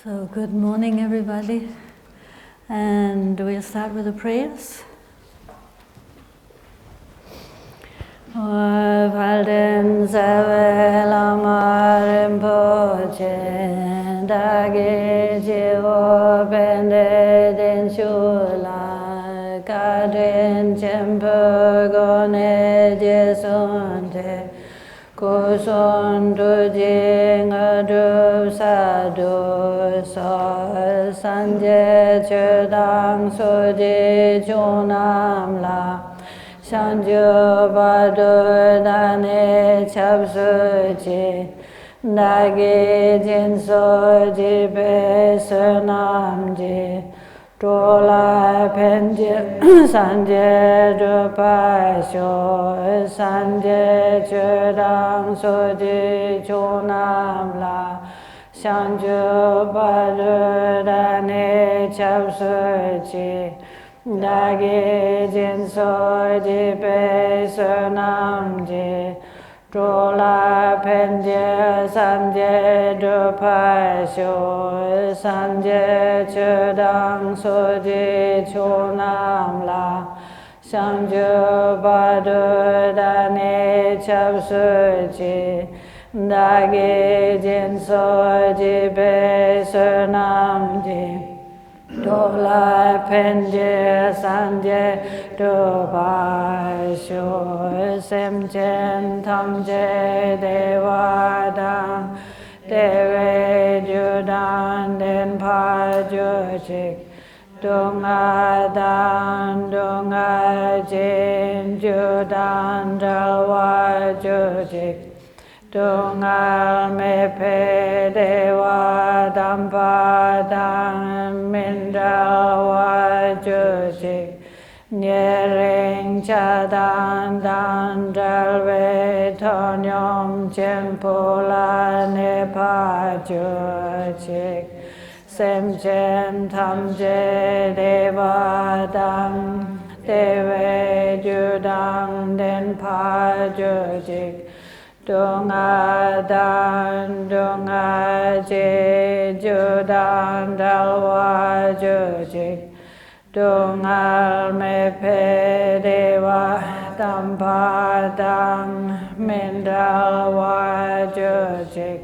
So good morning everybody, and we'll start with the prayers. Valden Save Lama Rinpoche Dage Jivo Bende Den Shula Kadren Chempo Gone Jesunte Kuson Dujing Adu Sadu So Sanje Chudang Soji Chunam La Sanju Badu Dane Chapsuji Dagi Jinso Jibe Sunamji Dola Penje Sanje Dupasho Sanje Chudang Soji Chunam La Sanju Badu Dane Chapsuji Dagi Jinso Jibe Sunamji Dola Penje Sanje Dupasho Sanje Chudang Soji Chunam La Sanju Badu Dane Chapsuji Dagi Jinso Jibe Sunamji Dola Penje Sanje Dupasho Semchen Tamje Devadang Deve Judan Den Pajujik Dungadan Dungajin Judan Dalwa Jujik Dungal Mepe Dewa Dampadang Mindawa Jujik Nyering Chadan Dan Dalve Tonyom Chenpula Nepa Jujik Semchen Tamje Deva Dam Deve Judang Den Pa Jujik Dunga Dan Dunga Je Judan Dalwa Jujik Dungal Mepe Dewa Dampadang Mindalwa Jujik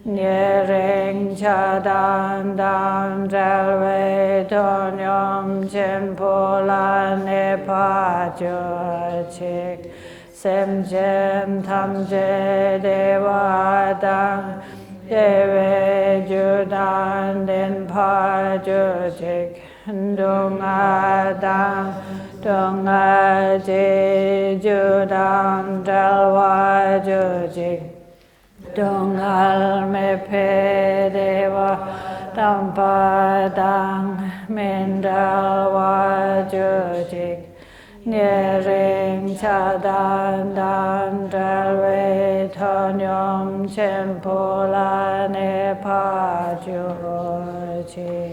Nyering Chadan Dan Dalve Tonyom Chenpula Nepa Jujik Semchen Tamje Dewa Dang Deve Judan Den Pa Jujik Dunga Dang Dunga Je Judan Dalwa Jujik Dungal Mepe Dewa Dampadang Mindalwa Jujik Nyering Chadan Dan Dalve Tonyom Chenpula Nepa Jujik.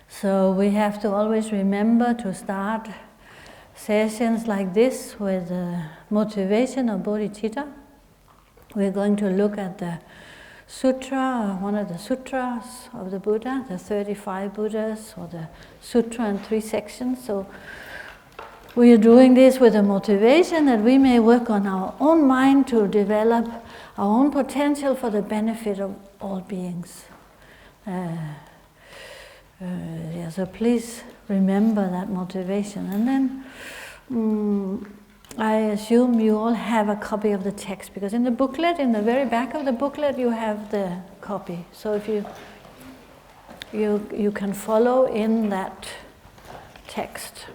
So we have to always remember to start sessions like this with the motivation of bodhicitta. We're going to look at the Sutra, one of the sutras of the Buddha, the 35 Buddhas, or the Sutra in 3 sections. So we are doing this with a motivation that we may work on our own mind to develop our own potential for the benefit of all beings. So please remember that motivation. And then I assume you all have a copy of the text, because in the booklet, in the very back of the booklet, you have the copy. So if you can follow in that text.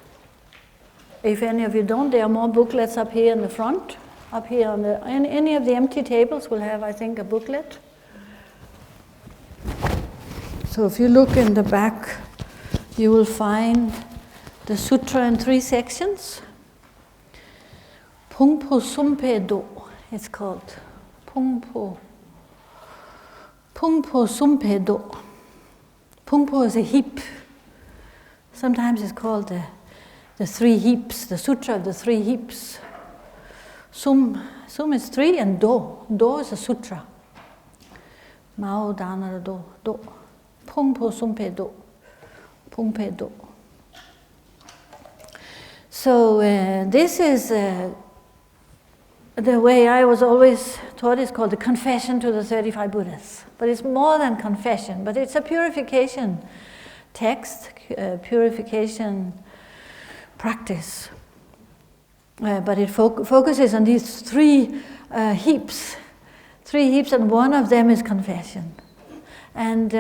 If any of you don't, there are more booklets up here in the front. Up here on any of the empty tables will have, I think, a booklet. So if you look in the back, you will find the Sutra in 3 sections. Pungpo Sumpe Do, it's called. Pungpo Sumpe Do. Pungpo is a heap. Sometimes it's called the 3 heaps, the Sutra of the 3 heaps. Sum is 3, and Do. Do is a sutra. Mao dana do. Do. Pung po sum pe do. Pung pe do. So this is the way I was always taught. Is called the Confession to the 35 Buddhas. But it's more than confession, but it's a purification text, purification practice. But it focuses on these three heaps, and one of them is confession. And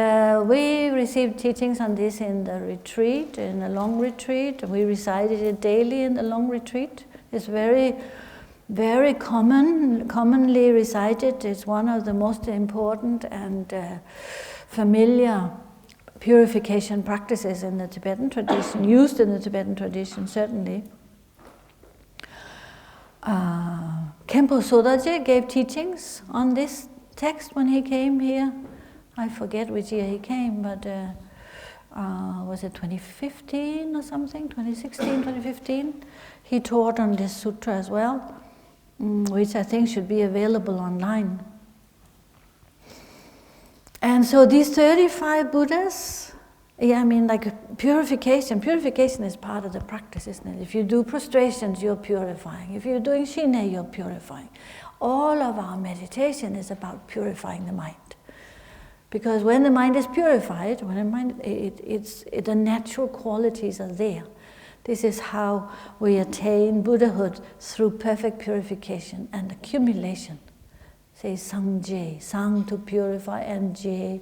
we received teachings on this in the retreat, in the long retreat. We recited it daily in the long retreat. It's very, very commonly recited. It's one of the most important and familiar purification practices in the Tibetan tradition, used in the Tibetan tradition, certainly. Khenpo Sodaje gave teachings on this text when he came here. I forget which year he came, but was it 2015 or something? 2016, 2015? He taught on this sutra as well, which I think should be available online. And so these 35 Buddhas, like purification. Purification is part of the practice, isn't it? If you do prostrations, you're purifying. If you're doing shine, you're purifying. All of our meditation is about purifying the mind. Because when the mind is purified, the natural qualities are there. This is how we attain Buddhahood, through perfect purification and accumulation. Say Sangje, Sang to purify, and Je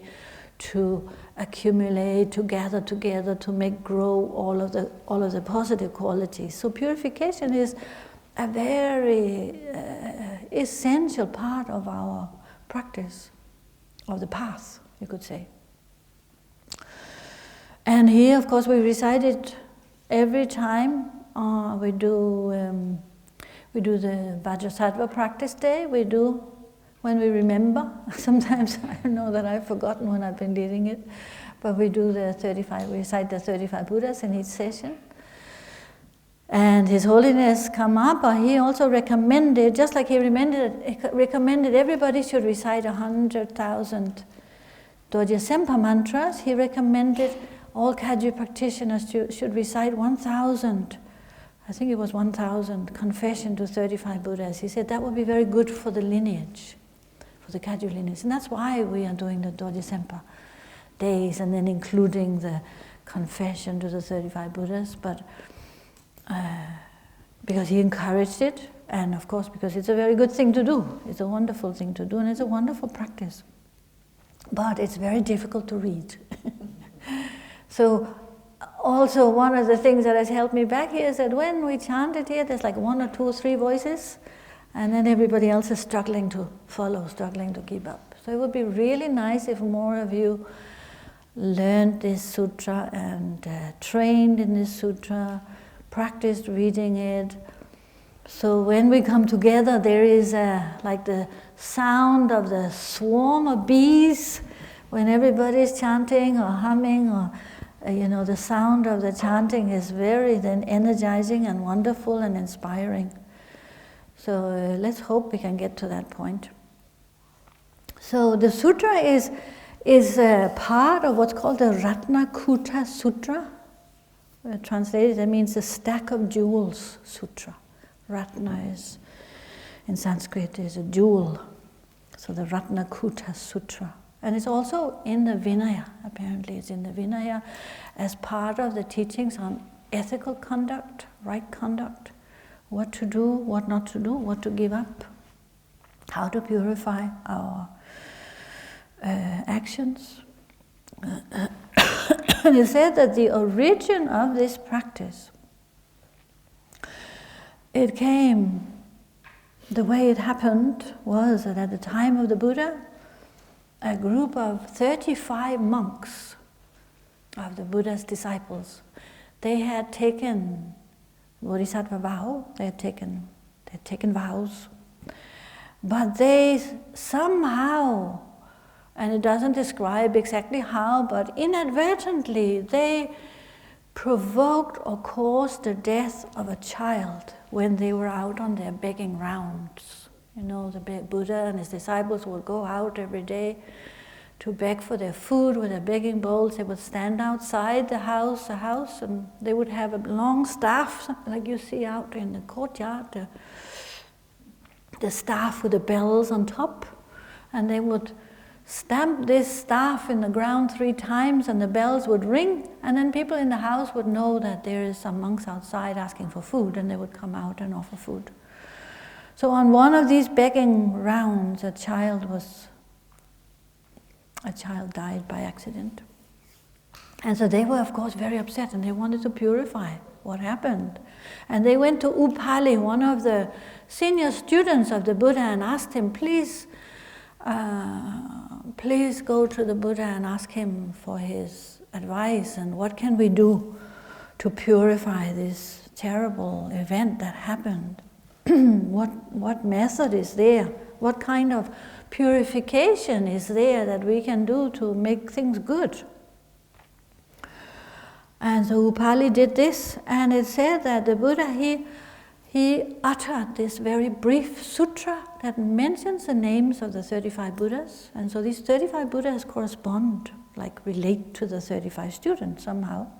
to accumulate, to gather together, to make grow all of the positive qualities. So purification is a very essential part of our practice, of the path, you could say. And here, of course, we recite it every time we do the Vajrasattva practice day. We do when we remember. Sometimes I know that I've forgotten when I've been leading it, but we do we recite the 35 Buddhas in each session. And His Holiness Karmapa, he also recommended, just like he recommended everybody should recite 100,000 Dorje Sempa mantras, he recommended all Kagyu practitioners should recite 1,000, I think it was 1,000, confession to 35 Buddhas. He said that would be very good for the lineage, for the Kagyu lineage. And that's why we are doing the Dorje Sempa days, and then including the confession to the 35 Buddhas. But because he encouraged it, and of course because it's a very good thing to do. It's a wonderful thing to do, and it's a wonderful practice. But it's very difficult to read. So also one of the things that has helped me back here is that when we chant it here, there's like 1 or 2 or 3 voices, and then everybody else is struggling to follow, struggling to keep up. So it would be really nice if more of you learned this sutra and trained in this sutra, practiced reading it. So when we come together, there is like the sound of the swarm of bees when everybody is chanting or humming, or the sound of the chanting is very then energizing and wonderful and inspiring. So let's hope we can get to that point. So the sutra is part of what's called the Ratnakuta Sutra. Translated, that means the stack of jewels sutra. Ratna is, in Sanskrit, is a jewel. So the Ratnakuta Sutra. And it's also in the Vinaya, apparently it's in the Vinaya as part of the teachings on ethical conduct, right conduct, what to do, what not to do, what to give up, how to purify our actions. And he said that the origin of this practice, it came, the way it happened was that at the time of the Buddha, a group of 35 monks of the Buddha's disciples, they had taken Bodhisattva vow, they had taken vows, but they somehow, and it doesn't describe exactly how, but inadvertently they provoked or caused the death of a child when they were out on their begging rounds. You know, the Buddha and his disciples would go out every day to beg for their food with their begging bowls. They would stand outside the house, and they would have a long staff, like you see out in the courtyard, the staff with the bells on top, and they would stamp this staff in the ground 3 times, and the bells would ring, and then people in the house would know that there is some monks outside asking for food, and they would come out and offer food. So on one of these begging rounds, a child died by accident. And so they were, of course, very upset, and they wanted to purify what happened. And they went to Upali, one of the senior students of the Buddha, and asked him, please go to the Buddha and ask him for his advice, and what can we do to purify this terrible event that happened? What method is there? What kind of purification is there that we can do to make things good? And so Upali did this, and it said that the Buddha, he uttered this very brief sutra that mentions the names of the 35 Buddhas. And so these 35 Buddhas correspond, like relate to the 35 students somehow.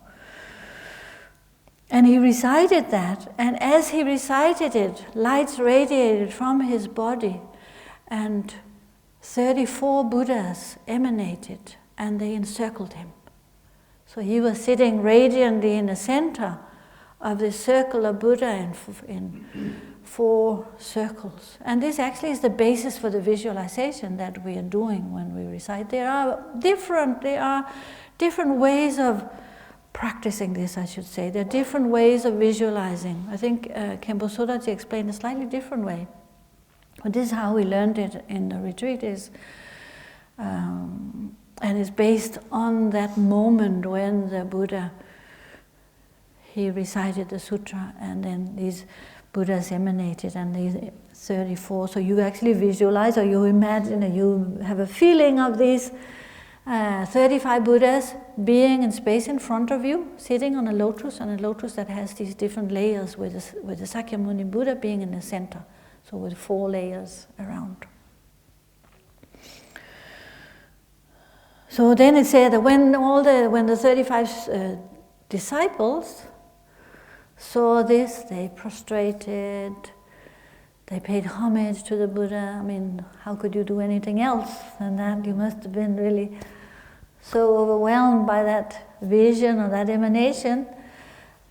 And he recited that, and as he recited it, lights radiated from his body, and 34 Buddhas emanated, and they encircled him. So he was sitting radiantly in the center of this circle of Buddha in 4 circles. And this actually is the basis for the visualization that we are doing when we recite. There are different ways of practicing this, I should say. There are different ways of visualizing. I think Khenpo Sodaji explained a slightly different way. But this is how we learned it in the retreat, and it's based on that moment when the Buddha, he recited the sutra, and then these Buddhas emanated, and these 34. So you actually visualize, or you imagine, or you have a feeling of these 35 Buddhas being in space in front of you, sitting on a lotus that has these different layers, with the Sakyamuni Buddha being in the center, so with 4 layers around. So then it said that when the 35 disciples saw this, they prostrated, they paid homage to the Buddha. I mean, how could you do anything else than that? You must have been really so overwhelmed by that vision or that emanation.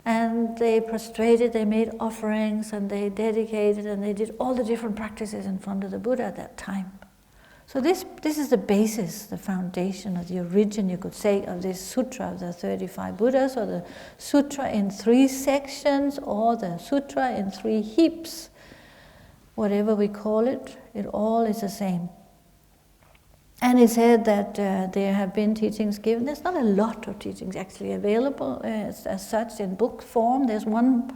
And they prostrated, they made offerings, and they dedicated, and they did all the different practices in front of the Buddha at that time. So this is the basis, the foundation, or the origin, you could say, of this sutra of the 35 Buddhas, or the sutra in 3 sections, or the sutra in 3 heaps. Whatever we call it, it all is the same. And it said that there have been teachings given. There's not a lot of teachings actually available as such in book form. There's one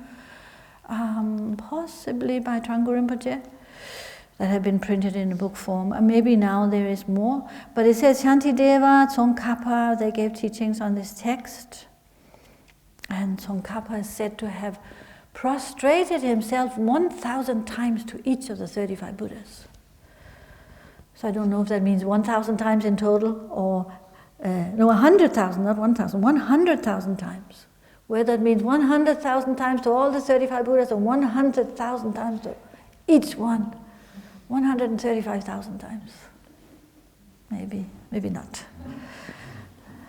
possibly by Trungpa Rinpoche that have been printed in book form. Maybe now there is more. But it says Shantideva, Tsongkhapa, they gave teachings on this text. And Tsongkhapa is said to have prostrated himself 1,000 times to each of the 35 Buddhas. So I don't know if that means 1,000 times in total, or 100,000, not 1,000, 100,000 times. Whether it means 100,000 times to all the 35 Buddhas, or 100,000 times to each one, 135,000 times. Maybe not.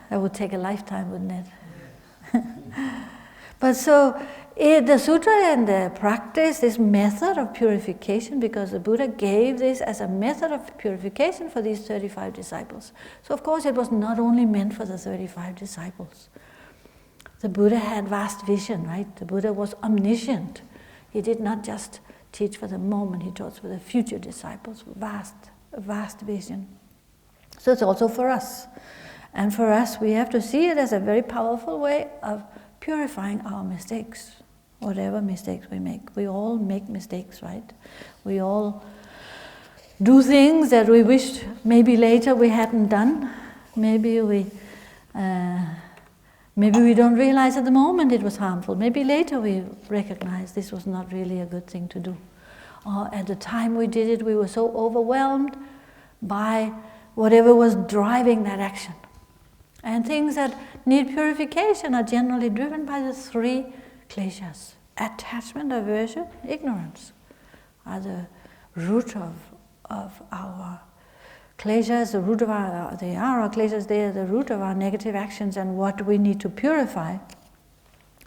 That would take a lifetime, wouldn't it? But so, the sutra and the practice, this method of purification, because the Buddha gave this as a method of purification for these 35 disciples. So of course it was not only meant for the 35 disciples. The Buddha had vast vision, right? The Buddha was omniscient. He did not just teach for the moment, he taught for the future disciples, vast vision. So it's also for us. And for us, we have to see it as a very powerful way of purifying our mistakes, whatever mistakes we make. We all make mistakes, right? We all do things that we wished maybe later we hadn't done. Maybe we Maybe we don't realize at the moment it was harmful. Maybe later we recognize this was not really a good thing to do. Or at the time we did it, we were so overwhelmed by whatever was driving that action. And things that need purification are generally driven by the three kleshas. Attachment, aversion, ignorance are the root of our kleshas, the root of our kleshas, they are the root of our negative actions and what we need to purify.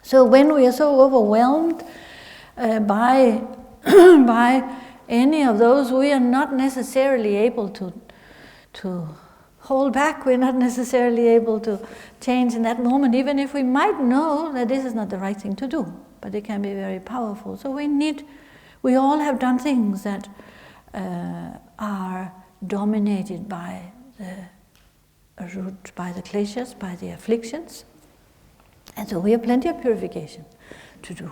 So when we are so overwhelmed by any of those, we are not necessarily able to hold back, we're not necessarily able to change in that moment, even if we might know that this is not the right thing to do, but it can be very powerful. So we all have done things that are dominated by the root, by the kleshas, by the afflictions. And so we have plenty of purification to do.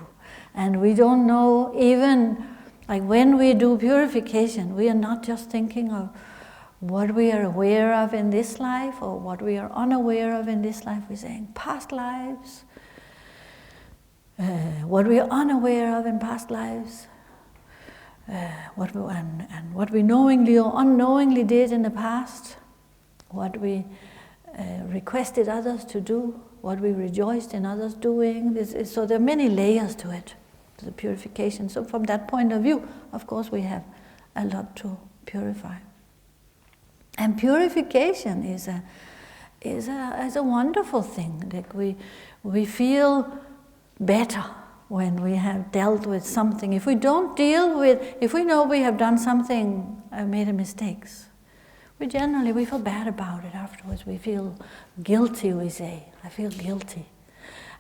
And we don't know, even like when we do purification, we are not just thinking of what we are aware of in this life or what we are unaware of in this life. We're saying past lives, what we are unaware of in past lives, what we knowingly or unknowingly did in the past, what we requested others to do, what we rejoiced in others doing. So there are many layers to it, to the purification. So from that point of view, of course, we have a lot to purify. And purification is a wonderful thing. Like we feel better when we have dealt with something. If we don't deal with, if we know we have done something, made mistakes, we feel bad about it afterwards. We feel guilty, we say, I feel guilty.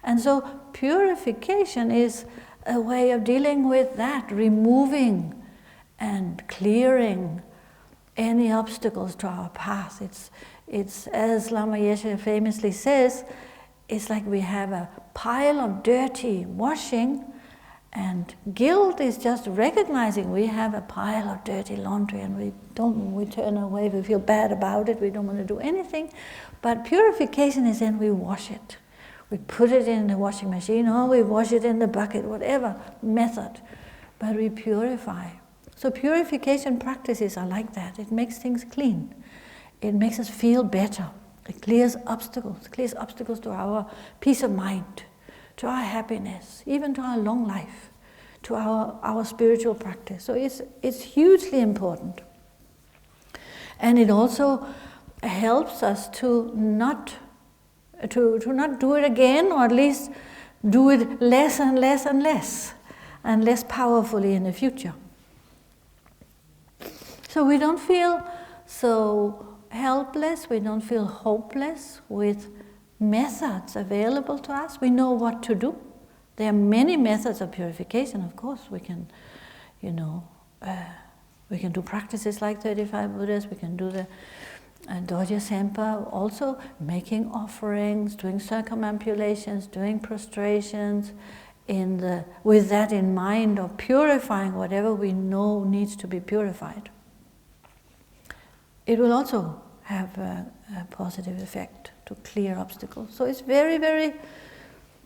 And so purification is a way of dealing with that, removing and clearing any obstacles to our path. It's as Lama Yeshe famously says, it's like we have a pile of dirty washing, and guilt is just recognizing we have a pile of dirty laundry and we turn away, we feel bad about it, we don't want to do anything. But purification is then we wash it. We put it in the washing machine or we wash it in the bucket, whatever method, but we purify. So purification practices are like that. It makes things clean. It makes us feel better. It clears obstacles to our peace of mind, to our happiness, even to our long life, to our spiritual practice. So it's hugely important. And it also helps us to not do it again, or at least do it less and less and less, and less powerfully in the future. So we don't feel so helpless, we don't feel hopeless with methods available to us. We know what to do. There are many methods of purification, of course. We can, we can do practices like 35 Buddhas, we can do the Dorje Sempa, also making offerings, doing circumambulations, doing prostrations, with that in mind of purifying whatever we know needs to be purified. It will also have a positive effect to clear obstacles. So it's very, very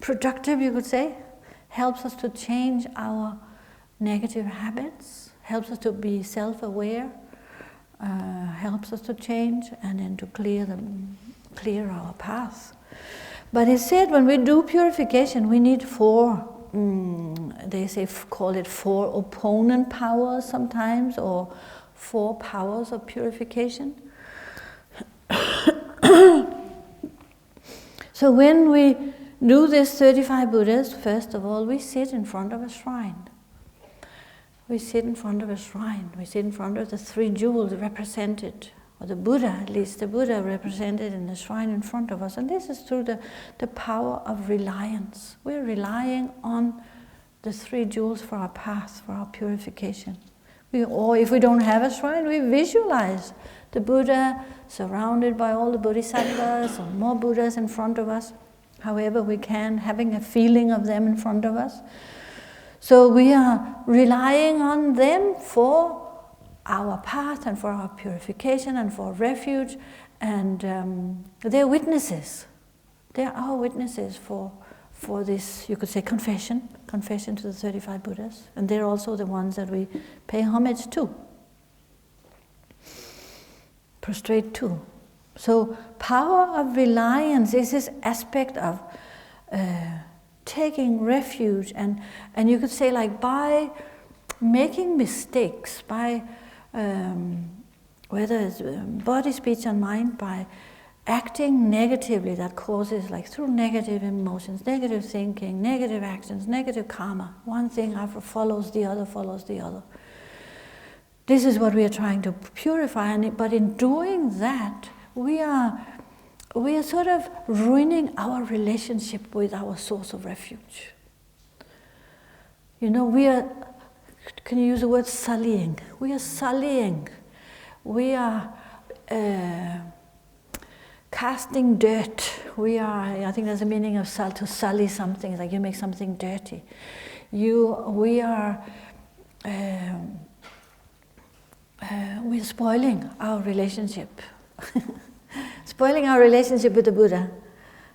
productive, you could say. Helps us to change our negative habits, helps us to be self-aware, helps us to change and then to clear our path. But it's said when we do purification, we need call it 4 opponent powers sometimes, or 4 powers of purification. So when we do this 35 Buddhas, first of all, we sit in front of a shrine. We sit in front of a shrine. We sit in front of the 3 jewels represented, or the Buddha, at least the Buddha represented in the shrine in front of us. And this is through the power of reliance. We're relying on the 3 jewels for our path, for our purification. Or if we don't have a shrine, we visualize the Buddha surrounded by all the Bodhisattvas or more Buddhas in front of us, however we can, having a feeling of them in front of us. So we are relying on them for our path and for our purification and for refuge, and they're witnesses. They are our witnesses for this, you could say, confession to the 35 Buddhas. And they're also the ones that we pay homage to, prostrate to. So power of reliance is this aspect of taking refuge, and you could say, like, by making mistakes, by whether it's body, speech and mind, by acting negatively, that causes, like, through negative emotions, negative thinking, negative actions, negative karma. One thing after follows the other, follows the other. This is what we are trying to purify, but in doing that, we are sort of ruining our relationship with our source of refuge. You know, we are, can you use the word sullying? We are sullying. We are casting dirt. We are, I think there's a meaning of to sully something, like you make something dirty. We are we're spoiling our relationship. Spoiling our relationship with the Buddha.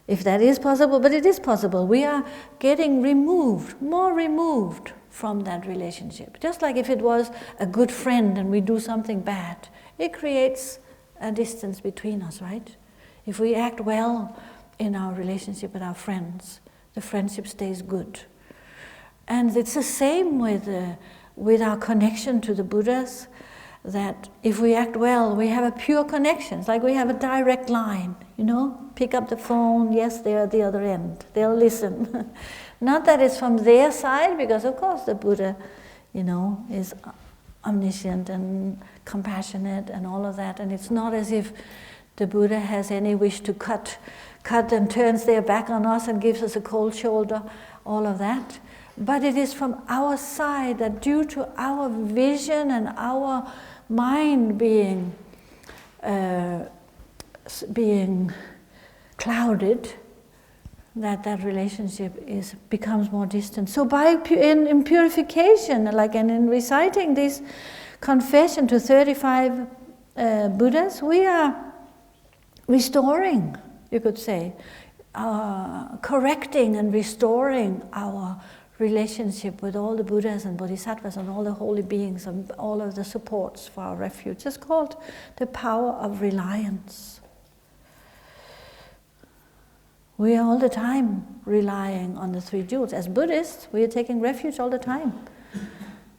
If that is possible, but it is possible. We are getting removed, more removed from that relationship. Just like if it was a good friend and we do something bad, it creates a distance between us, right? If we act well in our relationship with our friends, the friendship stays good. And it's the same with our connection to the Buddhas, that if we act well, we have a pure connection. It's like we have a direct line, you know? Pick up the phone, yes, they're at the other end. They'll listen. Not that it's from their side, because of course the Buddha, you know, is omniscient and compassionate and all of that. And it's not as if the Buddha has any wish to cut and turns their back on us and gives us a cold shoulder, all of that. But it is from our side that due to our vision and our mind being clouded, that relationship becomes more distant. So in purification, like, and in reciting this confession to 35 Buddhas, we are restoring, you could say, correcting and restoring our relationship with all the Buddhas and Bodhisattvas and all the holy beings and all of the supports for our refuge. It's called the power of reliance. We are all the time relying on the three jewels. As Buddhists, we are taking refuge all the time.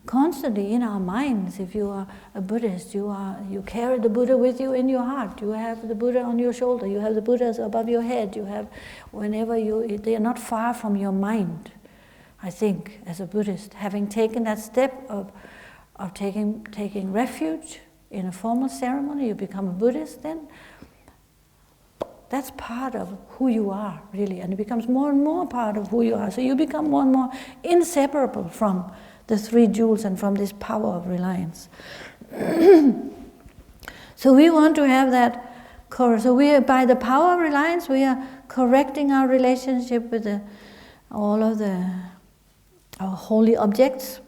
Constantly in our minds. If you are a Buddhist, you carry the Buddha with you in your heart. You have the Buddha on your shoulder. You have the Buddhas above your head. You have, they are not far from your mind. I think, as a Buddhist, having taken that step of taking refuge in a formal ceremony, you become a Buddhist, then that's part of who you are, really, and it becomes more and more part of who you are. So you become more and more inseparable from the three jewels and from this power of reliance. So we want to have that. So by the power of reliance, we are correcting our relationship with all of our holy objects,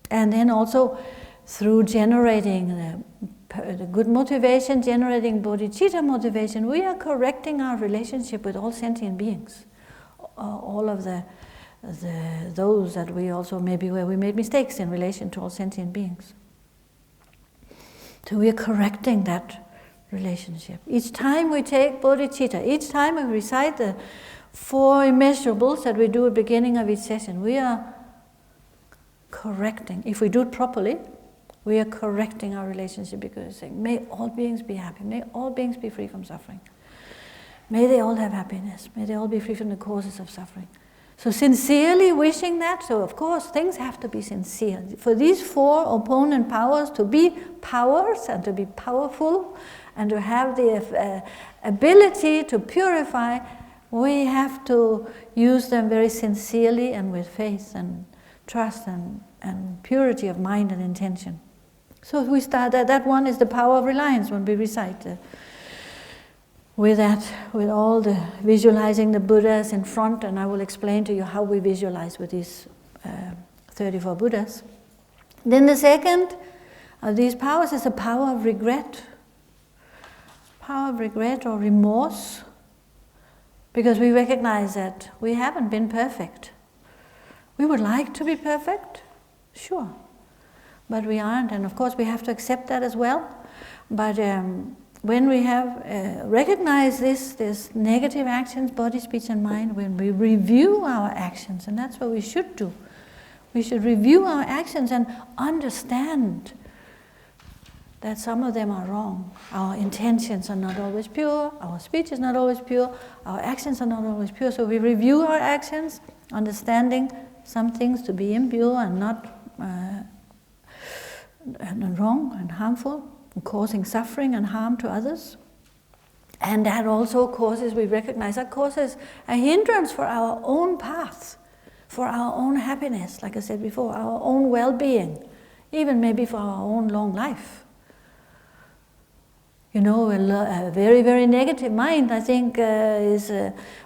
and then also through generating the good motivation, generating bodhicitta motivation, we are correcting our relationship with all sentient beings, all of those that we also maybe where we made mistakes in relation to all sentient beings. So we are correcting that relationship. Each time we take bodhicitta, each time we recite the 4 immeasurables that we do at the beginning of each session, we are correcting. If we do it properly, we are correcting our relationship, because we're saying, may all beings be happy, may all beings be free from suffering. May they all have happiness, may they all be free from the causes of suffering. So sincerely wishing that, so of course things have to be sincere. For these 4 opponent powers to be powers and to be powerful and to have the ability to purify, we have to use them very sincerely and with faith and trust and purity of mind and intention. So we start that one is the power of reliance when we recite with that, with all the visualizing the Buddhas in front, and I will explain to you how we visualize with these 34 Buddhas. Then the second of these powers is the power of regret. Power of regret or remorse. Because we recognize that we haven't been perfect. We would like to be perfect, sure, but we aren't, and of course we have to accept that as well. But when we have recognized this negative actions, body, speech and mind, when we review our actions, and that's what we should do. We should review our actions and understand that some of them are wrong. Our intentions are not always pure, our speech is not always pure, our actions are not always pure. So we review our actions, understanding some things to be impure and not and wrong and harmful, and causing suffering and harm to others. And that also causes, we recognize, that causes a hindrance for our own path, for our own happiness, like I said before, our own well-being, even maybe for our own long life. You know, a very, very negative mind, I think, is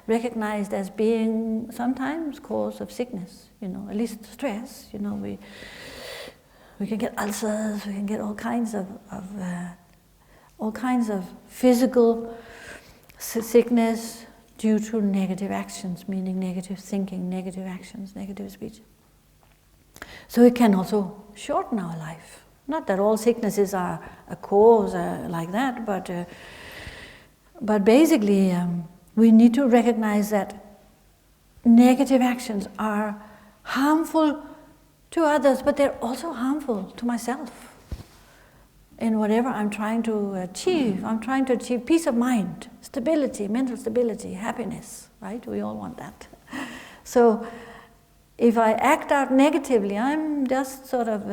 recognized as being sometimes cause of sickness, you know, at least stress. You know, we can get ulcers, we can get all kinds of physical sickness due to negative actions, meaning negative thinking, negative actions, negative speech. So it can also shorten our life. Not that all sicknesses are a cause like that, but basically we need to recognize that negative actions are harmful to others, but they're also harmful to myself. In whatever I'm trying to achieve, I'm trying to achieve peace of mind, stability, mental stability, happiness, right? We all want that. So if I act out negatively, I'm just sort of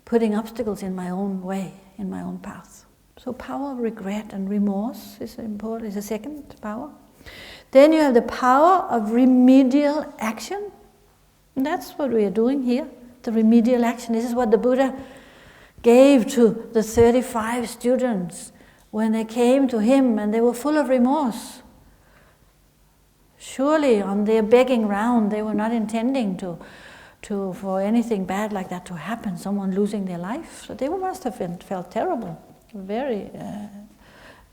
putting obstacles in my own way, in my own path. So power of regret and remorse is important, is a second power. Then you have the power of remedial action. And that's what we are doing here, the remedial action. This is what the Buddha gave to the 35 students when they came to him and they were full of remorse. Surely on their begging round, they were not intending for anything bad like that to happen, someone losing their life. So they must have felt terrible, very,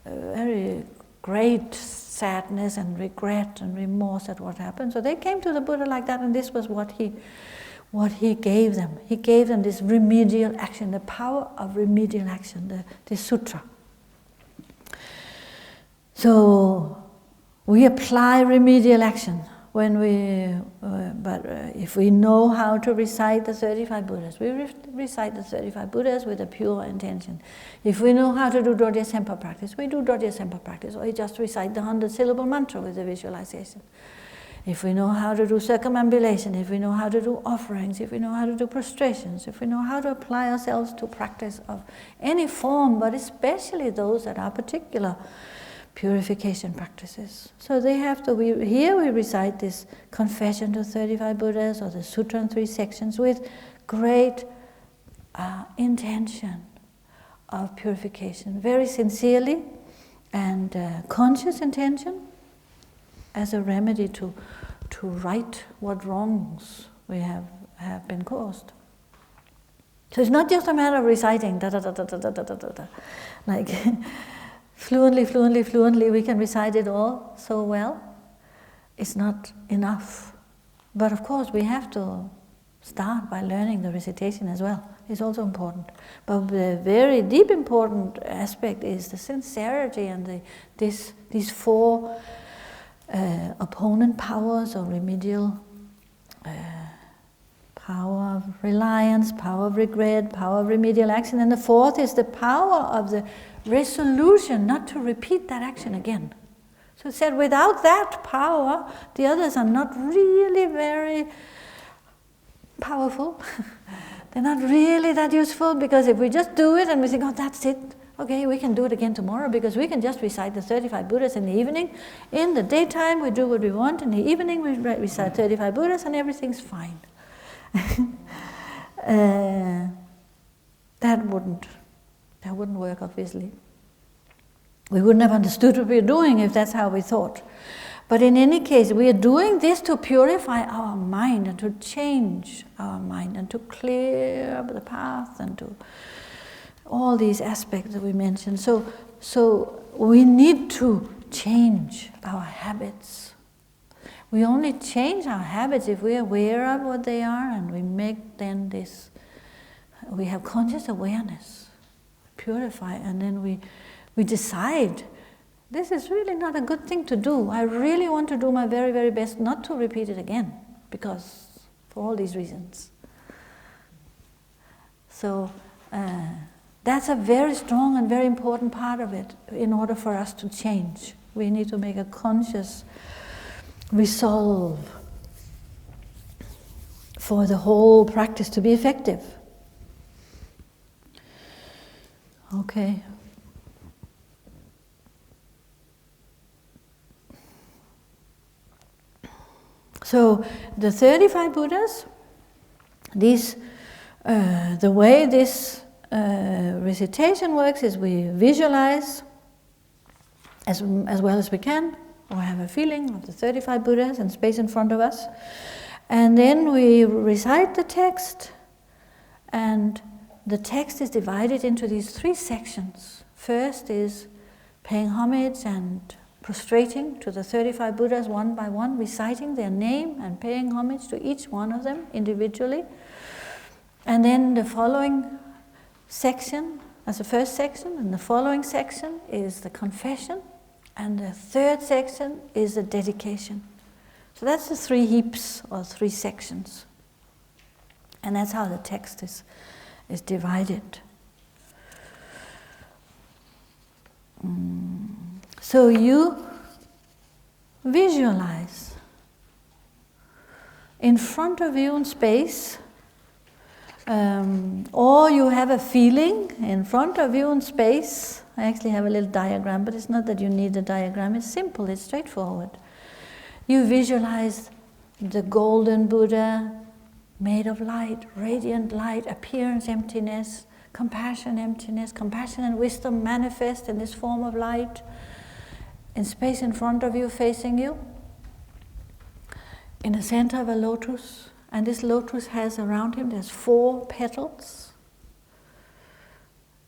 very great sadness and regret and remorse at what happened. So they came to the Buddha like that, and this was what he gave them. He gave them this remedial action, the power of remedial action, the Sutra. So we apply remedial action when if we know how to recite the 35 Buddhas, we recite the 35 Buddhas with a pure intention. If we know how to do Dodhya Sempa practice, we do Dodhya Sempa practice, or we just recite the 100-syllable mantra with the visualization. If we know how to do circumambulation, if we know how to do offerings, if we know how to do prostrations, if we know how to apply ourselves to practice of any form, but especially those that are particular purification practices. So they have to, here we recite this confession to 35 Buddhas or the Sutra in 3 sections with great intention of purification, very sincerely and conscious intention as a remedy to right what wrongs we have been caused. So it's not just a matter of reciting like fluently, we can recite it all so well. It's not enough. But of course, we have to start by learning the recitation as well. It's also important. But the very deep important aspect is the sincerity and these 4 opponent powers or remedial power of reliance, power of regret, power of remedial action. And the 4th is the power of the resolution not to repeat that action again. So it said without that power, the others are not really very powerful. They're not really that useful, because if we just do it and we think, oh, that's it, okay, we can do it again tomorrow, because we can just recite the 35 Buddhas in the evening. In the daytime, we do what we want. In the evening, we recite 35 Buddhas and everything's fine. That wouldn't work, obviously. We wouldn't have understood what we were doing if that's how we thought. But in any case, we are doing this to purify our mind and to change our mind and to clear up the path and to all these aspects that we mentioned. So we need to change our habits. We only change our habits if we're aware of what they are, and we make then this, we have conscious awareness, purify, and then we decide, this is really not a good thing to do. I really want to do my very, very best not to repeat it again, because for all these reasons. So that's a very strong and very important part of it. In order for us to change, we need to make a conscious resolve for the whole practice to be effective. Okay. So the 35 Buddhas, these, the way this recitation works is we visualize as well as we can, or have a feeling of the 35 Buddhas and space in front of us. And then we recite the text, and the text is divided into these 3 sections. First is paying homage and prostrating to the 35 Buddhas one by one, reciting their name and paying homage to each one of them individually. And then the following section, as the first section, and the following section is the confession, and the third section is the dedication. So that's the 3 heaps or 3 sections. And that's how the text is divided. So you visualize in front of you in space, or you have a feeling in front of you in space. I actually have a little diagram, but it's not that you need a diagram. It's simple, it's straightforward. You visualize the golden Buddha made of light, radiant light, appearance, emptiness, compassion, emptiness, compassion and wisdom manifest in this form of light, in space in front of you, facing you, in the center of a lotus. And this lotus has around him, there's 4 petals.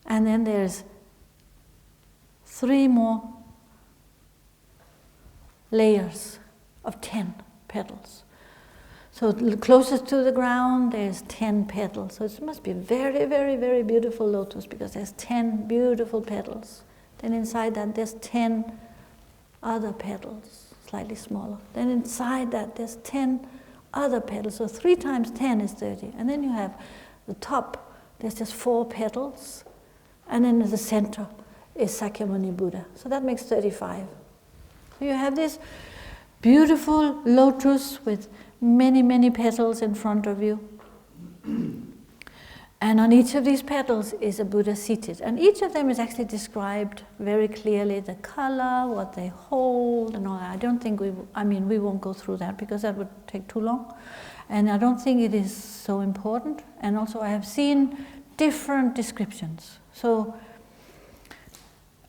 And then there's 3 more layers of 10 petals. So closest to the ground, there's 10 petals. So it must be a very, very, very beautiful lotus, because there's 10 beautiful petals. Then inside that, there's 10 other petals, slightly smaller. Then inside that, there's 10 other petals. So 3 times 10 is 30. And then you have the top, there's just 4 petals. And then in the center is Sakyamuni Buddha. So that makes 35. So you have this beautiful lotus with many, many petals in front of you. And on each of these petals is a Buddha seated. And each of them is actually described very clearly, the color, what they hold, and all that. I don't think we won't go through that, because that would take too long. And I don't think it is so important. And also I have seen different descriptions. So,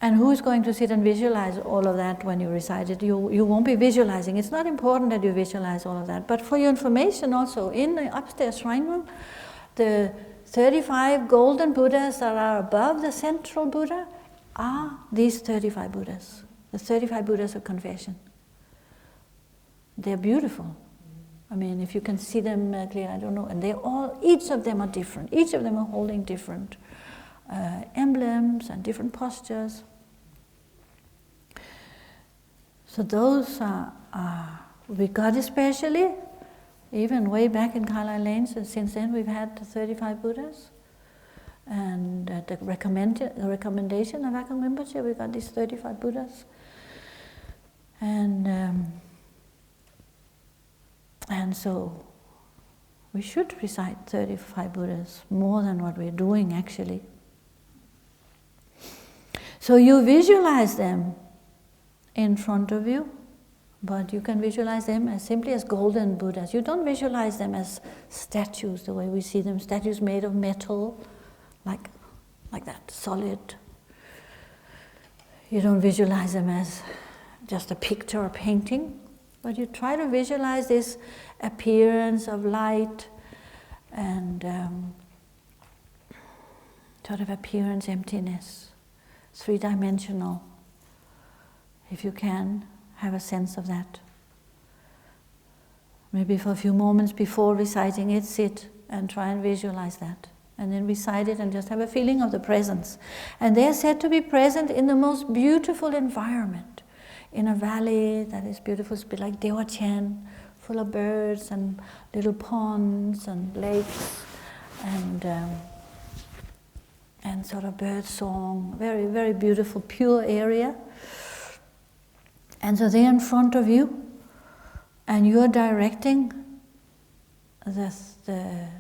and who is going to sit and visualize all of that when you recite it? You won't be visualizing. It's not important that you visualize all of that. But for your information also, in the upstairs shrine room, the 35 golden Buddhas that are above the central Buddha are these 35 Buddhas, the 35 Buddhas of confession. They're beautiful. I mean, if you can see them clearly, I don't know. And they all, each of them are different. Each of them are holding different emblems and different postures. So those we got especially, even way back in Kalai Lane, so since then we've had the 35 Buddhas. And at the recommendation of Akam Rinpoche, we got these 35 Buddhas. And so we should recite 35 Buddhas, more than what we're doing actually. So you visualize them in front of you, but you can visualize them as simply as golden Buddhas. You don't visualize them as statues, the way we see them, statues made of metal, like that, solid. You don't visualize them as just a picture or painting, but you try to visualize this appearance of light and sort of appearance, emptiness, 3-dimensional. if you can, have a sense of that. Maybe for a few moments before reciting it, sit and try and visualize that. And then recite it and just have a feeling of the presence. And they are said to be present in the most beautiful environment. In a valley that is beautiful, it's a bit like Dewa Chen, full of birds and little ponds and lakes and sort of bird song. Very, very beautiful, pure area. And so they're in front of you, and you're directing the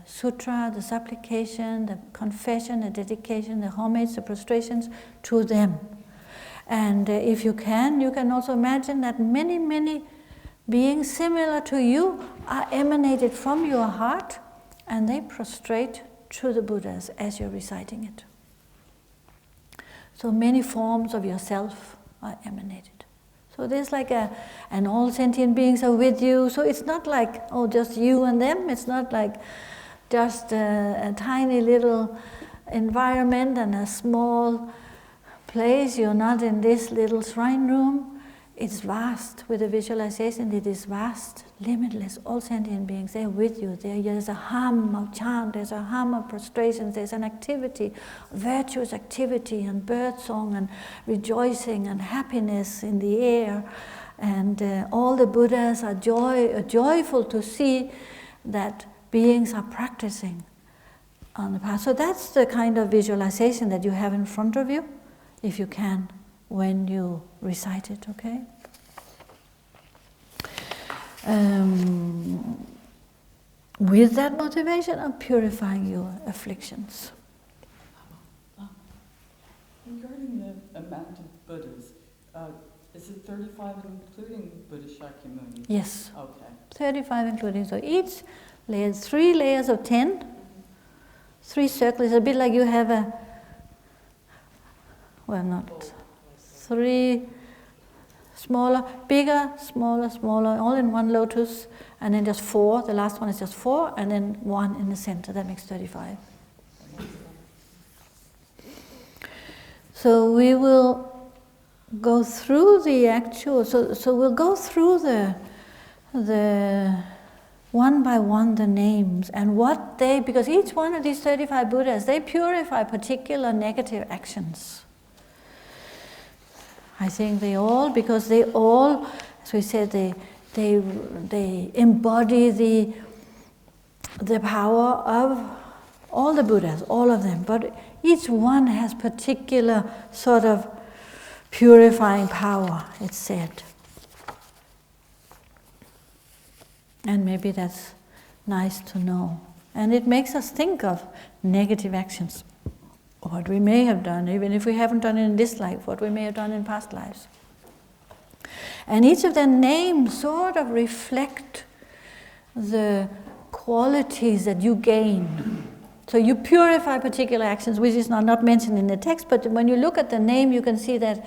sutra, the supplication, the confession, the dedication, the homage, the prostrations to them. And if you can also imagine that many, many beings similar to you are emanated from your heart, and they prostrate to the Buddhas as you're reciting it. So many forms of yourself are emanated. So there's like and all sentient beings are with you. So it's not like, oh, just you and them. It's not like just a tiny little environment and a small place. You're not in this little shrine room. It's vast with the visualization. It is vast, limitless. All sentient beings, they're with you. There's a hum of chant, there's a hum of prostrations, there's an activity, virtuous activity and bird song and rejoicing and happiness in the air. And all the Buddhas are joyful to see that beings are practicing on the path. So that's the kind of visualization that you have in front of you, if you can, when you recite it, okay? With that motivation of purifying your afflictions. Regarding the amount of Buddhas, is it 35 including Buddha Shakyamuni? Yes. Okay. 35 including, so each layer, 3 layers of 10, 3 circles, a bit like you have a, well, not 3 smaller, bigger, smaller, smaller, all in one lotus, and then just 4. The last one is just 4, and then 1 in the center. That makes 35. So we will go through the actual. So we'll go through the one by one the names and what they, because each one of these 35 Buddhas, they purify particular negative actions. I think because they all, as we said, they embody the power of all the Buddhas, all of them. But each one has particular sort of purifying power, it's said. And maybe that's nice to know. And it makes us think of negative actions. What we may have done, even if we haven't done it in this life, what we may have done in past lives. And each of their names sort of reflect the qualities that you gain. So you purify particular actions, which is not mentioned in the text, but when you look at the name, you can see that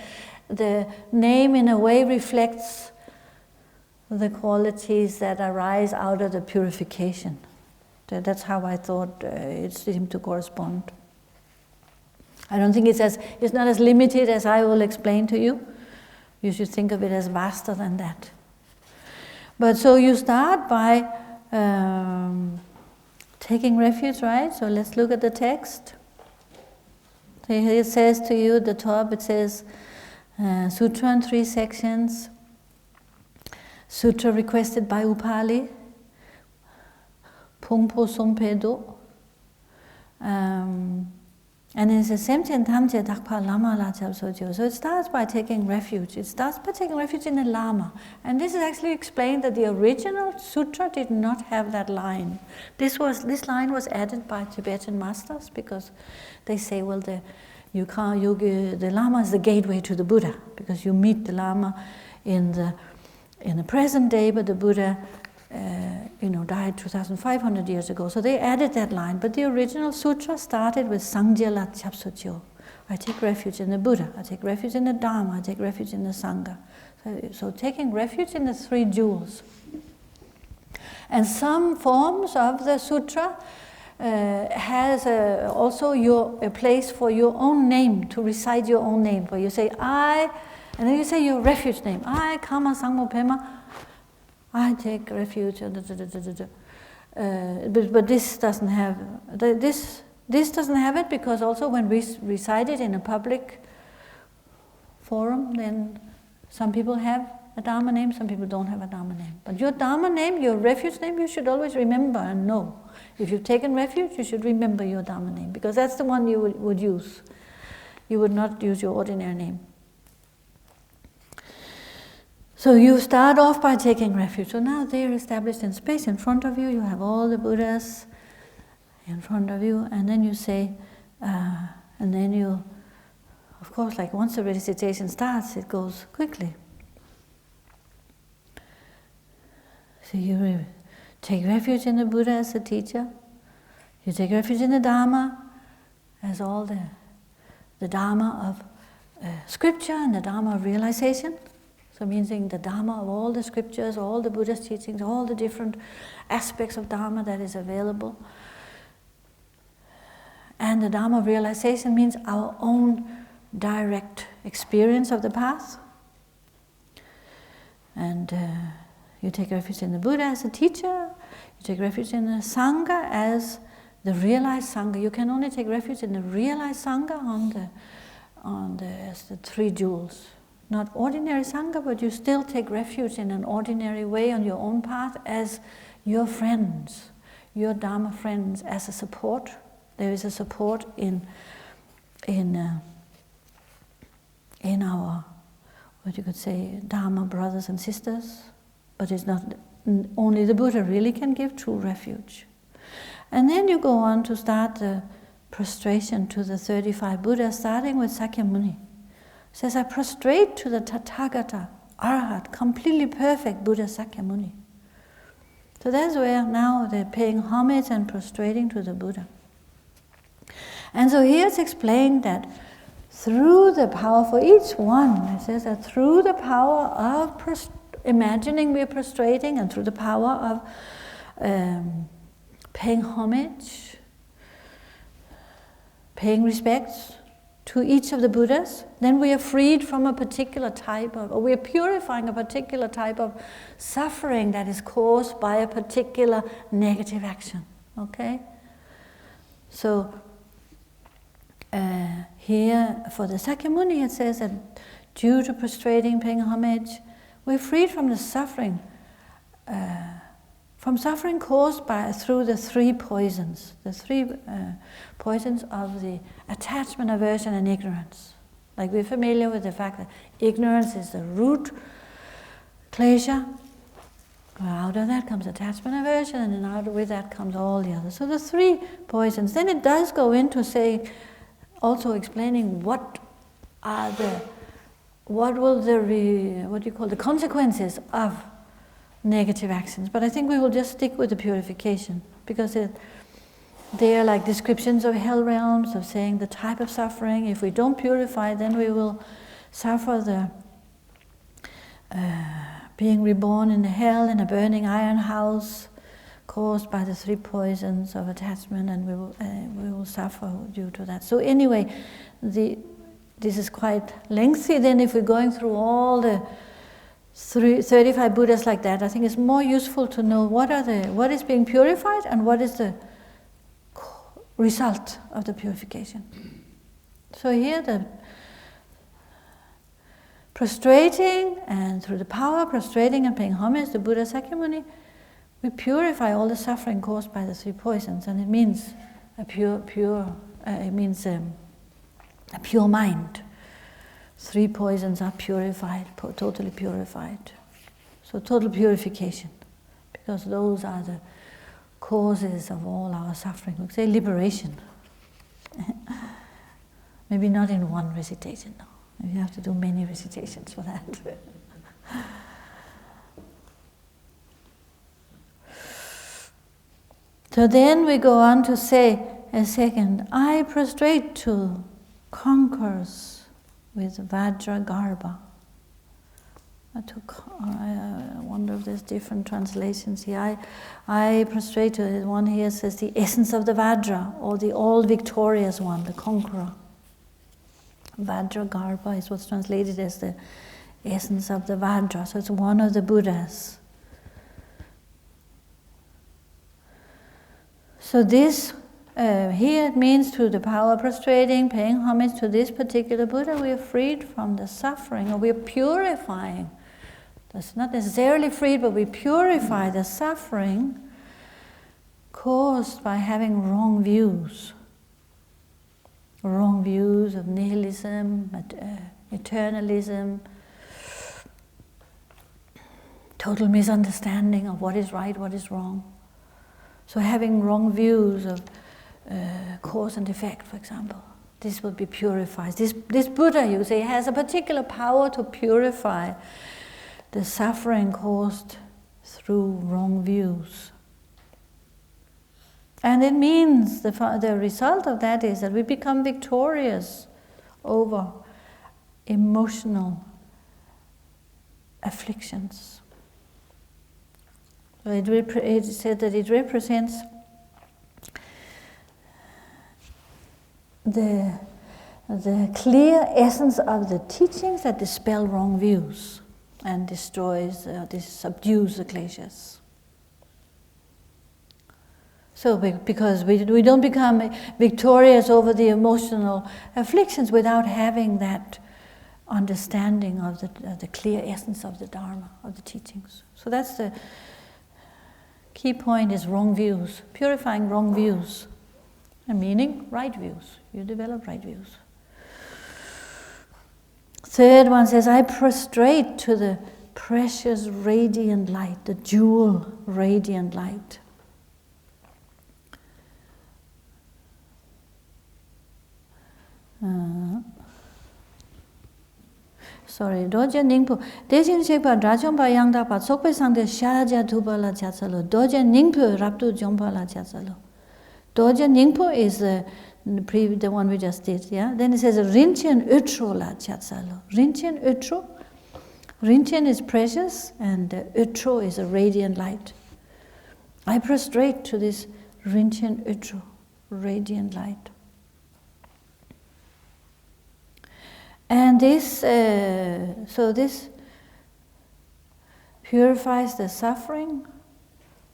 the name in a way reflects the qualities that arise out of the purification. So that's how I thought it seemed to correspond. I don't think it's not as limited as I will explain to you. You should think of it as vaster than that. But so you start by taking refuge, right? So let's look at the text. So here it says to you at the top, it says Sutra in 3 sections. Sutra requested by Upali. Pungpo Sumpedo. And then it says, so it starts by taking refuge. It starts by taking refuge in the Lama. And this is actually explained that the original sutra did not have that line. This line was added by Tibetan masters because they say, well, the Lama is the gateway to the Buddha, because you meet the Lama in the present day, but the Buddha died 2,500 years ago. So they added that line. But the original sutra started with Sangjala Chapsotyo. I take refuge in the Buddha. I take refuge in the Dharma. I take refuge in the Sangha. So taking refuge in the 3 jewels. And some forms of the sutra has also a place for your own name, to recite your own name. Where you say, I And then you say your refuge name. I, Lama Zangmo Pema, I take refuge. But this doesn't have this doesn't have it, because also when we recite it in a public forum, then some people have a Dharma name, some people don't have a Dharma name. But your Dharma name, your refuge name, you should always remember and know. If you've taken refuge, you should remember your Dharma name, because that's the one you would use. You would not use your ordinary name. So you start off by taking refuge. So now they're established in space in front of you. You have all the Buddhas in front of you, and then you say, and then you, of course, like once the recitation starts, it goes quickly. So you take refuge in the Buddha as the teacher. You take refuge in the Dharma as all the Dharma of scripture and the Dharma of realization. So meaning the Dharma of all the scriptures, all the Buddha's teachings, all the different aspects of Dharma that is available. And the Dharma of realization means our own direct experience of the path. And you take refuge in the Buddha as a teacher. You take refuge in the Sangha as the realized Sangha. You can only take refuge in the realized Sangha as the three jewels. Not ordinary Sangha, but you still take refuge in an ordinary way on your own path as your friends, your Dharma friends, as a support. There is a support in our, what you could say, Dharma brothers and sisters, but it's not only the Buddha really can give true refuge. And then you go on to start the prostration to the 35 Buddhas, starting with Sakyamuni. It says, I prostrate to the Tathagata, Arhat, completely perfect Buddha Sakyamuni. So that's where now they're paying homage and prostrating to the Buddha. And so here it's explained that through the power for each one, it says that through the power of imagining we're prostrating, and through the power of paying homage, paying respects to each of the Buddhas, then we are freed from a particular type of, or we are purifying a particular type of suffering that is caused by a particular negative action. Okay? So here for the Sakyamuni it says that due to prostrating, paying homage, we're freed from the suffering, caused through the three poisons, poisons of the attachment, aversion, and ignorance. Like we're familiar with the fact that ignorance is the root klesha. Out of that comes attachment, aversion, and then out with that comes all the others. So the three poisons. Then it does go into say, also explaining what will the consequences of negative actions. But I think we will just stick with the purification, because they are like descriptions of hell realms, of saying the type of suffering. If we don't purify, then we will suffer the being reborn in the hell, in a burning iron house, caused by the three poisons of attachment, and we will suffer due to that. So anyway, this is quite lengthy. Then if we're going through all the 35 Buddhas like that, I think it's more useful to know what is being purified and what is the result of the purification. So here the prostrating, and through the power of prostrating and paying homage to Buddha Sakyamuni, we purify all the suffering caused by the three poisons, and it means a pure mind. Three poisons are purified, totally purified. So total purification, because those are the causes of all our suffering. We say liberation. Maybe not in one recitation, no. You have to do many recitations for that. So then we go on to say a second, I prostrate to conquerors with Vajra Garba. I wonder if there's different translations here. I prostrate to it. One here says the essence of the Vajra, or the all-victorious one, the conqueror. Vajragarbha is what's translated as the essence of the Vajra, so it's one of the Buddhas. So this, here it means through the power of prostrating, paying homage to this particular Buddha, we are freed from the suffering, or we are purifying. That's not necessarily freed, but we purify the suffering caused by having wrong views. Wrong views of nihilism, eternalism, total misunderstanding of what is right, what is wrong. So having wrong views of cause and effect, for example, this will be purified. This Buddha, you say, has a particular power to purify the suffering caused through wrong views. And it means the result of that is that we become victorious over emotional afflictions. So it said that it represents the clear essence of the teachings that dispel wrong views and subdues the kleshas. So because we don't become victorious over the emotional afflictions without having that understanding of the clear essence of the Dharma, of the teachings. So that's the key point, is wrong views, purifying wrong views, and meaning right views. You develop right views. Third one says, I prostrate to the precious radiant light, the jewel radiant light. Doja Ningpo. Dejin Shekpa Drajompa Yangda Pa Sokpe Sangde Sharaja Tupala Chatsalo. Doja Ningpo Raptu Jompala Chatsalo. Doja Ningpo is the one we just did, yeah? Then it says Rinchen Utro La Chatsalo. Rinchen Utro. Rinchen is precious and Utro is a radiant light. I prostrate to this Rinchen Utro, radiant light. And this purifies the suffering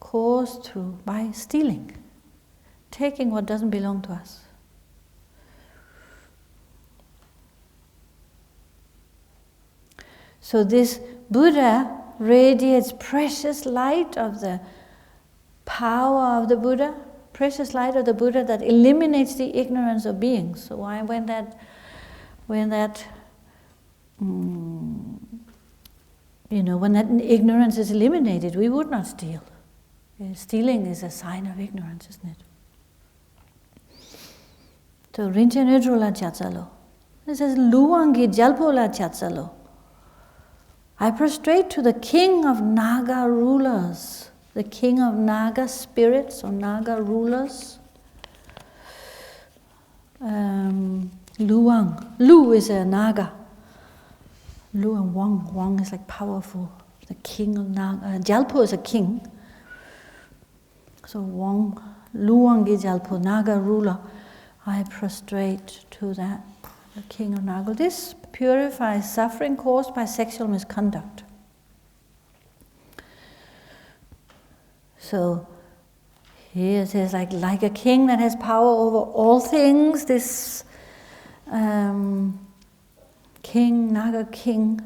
caused by stealing, taking what doesn't belong to us. So this Buddha radiates precious light of the power of the Buddha, precious light of the Buddha that eliminates the ignorance of beings. So when that ignorance is eliminated, we would not steal. Stealing is a sign of ignorance, isn't it? So Rinchen Udro La Chatsalo. It says Luwangi Jalpo La Chatsalo. I prostrate to the king of Naga rulers, the king of Naga spirits or Naga rulers. Luwang. Lu is a Naga. Lu and Wang. Wang is like powerful. The king of Naga. Jalpo is a king. So Wang, Luwangi Jalpo, Naga ruler. I prostrate to that, the king of Naga. This purifies suffering caused by sexual misconduct. So here it says like a king that has power over all things, this king, Naga king,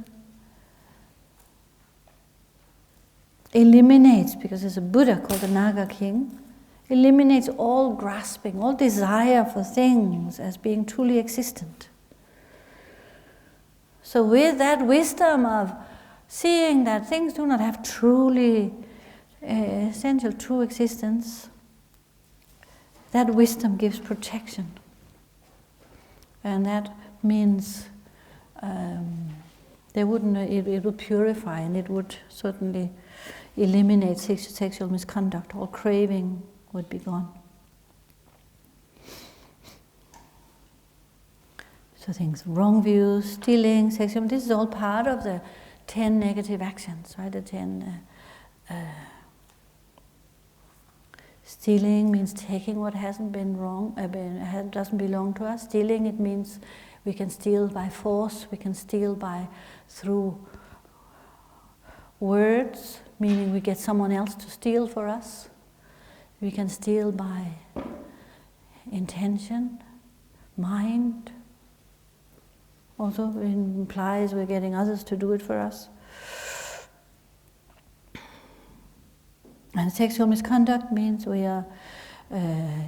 eliminates, because there's a Buddha called the Naga king, eliminates all grasping, all desire for things as being truly existent. So with that wisdom of seeing that things do not have truly essential true existence, that wisdom gives protection. And that means it would purify, and it would certainly eliminate sexual misconduct. All craving would be gone. So things, wrong views, stealing, sexual, this is all part of the 10 negative actions, right? The 10 stealing means taking what hasn't been wrong, doesn't belong to us. Stealing, it means We can steal by force, we can steal through words, meaning we get someone else to steal for us. We can steal by intention, mind. Also it implies we're getting others to do it for us. And sexual misconduct means we are,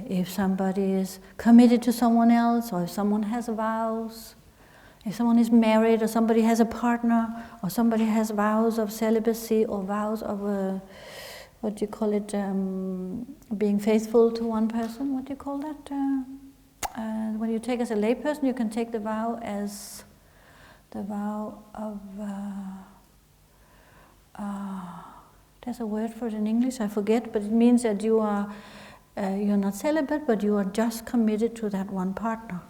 if somebody is committed to someone else, or if someone has vows, if someone is married, or somebody has a partner, or somebody has vows of celibacy, or vows of, what do you call it, being faithful to one person, what do you call that? When you take as a layperson, you can take the vow as the vow of, there's a word for it in English, I forget, but it means that you are, you're not celibate, but you are just committed to that one partner,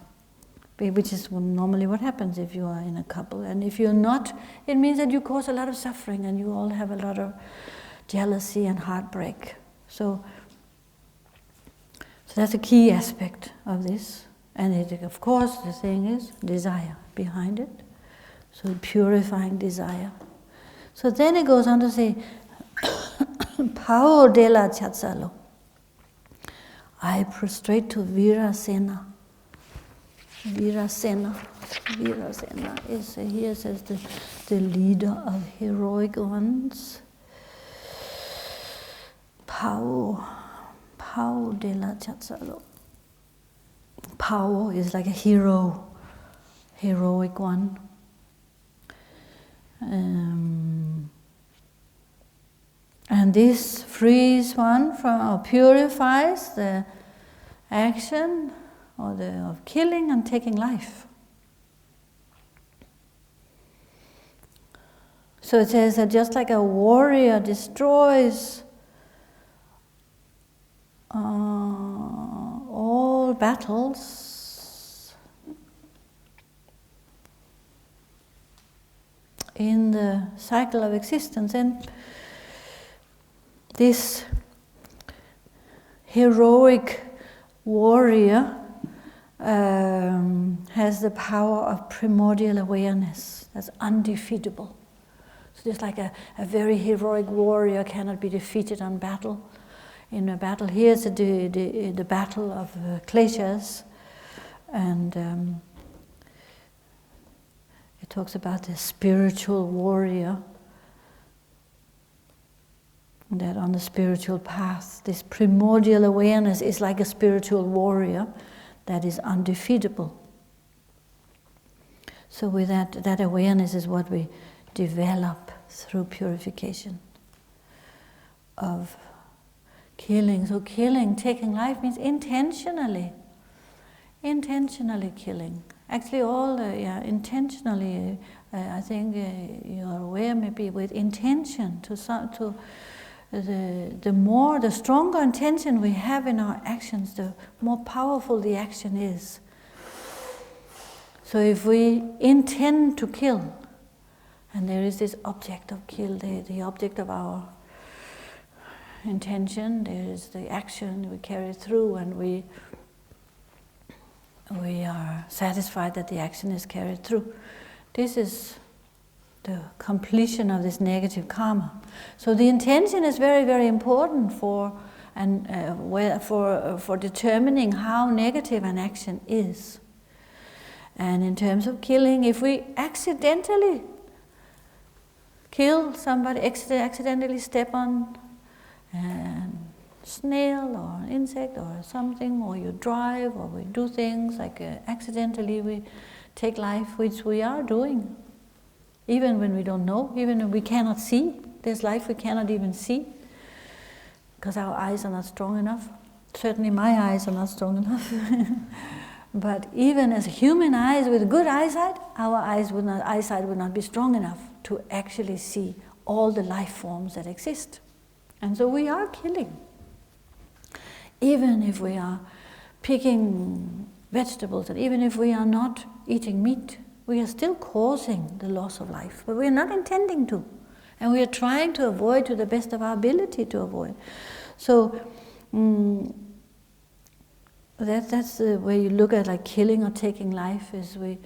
which is normally what happens if you are in a couple. And if you're not, it means that you cause a lot of suffering and you all have a lot of jealousy and heartbreak. So that's a key aspect of this. And it, of course, the thing is desire behind it. So purifying desire. So then it goes on to say, Pao de la Chatsalo. I prostrate to Virasena. Virasena is, here says the leader of heroic ones. Pao de la Chatsalo. Pao is like a hero, heroic one. And this frees one from, or purifies the action of killing and taking life. So it says that just like a warrior destroys all battles in the cycle of existence, and this heroic warrior has the power of primordial awareness that's undefeatable. So just like a very heroic warrior cannot be defeated in a battle. Here's the battle of Kleshas, and it talks about the spiritual warrior, that on the spiritual path, this primordial awareness is like a spiritual warrior that is undefeatable. So with that awareness is what we develop through purification of killing. So killing, taking life, means intentionally killing. Actually intentionally, I think you are aware, maybe with intention to the stronger intention we have in our actions, the more powerful the action is. So if we intend to kill, and there is this object of kill, the object of our intention, there is the action we carry through, and we are satisfied that the action is carried through. This is the completion of this negative karma. So the intention is very, very important for determining how negative an action is. And in terms of killing, if we accidentally kill somebody, accidentally step on a snail or an insect or something, or you drive, or we do things like accidentally we take life, which we are doing. Even when we don't know, even when we cannot see, there's life we cannot even see, because our eyes are not strong enough. Certainly my eyes are not strong enough. But even as human eyes with good eyesight, our eyesight would not be strong enough to actually see all the life forms that exist. And so we are killing. Even if we are picking vegetables, and even if we are not eating meat, we are still causing the loss of life, but we are not intending to. And we are trying to avoid to the best of our ability to avoid. So that's the way you look at like killing or taking life, is we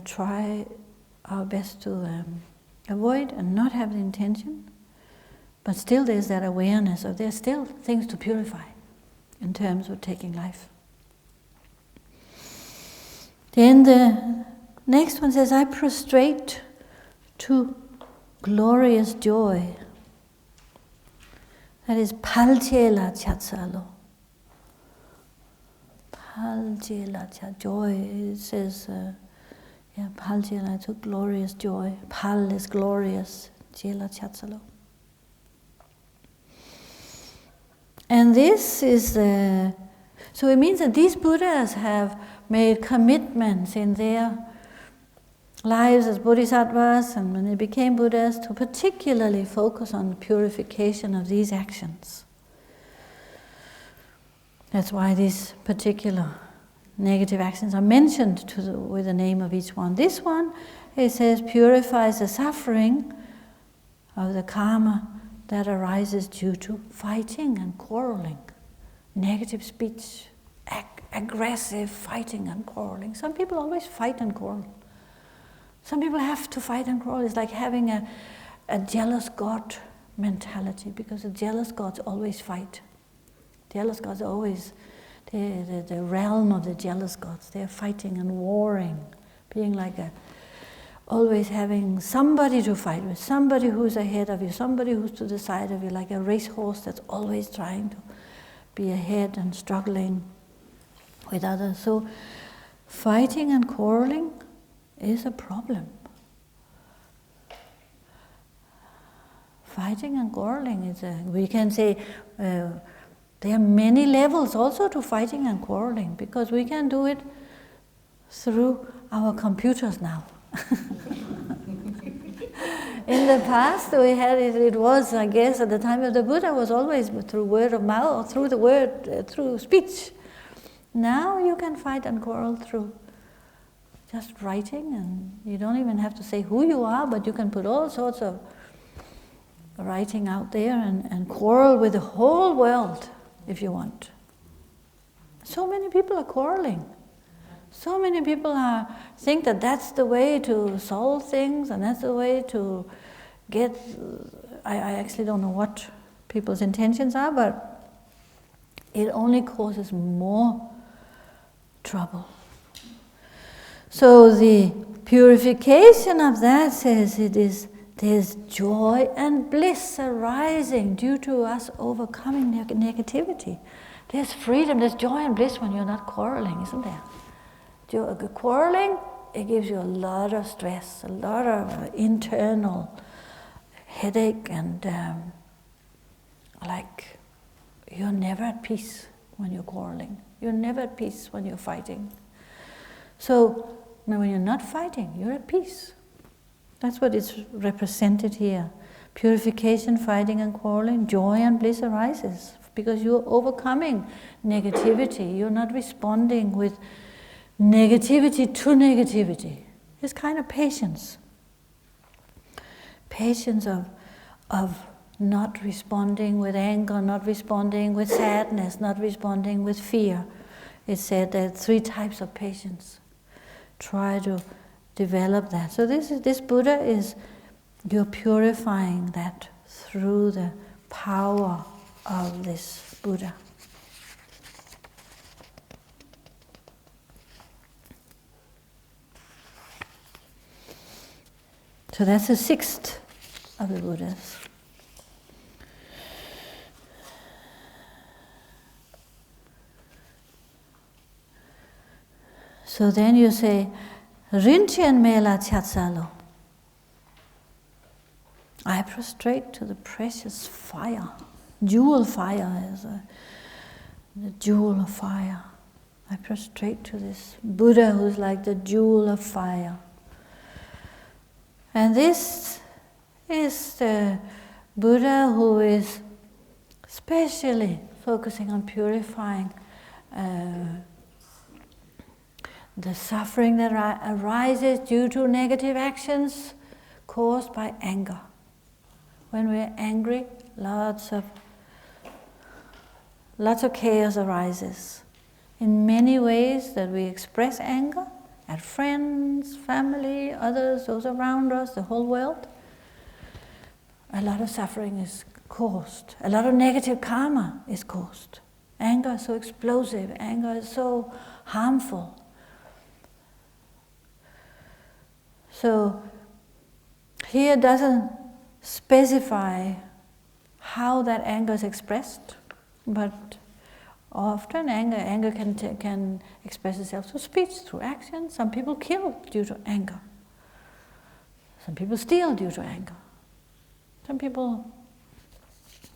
try our best to avoid and not have the intention, but still there's that awareness of there's still things to purify in terms of taking life. Then the next one says, I prostrate to glorious joy. That is Palchela Chatsalo. Palchela Chat, joy, it says, Palchela, to glorious joy. Pal is glorious, Chela Chatsalo. And this is so it means that these Buddhas have made commitments in their lives as bodhisattvas and when they became Buddhas to particularly focus on the purification of these actions. That's why these particular negative actions are mentioned with the name of each one. This one, it says, purifies the suffering of the karma that arises due to fighting and quarreling, negative speech, aggressive fighting and quarreling. Some people always fight and quarrel. Some people have to fight and quarrel. It's like having a jealous god mentality, because the jealous gods always fight. Jealous gods are always the realm of the jealous gods. They're fighting and warring, being like always having somebody to fight with, somebody who's ahead of you, somebody who's to the side of you, like a racehorse that's always trying to be ahead and struggling with others. So fighting and quarreling is a problem. Fighting and quarreling is we can say there are many levels also to fighting and quarreling, because we can do it through our computers now. In the past we had it was, I guess, at the time of the Buddha, was always through word of mouth, through the word, through speech. Now you can fight and quarrel through just writing, and you don't even have to say who you are, but you can put all sorts of writing out there and quarrel with the whole world if you want. So many people are quarreling. So many people think that that's the way to solve things, and that's the way to get... I actually don't know what people's intentions are, but it only causes more trouble. So the purification of that says there's joy and bliss arising due to us overcoming negativity. There's freedom, there's joy and bliss when you're not quarreling, isn't there? Quarreling, it gives you a lot of stress, a lot of internal headache, and like you're never at peace when you're quarreling. You're never at peace when you're fighting. So when you're not fighting, you're at peace. That's what is represented here. Purification, fighting and quarreling, joy and bliss arises because you're overcoming negativity. You're not responding with negativity to negativity. It's kind of patience. Patience of not responding with anger, not responding with sadness, not responding with fear. It's said there are 3 types of patience. Try to develop that. So this Buddha is, you're purifying that through the power of this Buddha. So that's the 6th of the Buddhas. So then you say, Rinchen mela chatsalo. I prostrate to the precious fire. Jewel fire is the jewel of fire. I prostrate to this Buddha who's like the jewel of fire. And this is the Buddha who is specially focusing on purifying the suffering that arises due to negative actions caused by anger. When we're angry, lots of chaos arises. in many ways that we express anger at friends, family, others, those around us, the whole world, a lot of suffering is caused. A lot of negative karma is caused. Anger is so explosive. Anger is so harmful. So here doesn't specify how that anger is expressed, but often anger can express itself through speech, through action. Some people kill due to anger. Some people steal due to anger. Some people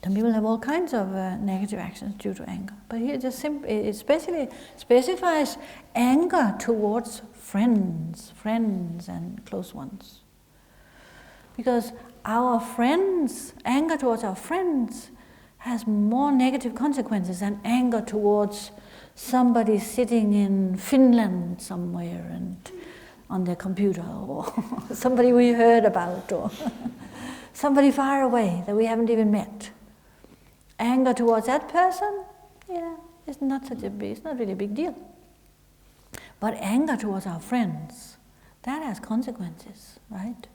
have all kinds of negative actions due to anger. But here it especially specifies anger towards friends and close ones. Because our friends, anger towards our friends has more negative consequences than anger towards somebody sitting in Finland somewhere and on their computer, or somebody we heard about, or somebody far away that we haven't even met. Anger towards that person, it's not really a big deal. But anger towards our friends, that has consequences, right?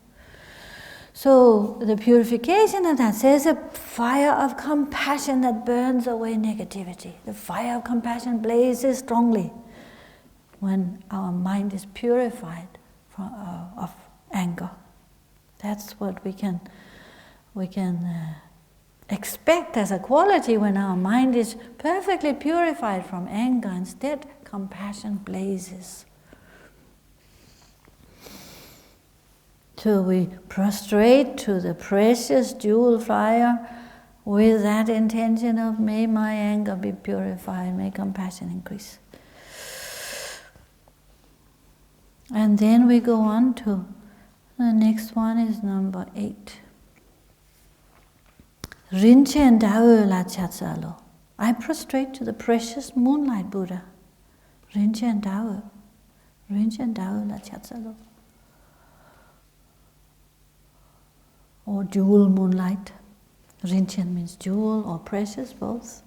So the purification of that says a fire of compassion that burns away negativity. The fire of compassion blazes strongly when our mind is purified of anger. That's what we can expect as a quality when our mind is perfectly purified from anger. Instead, compassion blazes. So we prostrate to the precious jewel fire with that intention of, may my anger be purified, may compassion increase. And then we go on to the next one is number 8. Rinchen Dao La Chatsalo. I prostrate to the precious moonlight Buddha. Rinchen Dao La Chatsalo. Or jewel moonlight. Rinchen means jewel or precious, both.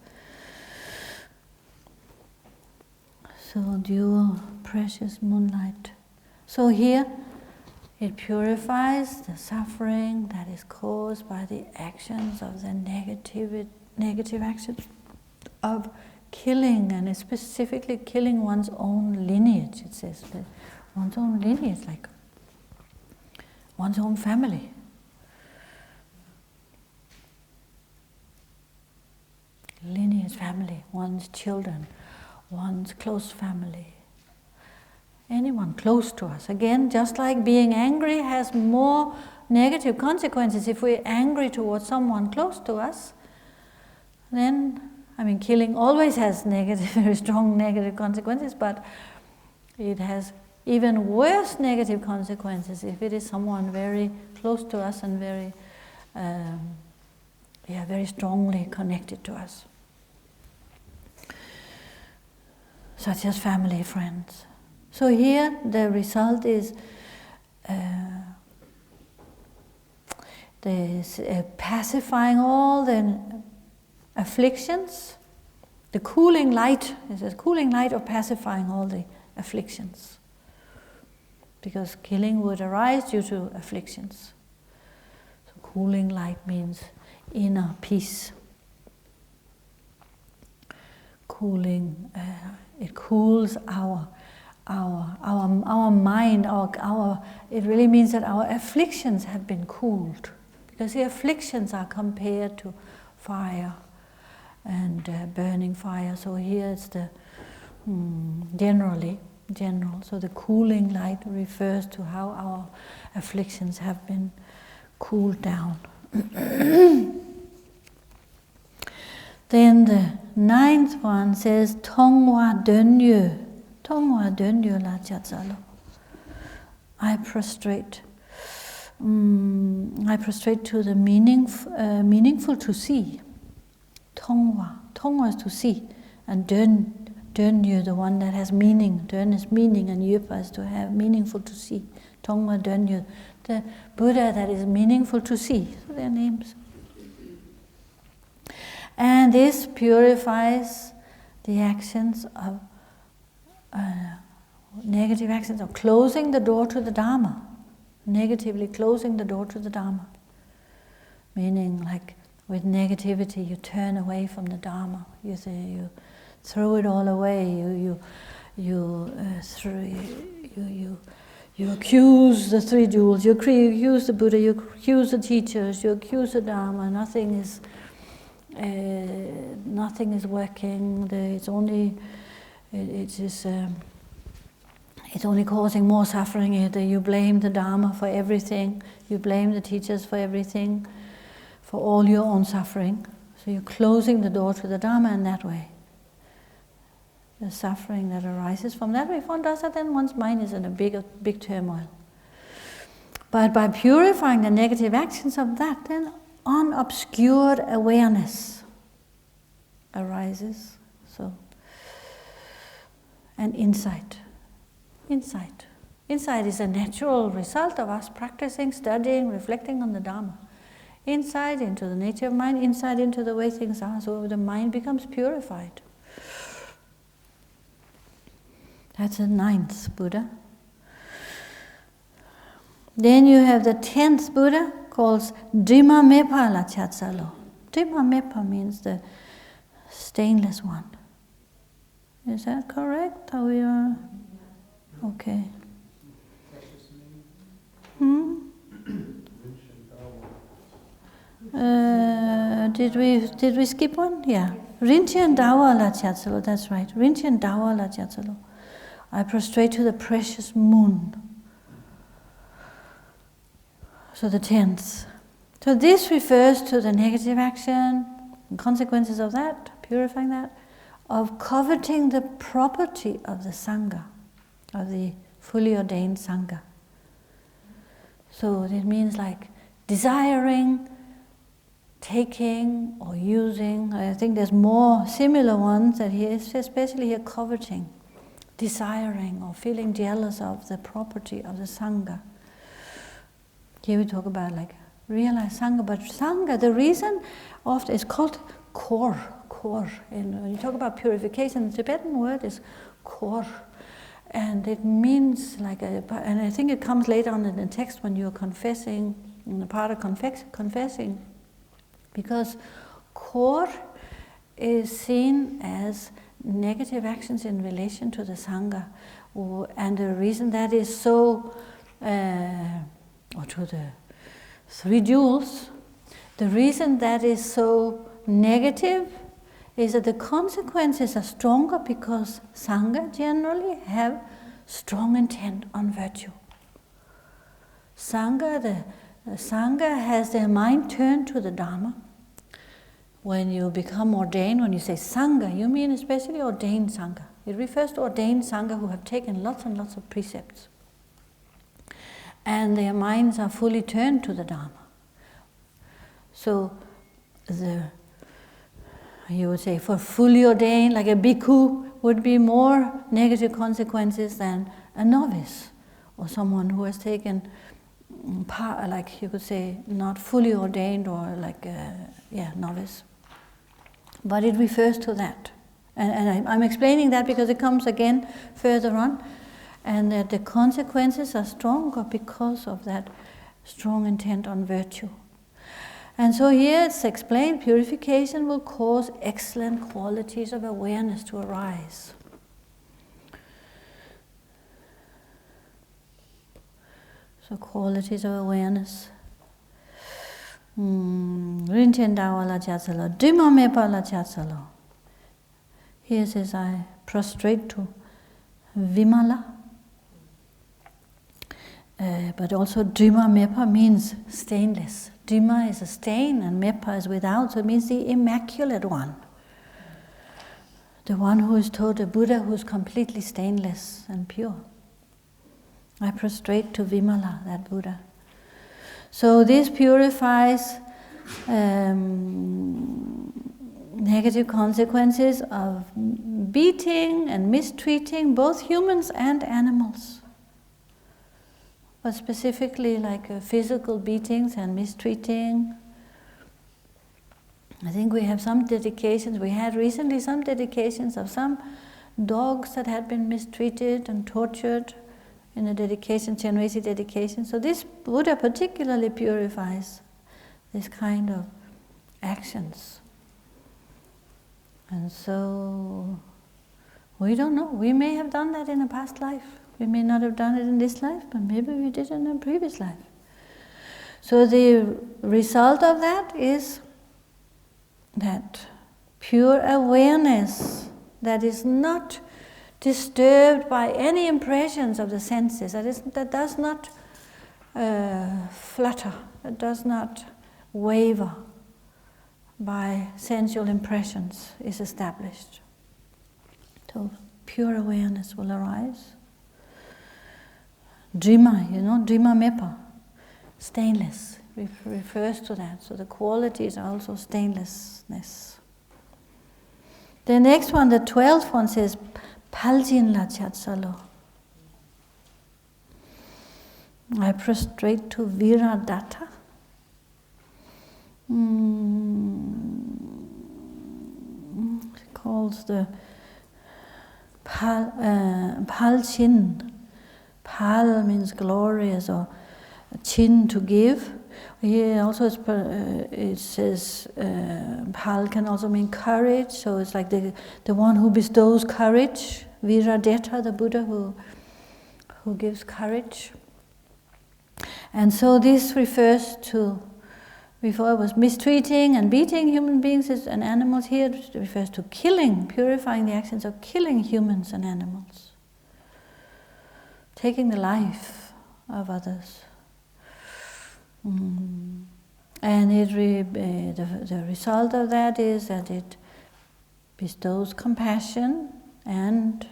So jewel, precious moonlight. So here it purifies the suffering that is caused by the actions of the negative actions of killing, and it's specifically killing one's own lineage. It says that one's own lineage, like one's own family. Lineage, family, one's children, one's close family. Anyone close to us. Again, just like being angry has more negative consequences if we're angry towards someone close to us, then, killing always has very strong negative consequences, but it has even worse negative consequences if it is someone very close to us and very strongly connected to us. Such as family, friends. So here the result is pacifying all the afflictions, the cooling light, it says cooling light of pacifying all the afflictions. Because killing would arise due to afflictions. So cooling light means inner peace. Cooling, it cools our mind, it really means that our afflictions have been cooled, because the afflictions are compared to fire and burning fire. So here it's the general. So the cooling light refers to how our afflictions have been cooled down. Then the 9th one says Tongwa Dönyu. Tongwa Dönyu La Chatsalo. I prostrate to the meaningful to see. Tongwa is to see, and Dönyu, the one that has meaning. Dön is meaning, and Yupa is to have meaningful to see. Tongwa Dönyu, the Buddha that is meaningful to see. So their names. And this purifies the actions of negative actions of closing the door to the Dharma, negatively closing the door to the Dharma, meaning like with negativity you turn away from the Dharma, you throw it all away, you accuse the three jewels, you accuse the Buddha, you accuse the teachers, you accuse the Dharma. Nothing is working. It's only causing more suffering. You blame the Dharma for everything. You blame the teachers for everything, for all your own suffering. So you're closing the door to the Dharma in that way. The suffering that arises from that, if one does that, then one's mind is in a big turmoil. But by purifying the negative actions of that, then unobscured awareness arises. And insight. Insight is a natural result of us practicing, studying, reflecting on the Dharma. Insight into the nature of mind, insight into the way things are, so the mind becomes purified. That's the 9th Buddha. Then you have the 10th Buddha, called Dhimma Mepa Lachatsalo. Dhimma Mepa means the stainless one. Is that correct? Are we okay? Did we skip one? Yeah. Rinchen Dawa Lachatsalo, that's right. Rinchen Dawa Lachatsalo. I prostrate to the precious moon. So the 10th. So this refers to the negative action, and consequences of that, purifying that, of coveting the property of the Sangha, of the fully ordained Sangha. So it means like desiring, taking or using. I think there's more similar ones that here, especially here, coveting, desiring or feeling jealous of the property of the Sangha. Here we talk about like realized Sangha, but Sangha, the reason often is called kor. And when you talk about purification, the Tibetan word is kor. And it means like and I think it comes later on in the text when you're confessing, in the part of confessing, because kor is seen as negative actions in relation to the Sangha. And the reason that is so, or to the three jewels, the reason that is so negative is that the consequences are stronger because Sangha generally have strong intent on virtue. The Sangha has their mind turned to the Dharma. When you become ordained, when you say Sangha, you mean especially ordained Sangha. It refers to ordained Sangha who have taken lots and lots of precepts. And their minds are fully turned to the Dharma. So you would say for fully ordained, like a bhikkhu, would be more negative consequences than a novice or someone who has taken part, like you could say, not fully ordained or like novice. But it refers to that. And I'm explaining that because it comes again further on, and that the consequences are stronger because of that strong intent on virtue. And so here it's explained, purification will cause excellent qualities of awareness to arise. So qualities of awareness. Rinchen Dawa La Chatsalo, Dhimma Mepa La Chatsalo. Here says, I prostrate to Vimala. But also Dhimma Mepa means stainless. Dhimma is a stain and Mepa is without, so it means the immaculate one. The one who is told, the Buddha who is completely stainless and pure. I prostrate to Vimala, that Buddha. So this purifies negative consequences of beating and mistreating both humans and animals. But specifically like physical beatings and mistreating. I think we have some dedications, we had recently some dedications of some dogs that had been mistreated and tortured in the dedication, Chenrezig dedication. So this Buddha particularly purifies this kind of actions. And so we don't know. We may have done that in a past life. We may not have done it in this life, but maybe we did in a previous life. So the result of that is that pure awareness that is not disturbed by any impressions of the senses, that does not flutter, that does not waver by sensual impressions, is established. So pure awareness will arise. Drima, Drima Mepa, stainless, refers to that. So the qualities are also stainlessness. The next one, the 12th one, says Paljin la chatsalo. I prostrate to Viradatta. It calls the Paljin. Pal means glorious, or chin to give. Here also it says Pal can also mean courage, so it's like the one who bestows courage. Viradatta, the Buddha who gives courage. And so this refers to, before it was mistreating and beating human beings and animals, here it refers to killing, purifying the actions of killing humans and animals. Taking the life of others. And the result of that is that it bestows compassion and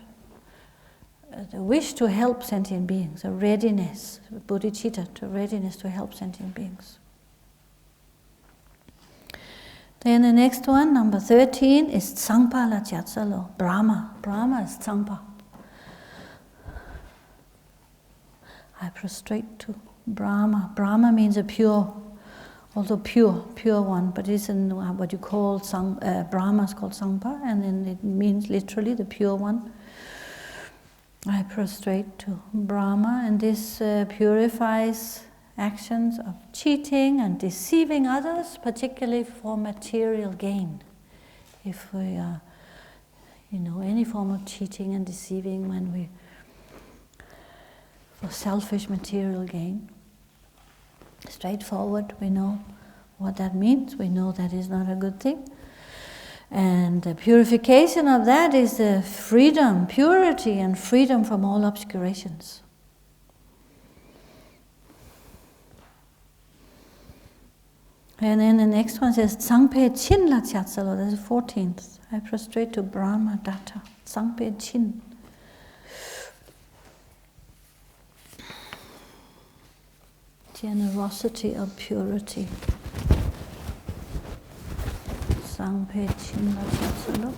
the wish to help sentient beings, a readiness, bodhicitta, a readiness to help sentient beings. Then the next one, number 13, is Tsangpa la Chatsalo, Brahma. Brahma is Tsangpa. I prostrate to Brahma. Brahma means a pure, also pure one, but it's in what you call Brahma is called Tsangpa, and then it means literally the pure one. I prostrate to Brahma, and this purifies actions of cheating and deceiving others, particularly for material gain. If we are, any form of cheating and deceiving for selfish material gain. Straightforward, we know what that means, we know that is not a good thing. And the purification of that is the freedom, purity and freedom from all obscurations. And then the next one says, Tsangpe Chin la Chatsalo, that's the 14th. I prostrate to Brahma Datta, Tsangpe Chin. Generosity of purity. Tsangpe Chin la Chatsalo.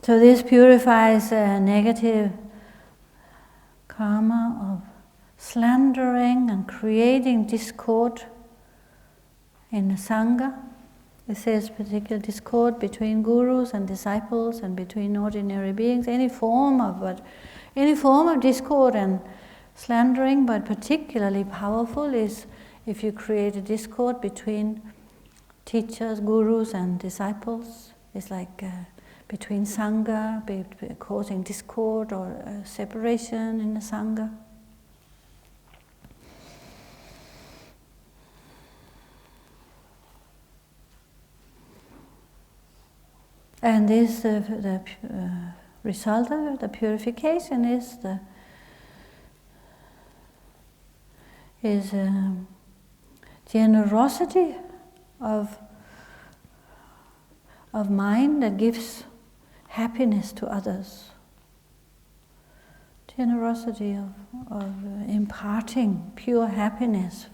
So this purifies negative karma of slandering and creating discord in the Sangha. It says particular discord between gurus and disciples and between ordinary beings. Any form of discord and slandering, but particularly powerful is if you create a discord between teachers, gurus and disciples. It's like between Sangha, causing discord or separation in the Sangha. And this, the result of the purification is generosity of mind that gives happiness to others. Generosity of imparting pure happiness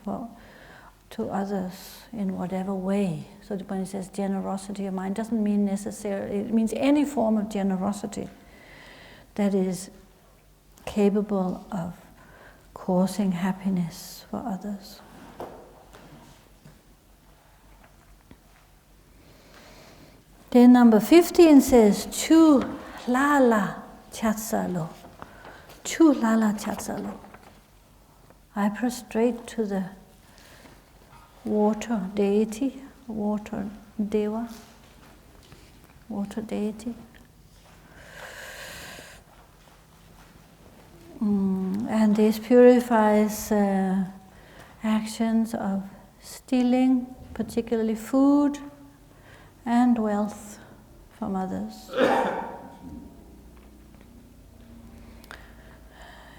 to others in whatever way. So when it says generosity of mind, doesn't mean necessarily, it means any form of generosity that is capable of causing happiness for others. Then number 15 says, Chu Lala Chatsalo. Chu Lala Chatsalo. I prostrate to the water deity, water deva, water deity. And this purifies actions of stealing, particularly food and wealth from others.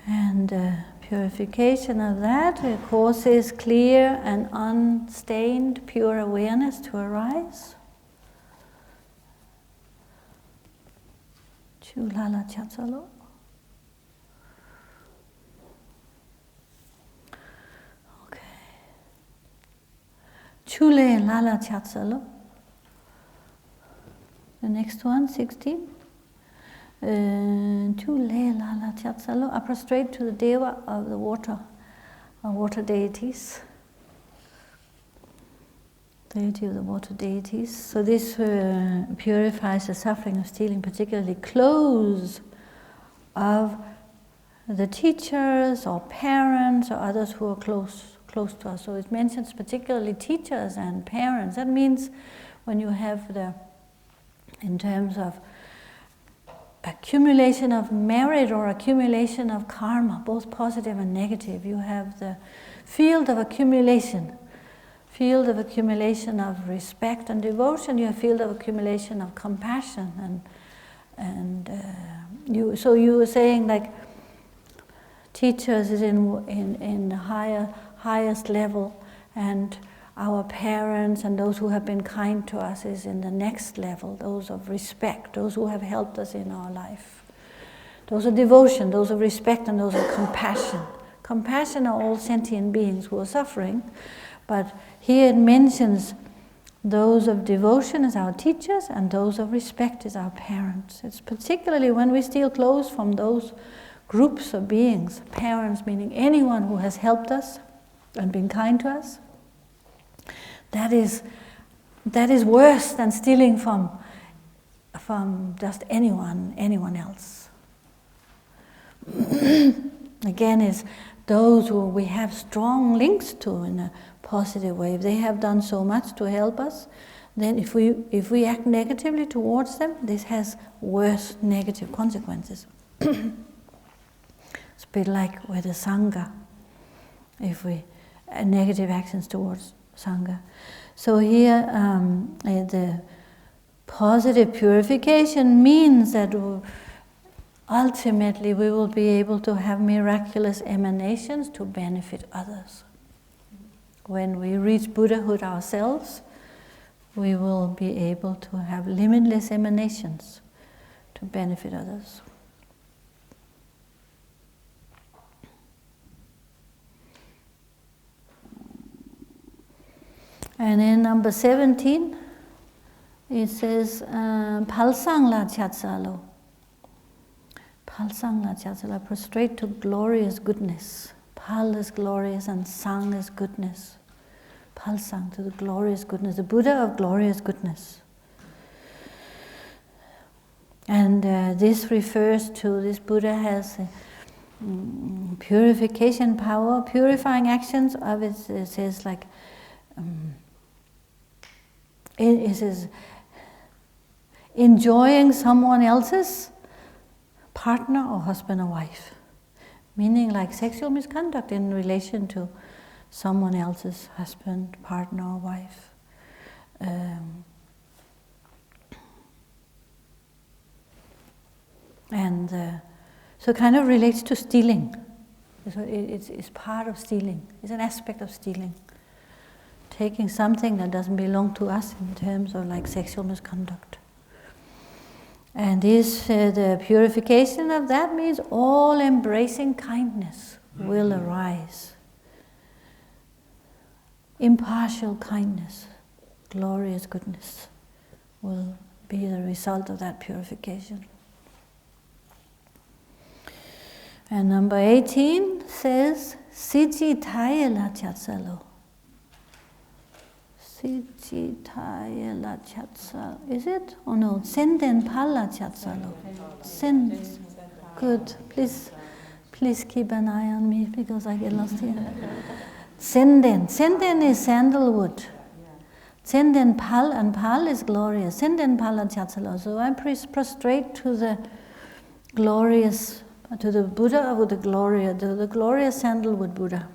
And purification of that causes clear and unstained pure awareness to arise. Chulala Chatsalo. Okay. Chule Lala Chatsalo. The next one, 16. Chule Lala Chatsalo. I prostrate to the deva of the water deities. Deity of the water deities. So this purifies the suffering of stealing, particularly clothes of the teachers or parents or others who are close to us. So it mentions particularly teachers and parents. That means when you have in terms of accumulation of merit or accumulation of karma, both positive and negative, you have the field of accumulation of respect and devotion. You have field of accumulation of compassion, and so you were saying like teachers is in the highest level, and our parents and those who have been kind to us is in the next level, those of respect, those who have helped us in our life. Those of devotion, those of respect, and those of compassion. Compassion are all sentient beings who are suffering, but here it mentions those of devotion as our teachers and those of respect as our parents. It's particularly when we steal clothes from those groups of beings, parents meaning anyone who has helped us and been kind to us. That is worse than stealing from just anyone else. Again, is those who we have strong links to in a positive way. If they have done so much to help us, then if we act negatively towards them, this has worse negative consequences. It's a bit like with the Sangha, if we negative actions towards Sangha. So here the positive purification means that ultimately we will be able to have miraculous emanations to benefit others. When we reach Buddhahood ourselves, we will be able to have limitless emanations to benefit others. And in number 17, it says, Palsang la chatsalo. Palsang la chatsalo, prostrate to glorious goodness. Pal is glorious and Sang is goodness. Palsang, to the glorious goodness, the Buddha of glorious goodness. And this refers to, this Buddha has purification power, purifying actions of it says like, it says, enjoying someone else's partner or husband or wife. Meaning like sexual misconduct in relation to someone else's husband, partner or wife. So it kind of relates to stealing. So it's part of stealing. It's an aspect of stealing. Taking something that doesn't belong to us in terms of like sexual misconduct. And this, the purification of that means all embracing kindness will arise. Impartial kindness, glorious goodness will be the result of that purification. And number 18 says, Siji Taye la Chatsalo. Sichitaya la chatsal. Is it? Oh no, Senden pala chatsalo. Send. Good. Please keep an eye on me because I get lost here. Senden. Senden is sandalwood. Senden pal, and pal is glorious. Senden pala chatsalo. So I prostrate to the glorious, to the Buddha with the gloria, to the glorious sandalwood Buddha.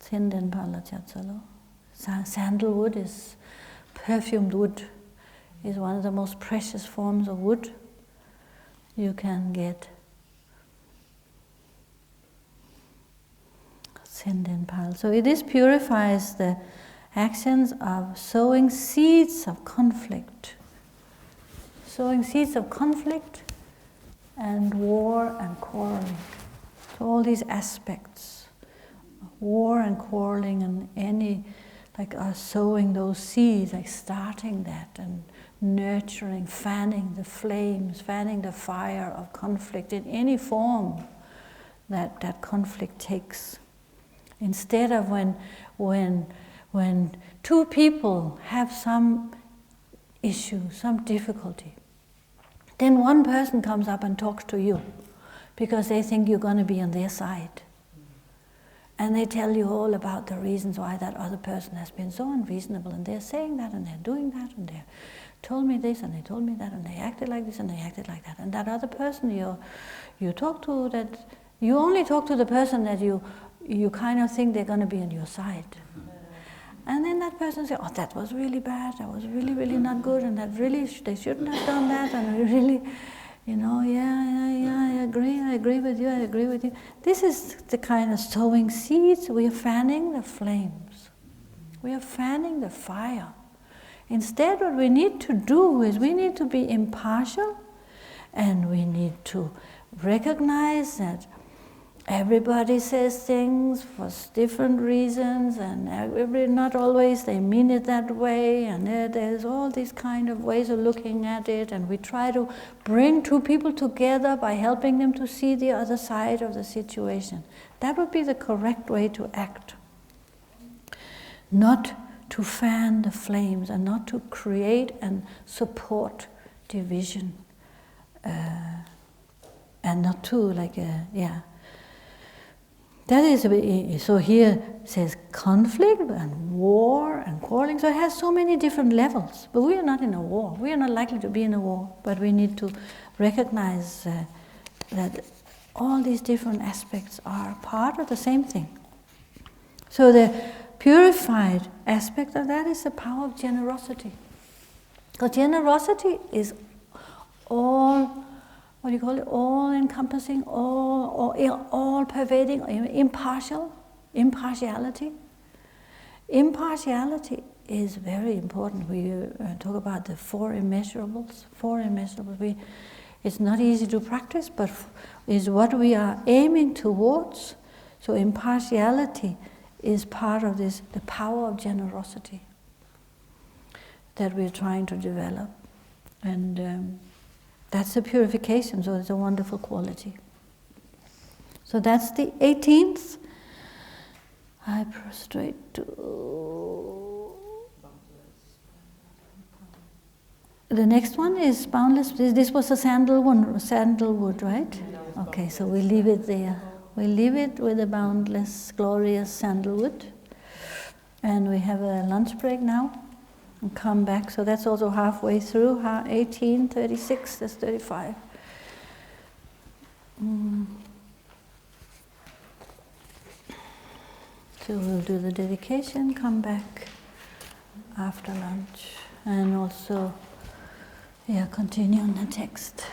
Senden pala chatsalo. Sandalwood is perfumed wood. Is one of the most precious forms of wood you can get. Senden pal. So this purifies the actions of sowing seeds of conflict. Sowing seeds of conflict and war and quarreling. So all these aspects, war and quarreling and any, like are sowing those seeds, like starting that and nurturing, fanning the flames, fanning the fire of conflict in any form that conflict takes. Instead of when two people have some issue, some difficulty, then one person comes up and talks to you because they think you're going to be on their side. And they tell you all about the reasons why that other person has been so unreasonable, and they're saying that, and they're doing that, and they told me this, and they told me that, and they acted like this, and they acted like that. And that other person you talk to, that you only talk to the person that you kind of think they're going to be on your side. And then that person says, oh, that was really bad, that was really, really not good, and that really, they shouldn't have done that, and we really, I agree with you. This is the kind of sowing seeds. We are fanning the flames. We are fanning the fire. Instead, what we need to do is we need to be impartial, and we need to recognize that everybody says things for different reasons, and not always they mean it that way, and there's all these kind of ways of looking at it, and we try to bring two people together by helping them to see the other side of the situation. That would be the correct way to act. Not to fan the flames and not to create and support division, and not to That is, so here it says conflict and war and quarreling, so it has so many different levels. But we are not in a war. We are not likely to be in a war, but we need to recognize that all these different aspects are part of the same thing. So the purified aspect of that is the power of generosity. Because generosity is all all-encompassing, all-pervading, impartiality. Impartiality is very important. We talk about the four immeasurables. It's not easy to practice, but is what we are aiming towards. So impartiality is part of this, the power of generosity that we're trying to develop. And that's the purification, so it's a wonderful quality. So that's the 18th. I prostrate to... The next one is boundless. This was a sandalwood, right? Okay, so we leave it there. We leave it with the boundless, glorious sandalwood. And we have a lunch break now. And come back, so that's also halfway through, 18, 36, that's 35. So we'll do the dedication, come back after lunch, and also, continue on the text.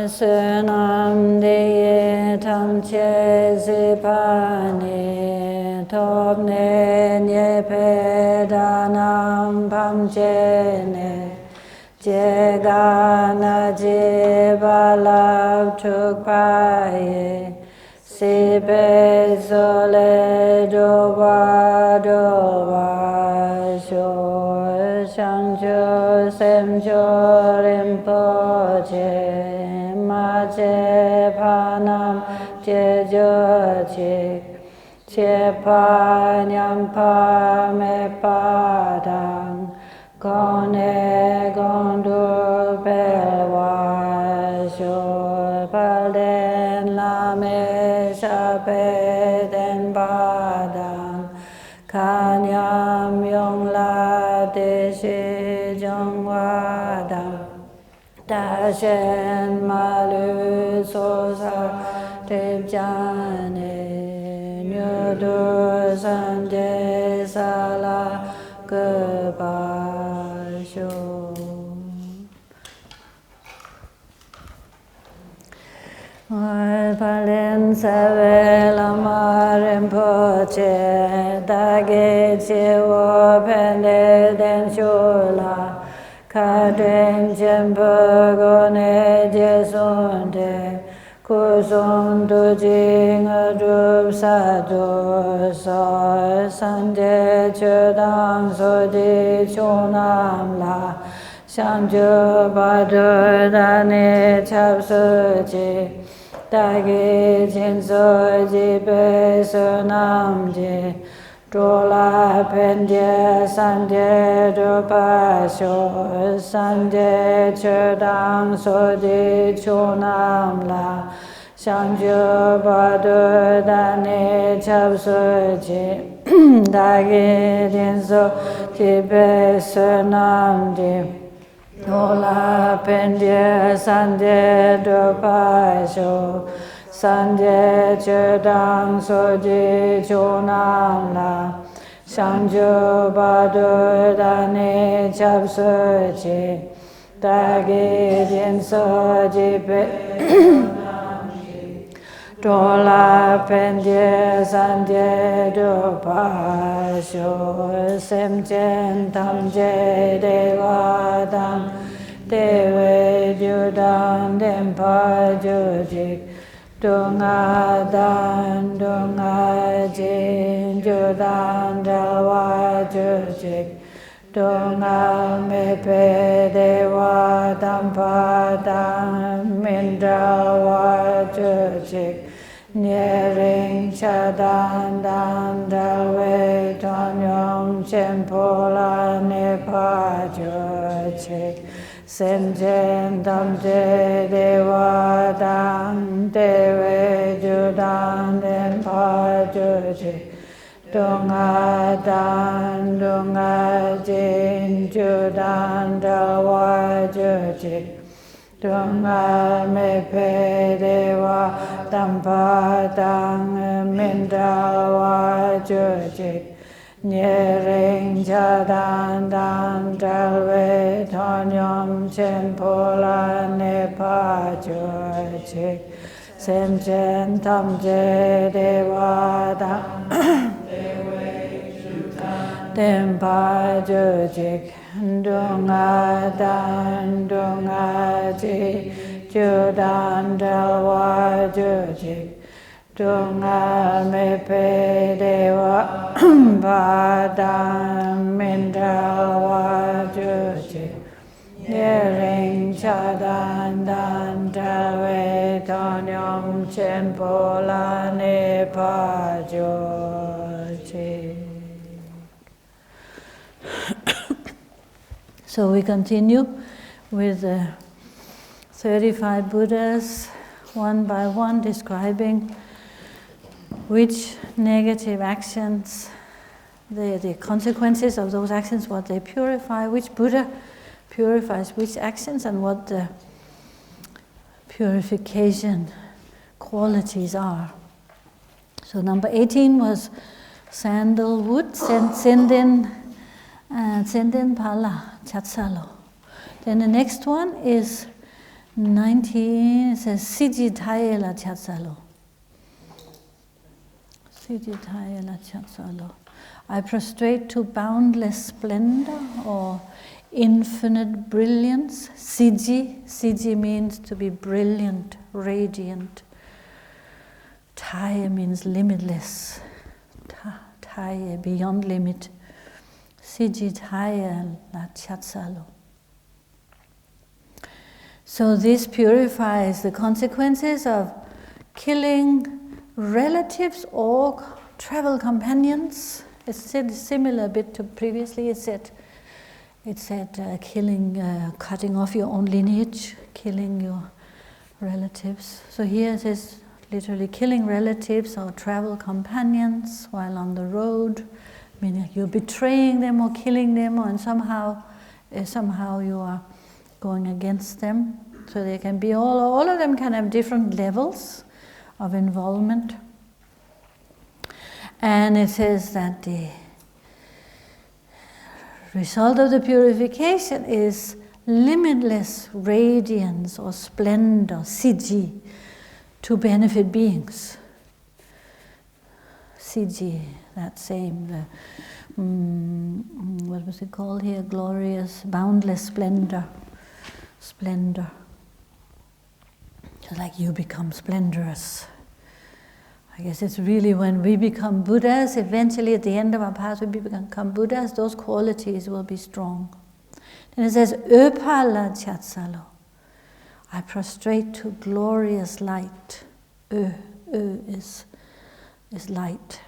Senam de tam che zipane topne nye pedanam pamchene jegana jibalab chukpaye sipe sole doba shor shangcho semcho rimpoche ma che panam che Chepa nyampa me padang Kone gondur pelwa Shur palden la me shape den padang Kanyam yong la de shi jong wadam Da shen ma lu so sa te jane Nyo du san de sa la ke ba shu Palen save lama rinpoche Dage che wo pende den shula Kadren jempo gone jesunde Kusun tu jing drup sadu So sanje chudang so di chunam la Shanju badu dani chap suji Dagi jinso jibe sunam ji Drola pendye sanje drupa sho Sanje chudang sodi chunam la Shanju badu dani chap suji Dagi jinso jibe sunam ji Ola pendye sanje drupa sho Sanje chudang soji chunam la Shanju badu dani chap suji Dagi jinso jibe Dola pendye sanje drupa sho Semchen tamje dewa dam Dewe judan dempa jujik Dunga dan dunga jin judan dalwa jujik Dunga mepe dewa dampa dam mindrawa jujik Nyering chadan dan dalwe tonyong chenpola nepa jujik Senjen damje dewa dang dewe judan denpa jujik Dunga dan dunga jin judan dalwa jujik Dunga mepe dewa dampa dang mindrawa jujik Nyering chadan dan dalwe tonyom chenpola nepa jujik Senchen tamje dewa dang Dempa jujik Dunga dan dunga ji judan dalwa jujik Dunga mepe dewa padam mindrawa jujik Nyering chadan dan dalwe tonyom chenpola nepa jujik. So we continue with the 35 Buddhas, one by one, describing which negative actions, the consequences of those actions, what they purify, which Buddha purifies which actions, and what the purification qualities are. So number 18 was sandalwood, senden pala, chatsalo. Then the next one is 19, it says sijitayela chatsalo. Sijitayela chatsalo. I prostrate to boundless splendor or infinite brilliance. Siji means to be brilliant, radiant. Taya means limitless. Taya, beyond limit. Sijitaya la chatsalo. So this purifies the consequences of killing relatives or travel companions. It's similar a bit to previously. It said killing, cutting off your own lineage, killing your relatives. So here it is literally killing relatives or travel companions while on the road, meaning you're betraying them or killing them, or somehow you are going against them. So they can be all of them can have different levels of involvement. And it says that the result of the purification is limitless radiance or splendor, Siji, to benefit beings. Siji, that same, what was it called here? Glorious, boundless splendor. Splendor. So like you become splendorous. I guess it's really when we become Buddhas, eventually at the end of our path we become Buddhas, those qualities will be strong. Then it says, Öpala chatsalo. I prostrate to glorious light. Is light.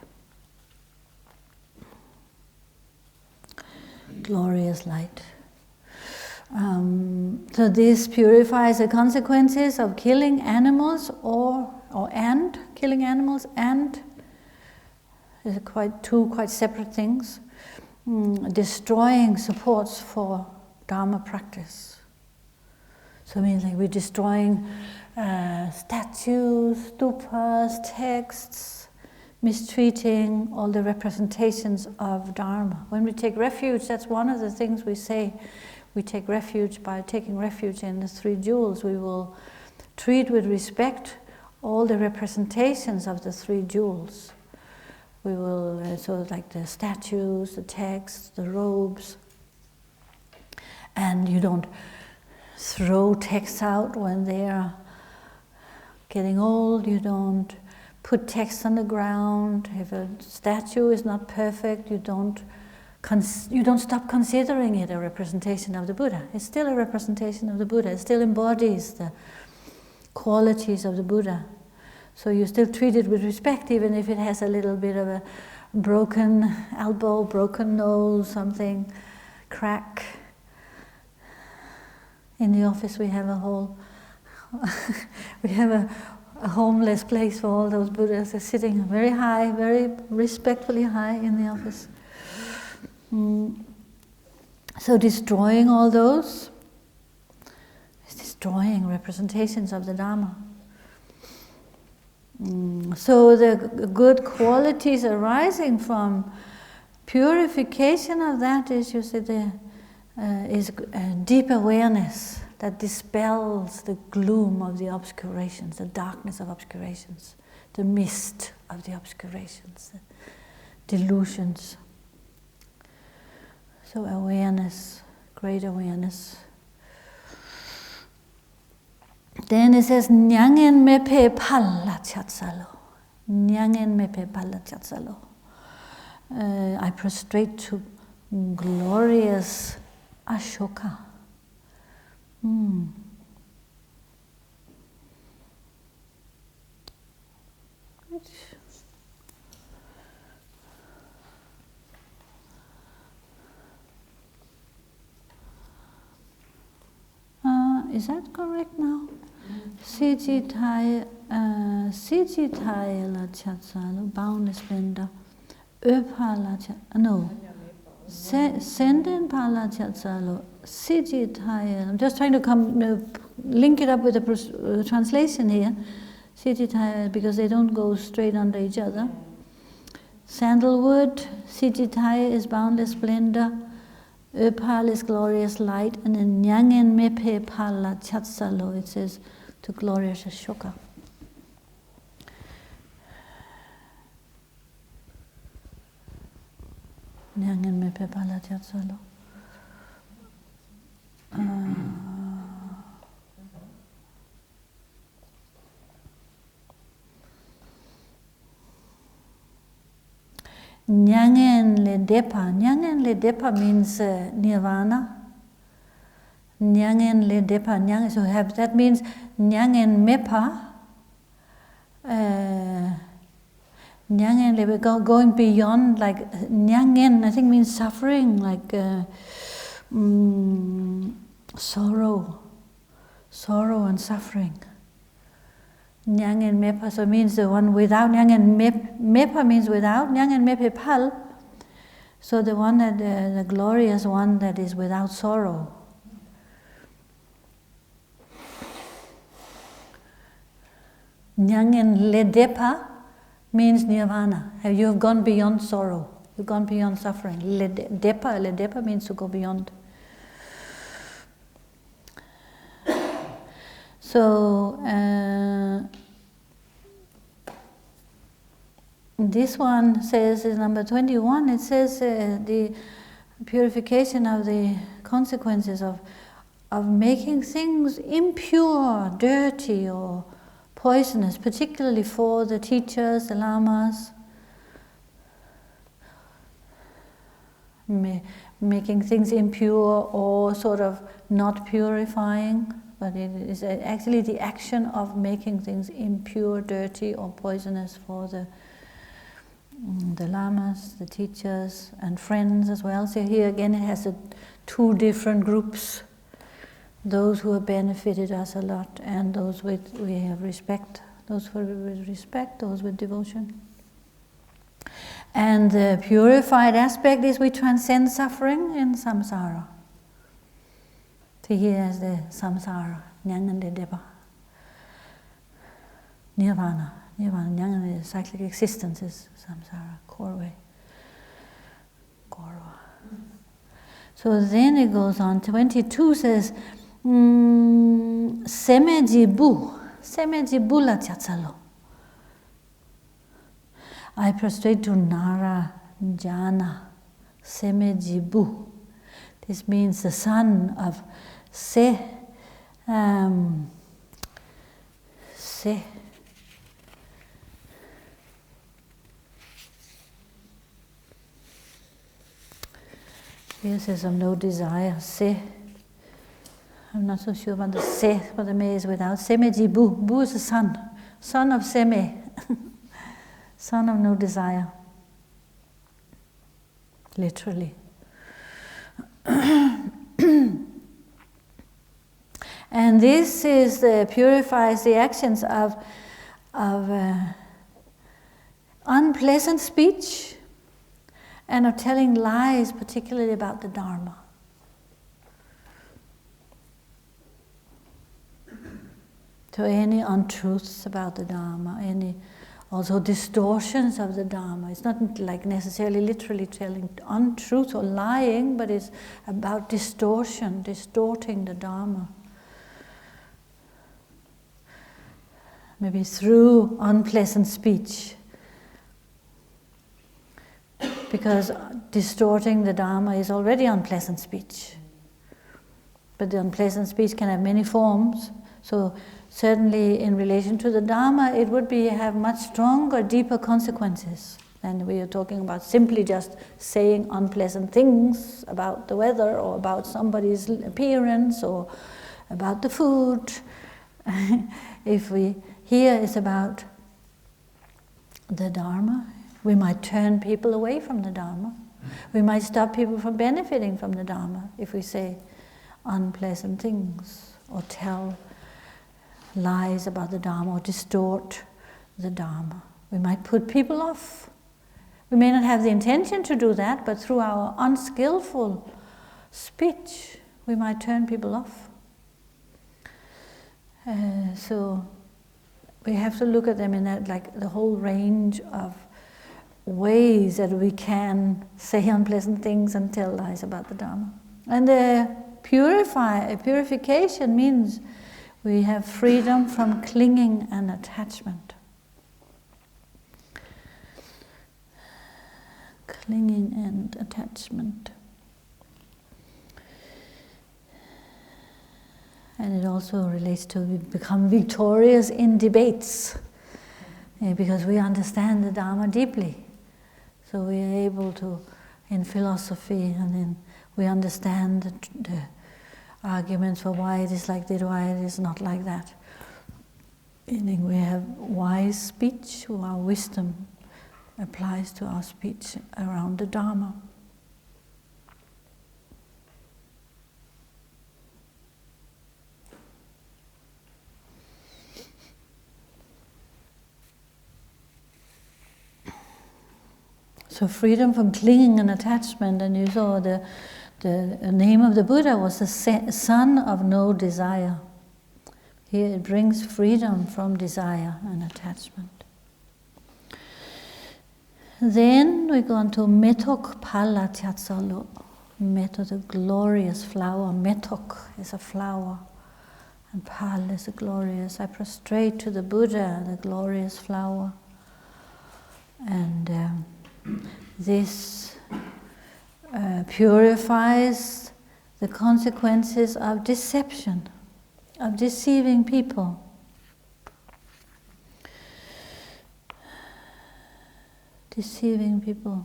Glorious light. So this purifies the consequences of killing animals and killing animals, and is two quite separate things. Destroying supports for Dharma practice. So it means like we're destroying statues, stupas, texts, mistreating all the representations of Dharma. When we take refuge, that's one of the things we say. We take refuge by taking refuge in the three jewels. We will treat with respect all the representations of the three jewels. We will, so like the statues, the texts, the robes. And you don't throw texts out when they are getting old. You don't put texts on the ground. If a statue is not perfect, you don't stop considering it a representation of the Buddha. It's still a representation of the Buddha. It still embodies the qualities of the Buddha. So you still treat it with respect, even if it has a little bit of a broken elbow, broken nose, something, crack. In the office we have a homeless place for all those Buddhas. They're sitting very high, very respectfully high in the office. So destroying all those is destroying representations of the Dharma. So the good qualities arising from purification of that is, you see, is deep awareness that dispels the gloom of the obscurations, the darkness of obscurations, the mist of the obscurations, the delusions. So awareness, great awareness. Then it says, Nyangen mepe palla chatsalo. Nyangen mepe palla chatsalo. I prostrate to glorious Ashoka. Is that correct now? Sijitai la chatsalo, boundless splendor. Öpala chatsalo, no. Senden pala chatsalo, sijitai. I'm just trying to link it up with the translation here. Sijitai, because they don't go straight under each other. Sandalwood, sijitai is boundless splendor. Öpal is glorious light, and in Nyangen mepe pala chatsalo it says to glorious Ashoka. Nyangen mepe pala chatsalo. Nyangen le depa. Nyangen le depa means nirvana. Nyangen le depa. Nyangen, so that means Nyangen mepa. Nyangen, we're going beyond, like Nyangen, I think means suffering, like sorrow and suffering. Nyangen Mepa, so it means the one without. Nyangen Mepa means without. Nyangen Mepe Pal, so the one that, the glorious one that is without sorrow. Nyangen Ledepa means nirvana. You have gone beyond sorrow. You've gone beyond suffering. Ledepa means to go beyond. So this one says, in number 21, it says the purification of the consequences of making things impure, dirty, or poisonous, particularly for the teachers, the lamas, making things impure or sort of not purifying, but it is actually the action of making things impure, dirty, or poisonous for the lamas, the teachers, and friends as well. So here again it has two different groups. Those who have benefited us a lot, and those we have respect, those with respect, those with devotion. And the purified aspect is we transcend suffering in samsara. So here is the samsara, Nyangen Depa. Nirvana, Nyangen is cyclic existence, is samsara, core. So then it goes on, 22 says, Semejibu la chatsalo. I prostrate to Nara Jana Semejibu. This means the son of Se. Here says of no desire. Se. I'm not so sure about the Se, but the Me is without. Semejibu. Bu is the son. Son of Seme. Son of no desire. Literally. And this is purifies the actions of unpleasant speech and of telling lies, particularly about the Dharma. So any untruths about the Dharma, any also distortions of the Dharma. It's not like necessarily literally telling untruth or lying, but it's about distortion, distorting the Dharma. Maybe through unpleasant speech. Because distorting the Dharma is already unpleasant speech. But the unpleasant speech can have many forms. So certainly in relation to the Dharma, it would have much stronger, deeper consequences than we are talking about simply just saying unpleasant things about the weather or about somebody's appearance or about the food. Here it's about the Dharma. We might turn people away from the Dharma. We might stop people from benefiting from the Dharma if we say unpleasant things or tell lies about the Dharma or distort the Dharma. We might put people off. We may not have the intention to do that, but through our unskillful speech, we might turn people off. So we have to look at them in that, like the whole range of ways that we can say unpleasant things and tell lies about the Dharma. And the purification means we have freedom from clinging and attachment. Clinging and attachment. And it also relates to we become victorious in debates because we understand the Dharma deeply. So we are able to, in philosophy, and then we understand the arguments for why it is like that, why it is not like that. Meaning we have wise speech, or our wisdom applies to our speech around the Dharma. So freedom from clinging and attachment, and you saw the name of the Buddha was the Son of No Desire. Here it brings freedom from desire and attachment. Then we go on to Metok Pala Tyatsalo. Metok, the glorious flower. Metok is a flower, and Pal is a glorious. I prostrate to the Buddha, the glorious flower. And this purifies the consequences of deception, of deceiving people. Deceiving people.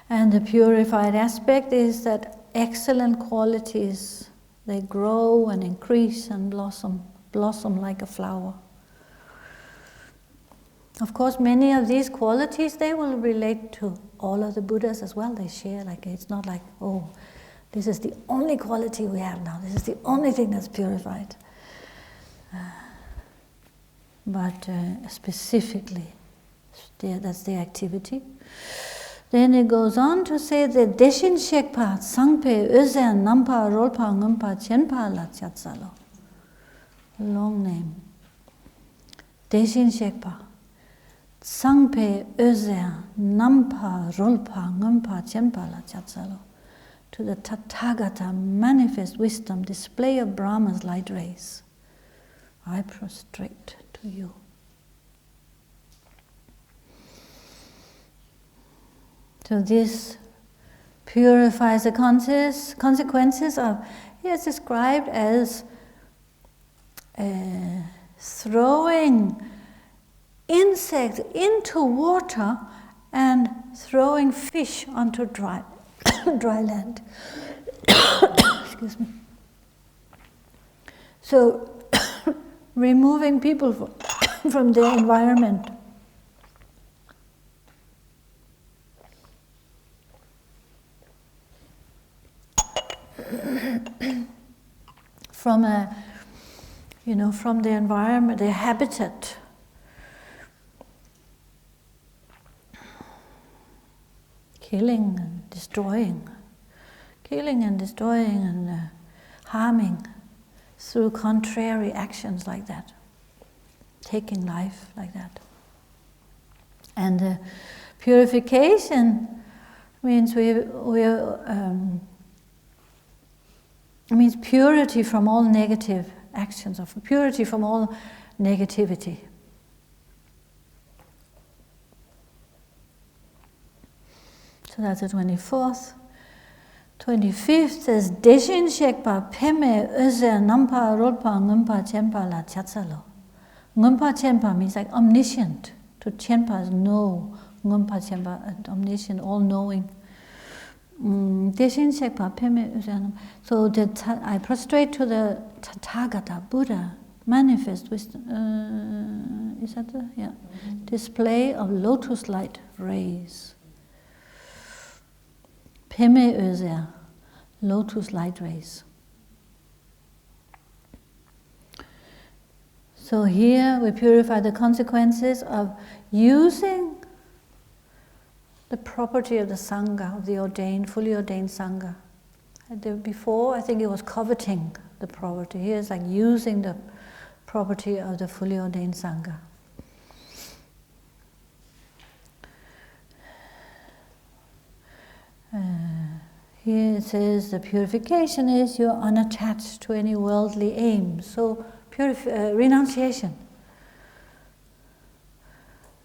And the purified aspect is that excellent qualities, they grow and increase and blossom like a flower. Of course, many of these qualities, they will relate to all of the Buddhas as well. They share, like, it's not like, oh, this is the only quality we have now. This is the only thing that's purified. But specifically, that's the activity. Then it goes on to say that Deshin Shekpa, Sangpe, Özen, Nampa, Rolpa, Ngumpa, Chenpa, La Tyatsalo. Long name. Deshin Shekpa, Sangpe, Özen, Nampa, Rolpa, Ngumpa, Chenpa, La Tyatsalo. To the Tathagata, manifest wisdom, display of Brahma's light rays. I prostrate to you. So this purifies the consequences of, here it's described as throwing insects into water and throwing fish onto dry land. Excuse me. So removing people from their environment. From the environment, their habitat. Killing and destroying and harming through contrary actions like that, taking life like that. And purification means means purity from all negative actions, of purity from all negativity. So that's the 24th. 25th says Deshin Shekpa Peme Öze Nampa Rolpa Ngumpa Chenpa La Tyatsalo. Ngumpa Chenpa means like omniscient. To Chenpa is know. Ngumpa Chenpa, omniscient, all knowing. Deshin Shekpa Peme Öze. So I prostrate to the Tathagata, Buddha, manifest wisdom. Is that the? Yeah. Mm-hmm. Display of lotus light rays. Peme Öze, lotus light rays. So here we purify the consequences of using the property of the Sangha, of the ordained, fully ordained Sangha. Before, I think it was coveting the property. Here it's like using the property of the fully ordained Sangha. Here it says the purification is you're unattached to any worldly aim. So renunciation.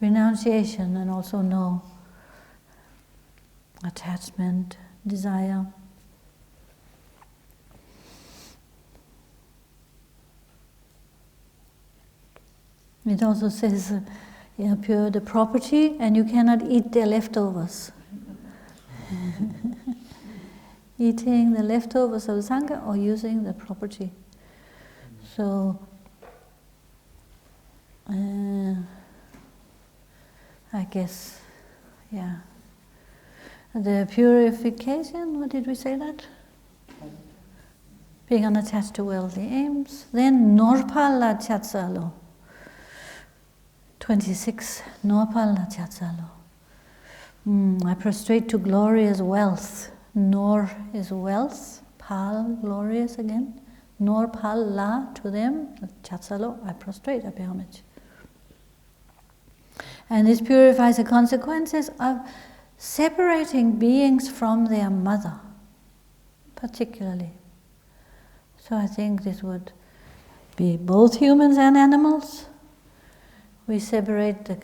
Renunciation, and also no attachment, desire. It also says pure the property, and you cannot eat their leftovers. eating the leftovers of the Sangha or using the property. So, I guess, yeah. The purification, what did we say that? Being unattached to worldly aims. Then Norpala Chatsalo. 26. Norpala Chatsalo. I prostrate to glorious wealth. Nor is wealth. Pal, glorious again. Norpal la, to them. Chatsalo, I prostrate, I pay homage. And this purifies the consequences of separating beings from their mother, particularly. So I think this would be both humans and animals. We separate the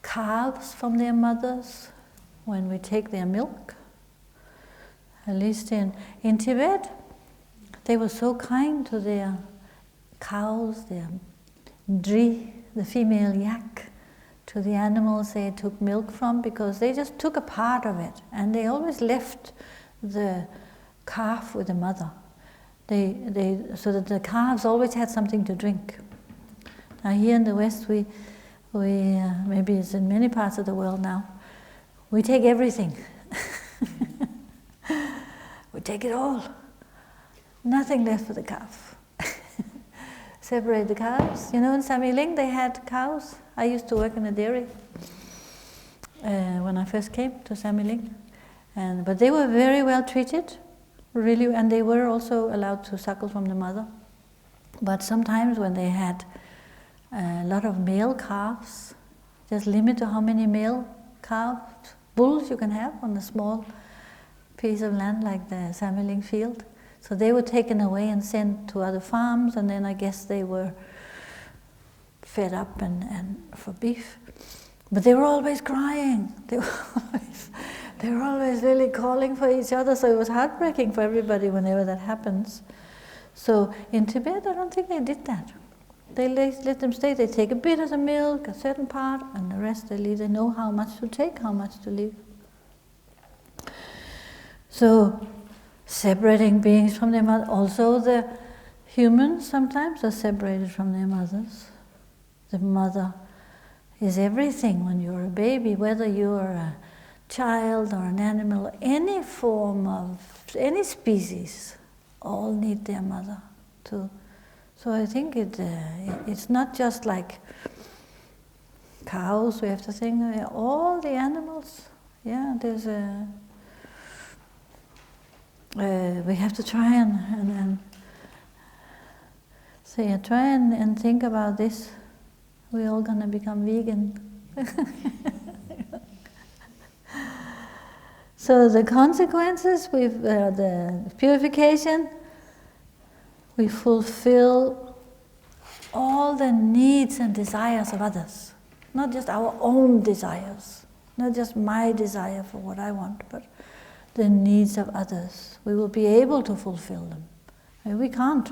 calves from their mothers when we take their milk. At least in Tibet, they were so kind to their cows, their dri, the female yak, to the animals they took milk from, because they just took a part of it and they always left the calf with the mother. So that the calves always had something to drink. Now here in the West, we maybe it's in many parts of the world now, we take everything. We take it all. Nothing left for the calf. Separate the cows. You know, in Samye Ling they had cows. I used to work in a dairy when I first came to Samye Ling. But they were very well treated, really, and they were also allowed to suckle from the mother. But sometimes when they had a lot of male calves, just limit to how many male calves, bulls you can have on a small piece of land like the Samye Ling field. So they were taken away and sent to other farms, and then I guess they were fed up and for beef. But they were always crying. They were always really calling for each other, so it was heartbreaking for everybody whenever that happens. So in Tibet, I don't think they did that. They let them stay. They take a bit of the milk, a certain part, and the rest they leave. They know how much to take, how much to leave. So separating beings from their mother. Also the humans sometimes are separated from their mothers. The mother is everything when you're a baby, whether you're a child or an animal, any form of, any species, all need their mother too. So I think it's not just like cows, we have to think, all the animals, yeah, there's a... we have to try and try and think about this. We're all going to become vegan. So the consequences, the purification, we fulfill all the needs and desires of others. Not just our own desires, not just my desire for what I want, but the needs of others. We will be able to fulfill them. We can't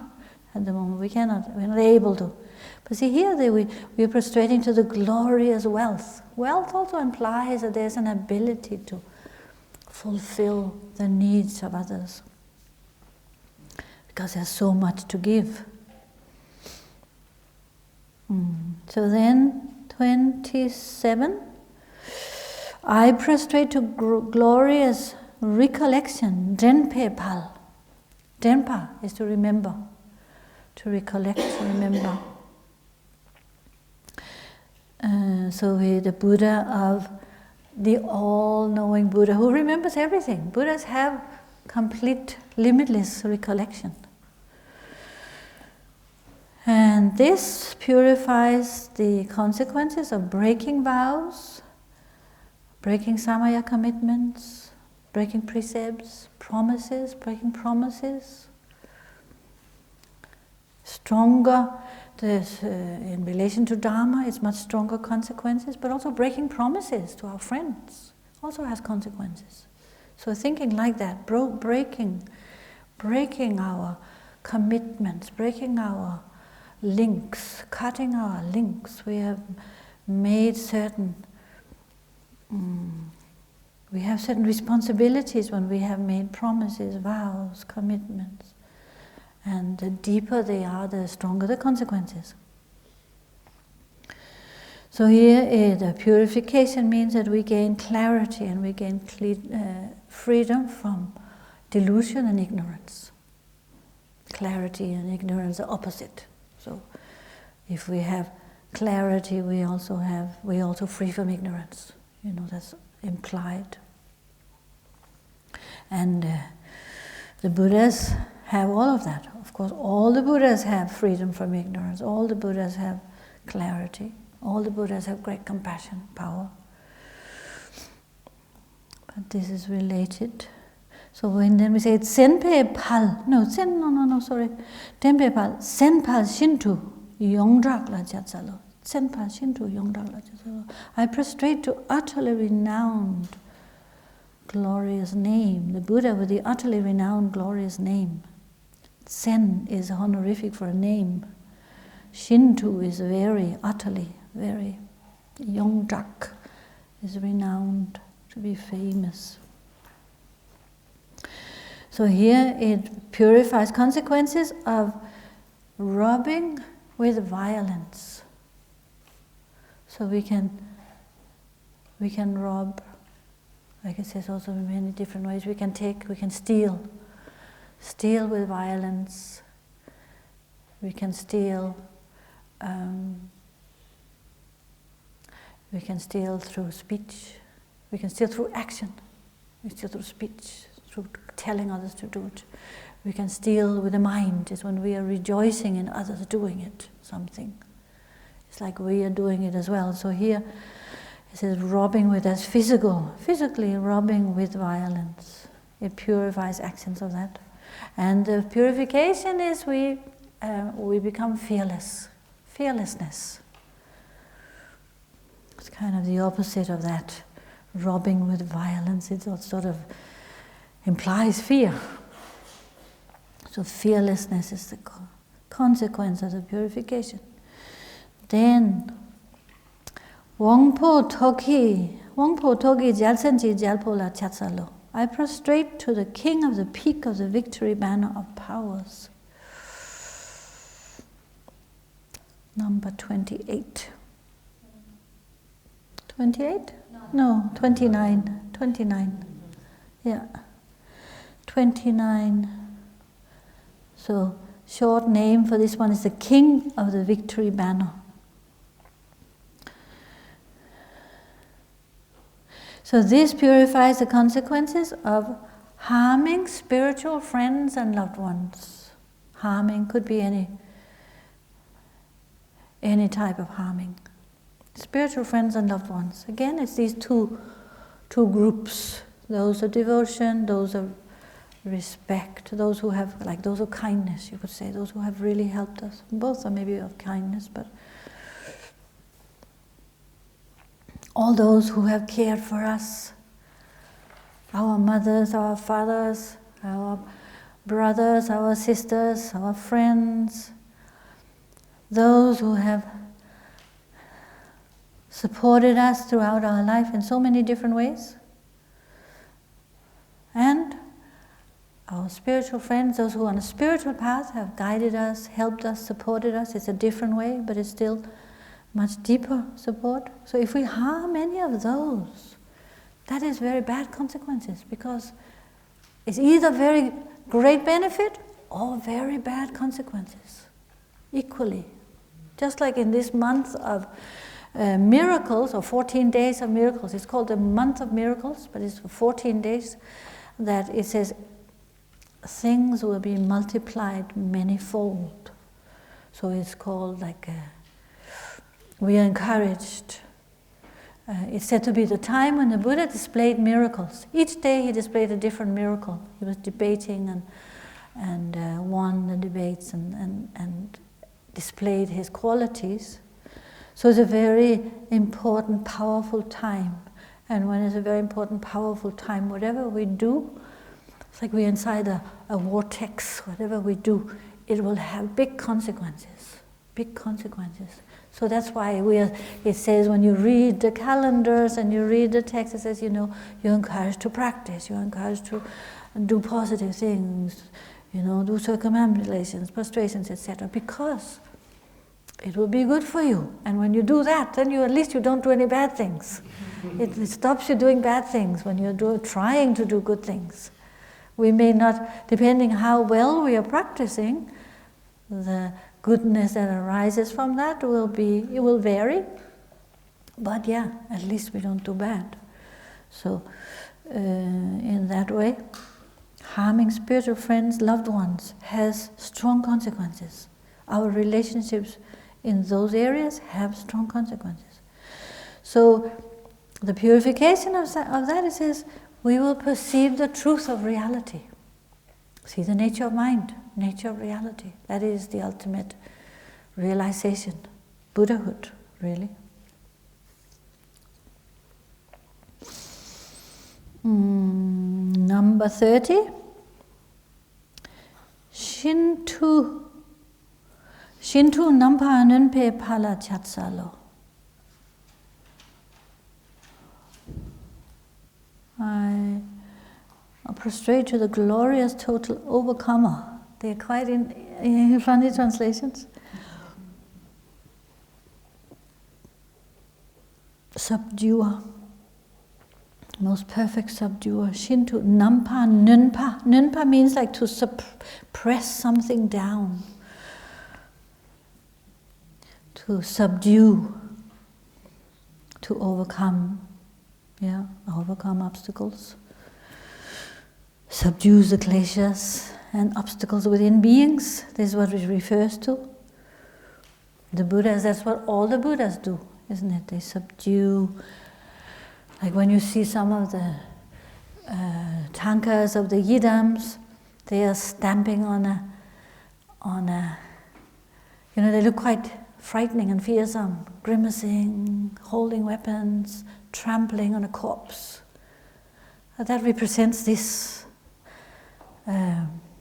at the moment, we're not able to. But see here, we're prostrating to the glorious wealth. Wealth also implies that there's an ability to fulfill the needs of others, because there's so much to give. So then, 27, I prostrate to glorious recollection, Drenpe Pal. Drenpa is to remember, to recollect, to remember. So the Buddha of the all-knowing Buddha who remembers everything. Buddhas have complete, limitless recollection. And this purifies the consequences of breaking vows, breaking samaya commitments, breaking precepts, promises, breaking promises. Stronger, in relation to Dharma, it's much stronger consequences, but also breaking promises to our friends also has consequences. So thinking like that, breaking our commitments, breaking our links, cutting our links. We have made certain We have certain responsibilities when we have made promises, vows, commitments. And the deeper they are, the stronger the consequences. So here the purification means that we gain clarity and we gain freedom from delusion and ignorance. Clarity and ignorance are opposite. So if we have clarity, we also free from ignorance. That's implied. And the Buddhas have all of that. Of course, all the Buddhas have freedom from ignorance. All the Buddhas have clarity. All the Buddhas have great compassion, power. But this is related. So then we say Senpe Pal. Tempe Pal. Senpal Shintu Yongdrak La Jatsalo. Senpal Shintu Yongdrak La Jatsalo. I prostrate to utterly renowned, glorious name. The Buddha with the utterly renowned, glorious name. Sen is honorific for a name. Shintu is very, utterly, very. Yongdrak is renowned, to be famous. So here it purifies consequences of robbing with violence. So we can rob, like it says also in many different ways. We can steal with violence. We can steal. We can steal through speech. We can steal through action. We steal through speech, through telling others to do it. We can steal with the mind. It's when we are rejoicing in others doing it, something. It's like we are doing it as well. So here it says robbing with as physically robbing with violence. It purifies actions of that. And the purification is we become fearlessness. It's kind of the opposite of that. Robbing with violence, it sort of implies fear. So fearlessness is the consequence of the purification. Then, Wangpo Toki Jalsenji Jalpola Chatsalo. I prostrate to the king of the peak of the victory banner of powers. Number 28. 28? No, 29. 29. Yeah. 29. So, short name for this one is the king of the victory banner. So this purifies the consequences of harming spiritual friends and loved ones. Harming could be any type of harming. Spiritual friends and loved ones. Again, it's these two groups. Those of devotion, those of respect, those who have, like those of kindness, you could say, those who have really helped us. Both are maybe of kindness, but all those who have cared for us, our mothers, our fathers, our brothers, our sisters, our friends, those who have supported us throughout our life in so many different ways, and our spiritual friends, those who on a spiritual path have guided us, helped us, supported us. It's a different way, but it's still much deeper support. So if we harm any of those, that is very bad consequences, because it's either very great benefit or very bad consequences, equally. Just like in this month of miracles, or 14 days of miracles, it's called the month of miracles, but it's for 14 days, that it says things will be multiplied manyfold. So it's called like we are encouraged. It's said to be the time when the Buddha displayed miracles. Each day he displayed a different miracle. He was debating and won the debates and displayed his qualities. So it's a very important, powerful time. And when it's a very important, powerful time, whatever we do, it's like we're inside a vortex. Whatever we do, it will have big consequences. big consequences. So that's why it says when you read the calendars and you read the text, it says, you're encouraged to practice, you're encouraged to do positive things, do circumambulations, prostrations, etc. Because it will be good for you. And when you do that, then at least you don't do any bad things. It stops you doing bad things when you're trying to do good things. We may not, depending how well we are practicing, the goodness that arises from that it will vary. But yeah, at least we don't do bad. So in that way, harming spiritual friends, loved ones, has strong consequences. Our relationships in those areas have strong consequences. So the purification of that, it says, we will perceive the truth of reality. See the nature of mind, nature of reality. That is the ultimate realization, Buddhahood, really. Number 30. Shintu nampa nunpe pala chatsalo. I prostrate to the glorious total overcomer. They're quite in funny translations. Subduer, most perfect subduer. Shintu nampa nunpa. Nunpa means like to suppress something down, to subdue, to overcome. Yeah, overcome obstacles. Subdues the kleshas and obstacles within beings. This is what it refers to. The Buddhas, that's what all the Buddhas do, isn't it? They subdue. Like when you see some of the tankas of the yidams, they are stamping on a, they look quite frightening and fearsome, grimacing, holding weapons, trampling on a corpse. That represents this nampa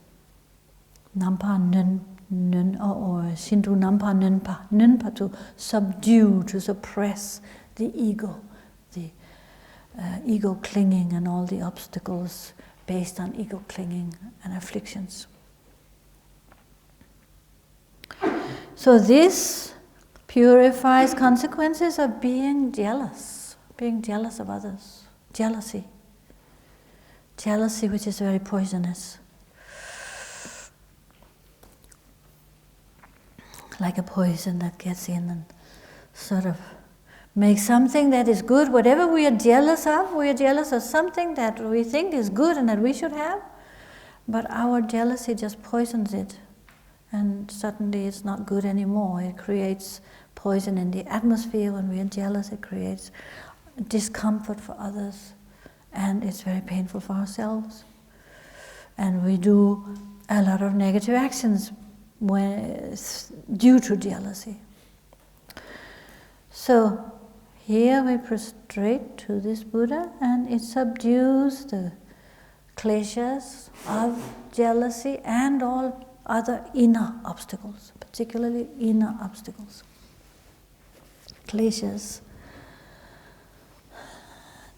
nun or shintu nampa nunpa. Nunpa, to subdue, to suppress the ego clinging and all the obstacles based on ego clinging and afflictions. So this purifies consequences of being jealous of others. Jealousy, which is very poisonous. Like a poison that gets in and sort of makes something that is good, whatever we are jealous of something that we think is good and that we should have, but our jealousy just poisons it, and suddenly it's not good anymore. It creates poison in the atmosphere. When we are jealous, it creates discomfort for others, and it's very painful for ourselves. And we do a lot of negative actions due to jealousy. So here we prostrate to this Buddha, and it subdues the kleshas of jealousy and all other inner obstacles, particularly inner obstacles. Kleshas,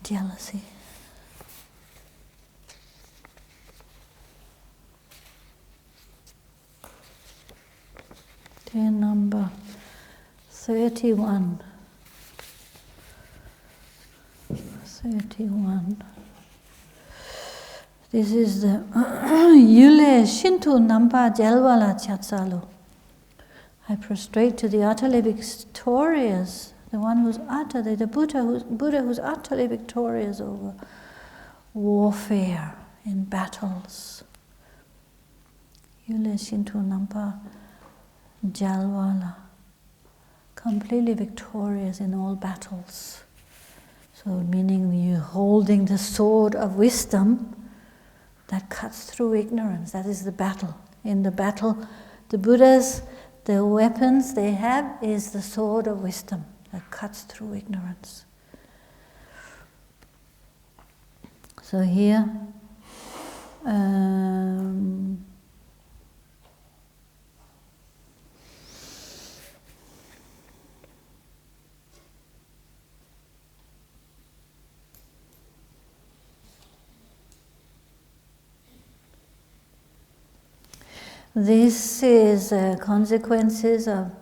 jealousy. Then number 31. 31. This is the Yule Shintu Nampa Jalvala Chatsalu. I prostrate to the utterly victorious, the one who's utterly, the Buddha who's utterly victorious over warfare in battles. Yule Shintu Nampa Jalvala, completely victorious in all battles. So meaning you're holding the sword of wisdom that cuts through ignorance. That is the battle. In the battle, the Buddhas, the weapons they have is the sword of wisdom that cuts through ignorance. So here, This is consequences of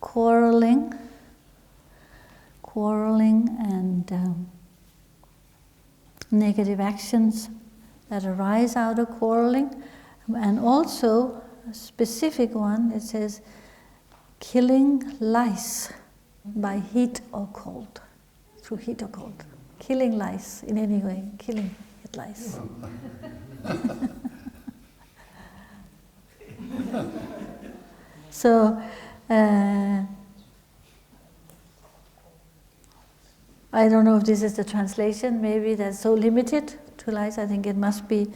quarreling and negative actions that arise out of quarreling. And also, a specific one, it says, killing lice by heat or cold, through heat or cold. Killing lice in any way, killing lice. So, I don't know if this is the translation, maybe that's so limited to lice. I think it must be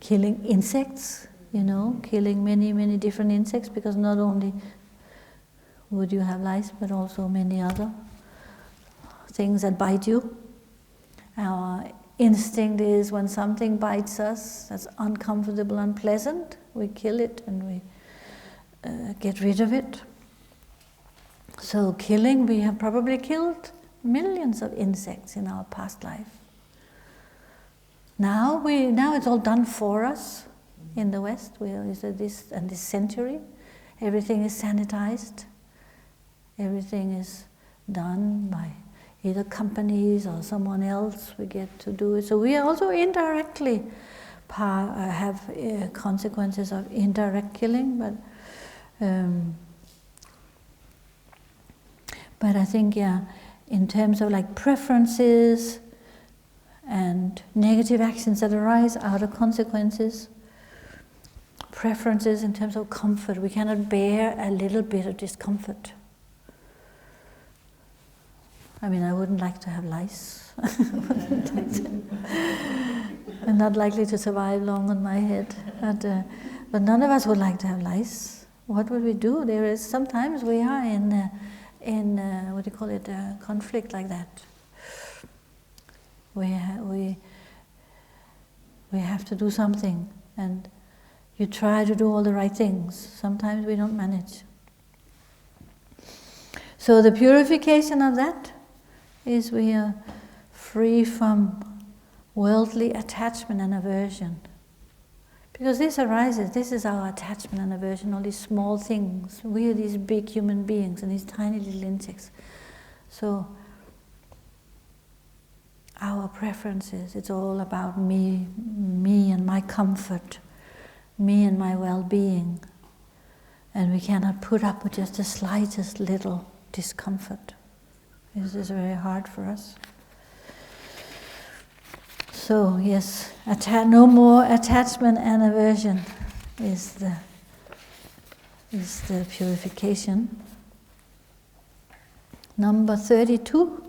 killing insects, killing many, many different insects, because not only would you have lice, but also many other things that bite you. Our instinct is when something bites us that's uncomfortable, unpleasant, we kill it and we get rid of it. So killing, we have probably killed millions of insects in our past life. Now it's all done for us in the West. This century, everything is sanitized. Everything is done by either companies or someone else. We get to do it. So we also indirectly have consequences of indirect killing, but I think, in terms of like preferences and negative actions that arise out of consequences, preferences in terms of comfort, we cannot bear a little bit of discomfort. I mean, I wouldn't like to have lice. I'm not likely to survive long on my head, but none of us would like to have lice. What would we do? Sometimes we are in conflict like that. We have to do something, and you try to do all the right things. Sometimes we don't manage. So the purification of that is we are free from worldly attachment and aversion. Because this arises, this is our attachment and aversion, all these small things. We are these big human beings and these tiny little insects. So our preferences, it's all about me and my comfort, me and my well-being. And we cannot put up with just the slightest little discomfort. This is very hard for us. So yes, no more attachment and aversion is the purification. Number 32.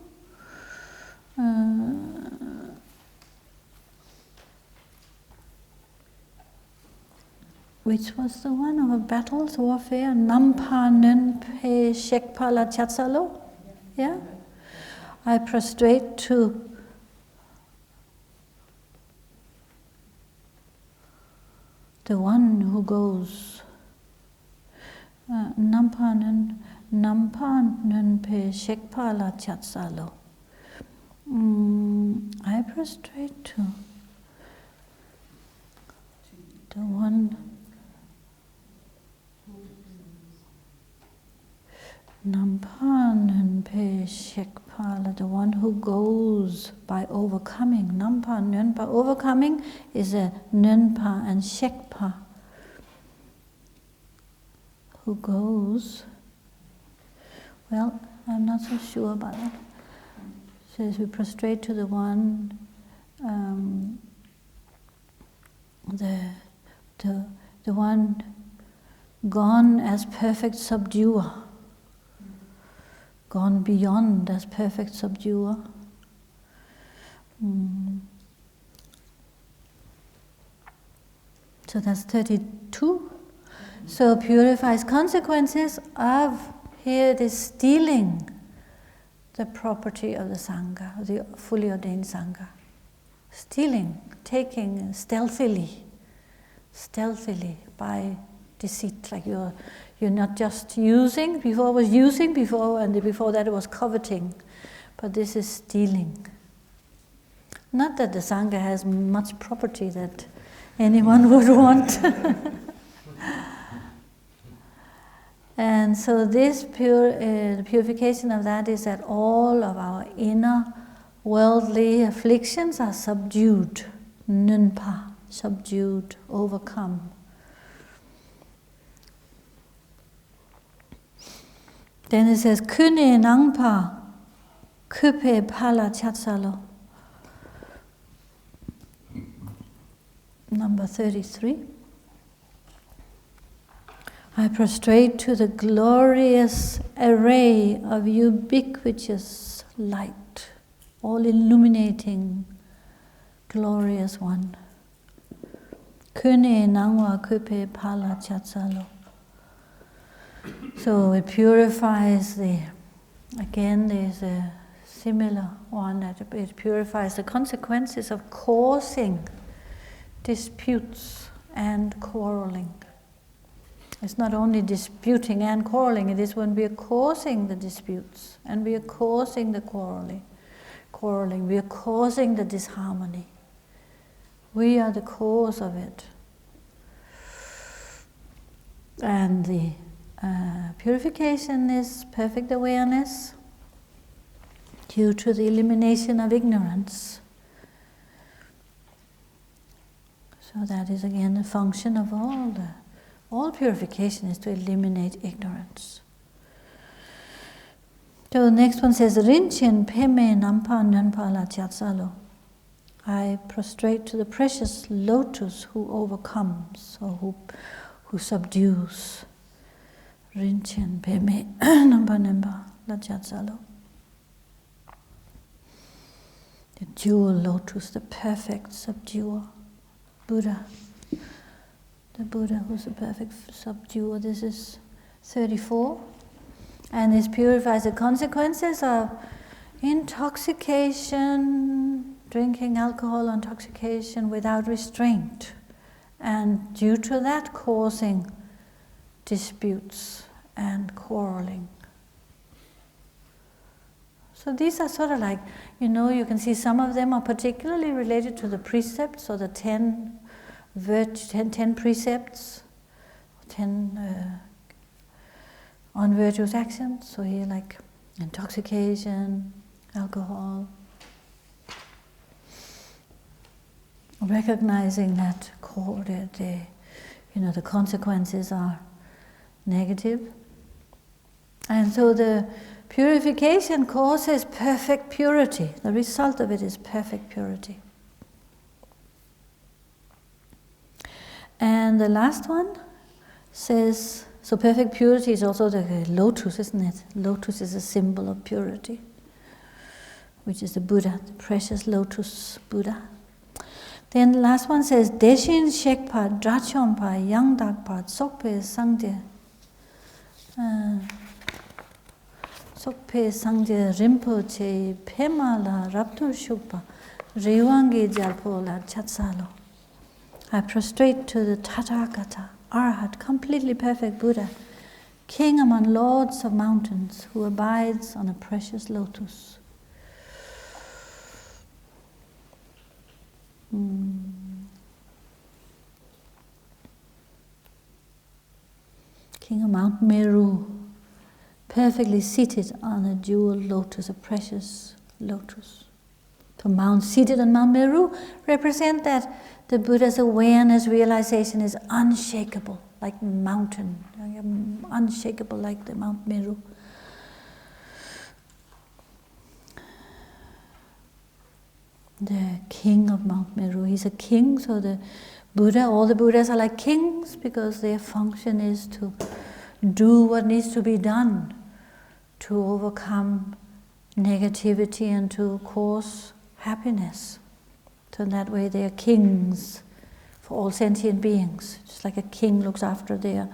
Which was the one of battles, warfare? Nampa Nönpe Shekpala Chatsalo? Yeah? I prostrate to the one who goes. Nampa Nönpe Shekpala Chatsalo. I prostrate to the one. Nampa Nönpe Shekpala, the one who goes by overcoming. Nampa Nönpa, overcoming is a Nönpa and Shekpa, who goes. Well, I'm not so sure about that. It says we prostrate to the one, the one gone as perfect subduer. Gone beyond as perfect subduer. So that's 32. So purifies consequences of here this stealing the property of the Sangha, the fully ordained Sangha. Stealing, taking stealthily by deceit, like you're not just using. Before it was using, and before that it was coveting, but this is stealing. Not that the Sangha has much property that anyone would want, And so this the purification of that is that all of our inner worldly afflictions are subdued, nunpa, subdued, overcome. Then it says, Kune nangpa, kupe pala chatsalo. Number 33. I prostrate to the glorious array of ubiquitous light, all illuminating, glorious one. Kune nangwa kupe pala chatsalo. So it purifies again there's a similar one, that it purifies the consequences of causing disputes and quarreling. It's not only disputing and quarreling, it is when we are causing the disputes and we are causing the quarreling, we are causing the disharmony. We are the cause of it. And the purification is perfect awareness due to the elimination of ignorance. So that is again the function of all purification is to eliminate ignorance. So the next one says, Rinchen peme nampa nanpa la chatsalo. I prostrate to the precious lotus who overcomes, or who subdues. Rinchen peme nampa nampa la chatsalo. The jewel lotus, the perfect subduer. Buddha. The Buddha who's a perfect subduer. This is 34. And this purifies the consequences of intoxication, drinking alcohol, intoxication without restraint. And due to that causing disputes and quarreling. So these are sort of like, you can see some of them are particularly related to the precepts, or the 10 precepts, 10 on virtuous actions. So here like intoxication, alcohol. Recognizing that the consequences are negative. And so the purification causes perfect purity. The result of it is perfect purity. And the last one says, so perfect purity is also the lotus, isn't it? Lotus is a symbol of purity, which is the Buddha, the precious lotus Buddha. Then the last one says, Deshin Shekpa, Drachonpa, Yangdakpa, Sokpe Sangde. Sokpe Sangde Rinpoche, Pemala, Raptur Shukpa, Rewangi Jalpola, Chatsalo. I prostrate to the Tathagata, Arhat, completely perfect Buddha, king among lords of mountains, who abides on a precious lotus. King of Mount Meru, perfectly seated on a jewel lotus, a precious lotus. So seated on Mount Meru represent that the Buddha's awareness, realization is unshakable, like mountain, unshakable like the Mount Meru. The king of Mount Meru, he's a king, so the Buddha, all the Buddhas are like kings because their function is to do what needs to be done to overcome negativity and to cause happiness. So in that way they are kings for all sentient beings, just like a king looks after their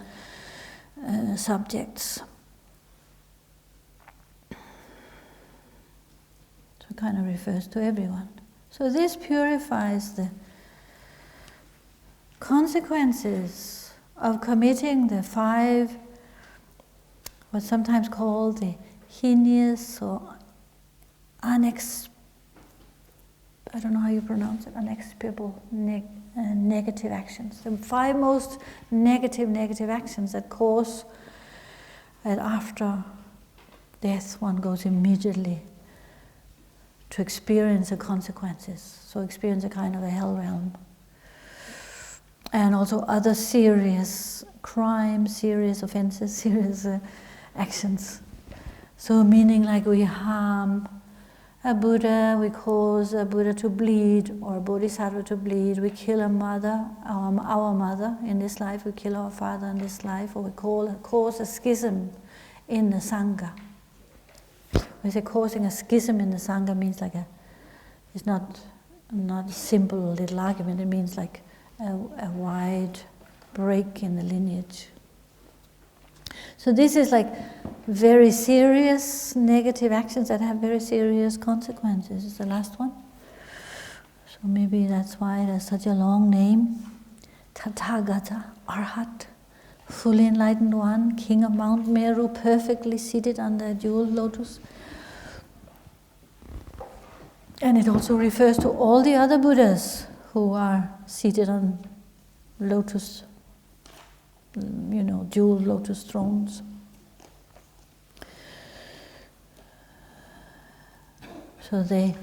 subjects. So it kind of refers to everyone. So this purifies the consequences of committing the 5, what's sometimes called the heinous or I don't know how you pronounce it, unexpiable negative actions. The 5 most negative actions that cause that after death one goes immediately to experience the consequences, so experience a kind of a hell realm. And also other serious crimes, serious offenses, serious actions. So meaning like we harm a Buddha, we cause a Buddha to bleed, or a Bodhisattva to bleed, we kill a mother, our mother in this life, we kill our father in this life, or we cause a schism in the Sangha. We say causing a schism in the Sangha means like it's not a simple little argument, it means like a wide break in the lineage. So this is like very serious negative actions that have very serious consequences. Is the last one. So maybe that's why it has such a long name. Tathagata, Arhat, fully enlightened one, king of Mount Meru, perfectly seated under a jewel lotus. And it also refers to all the other Buddhas who are seated on lotus, jewel lotus thrones. So they,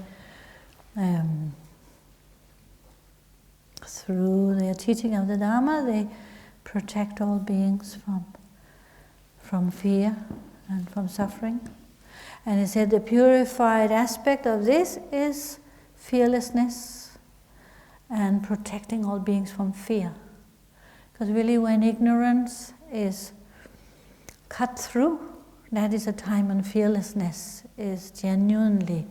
through their teaching of the Dharma, they protect all beings from fear and from suffering. And he said the purified aspect of this is fearlessness and protecting all beings from fear. Because really when ignorance is cut through, that is a time when fearlessness is genuinely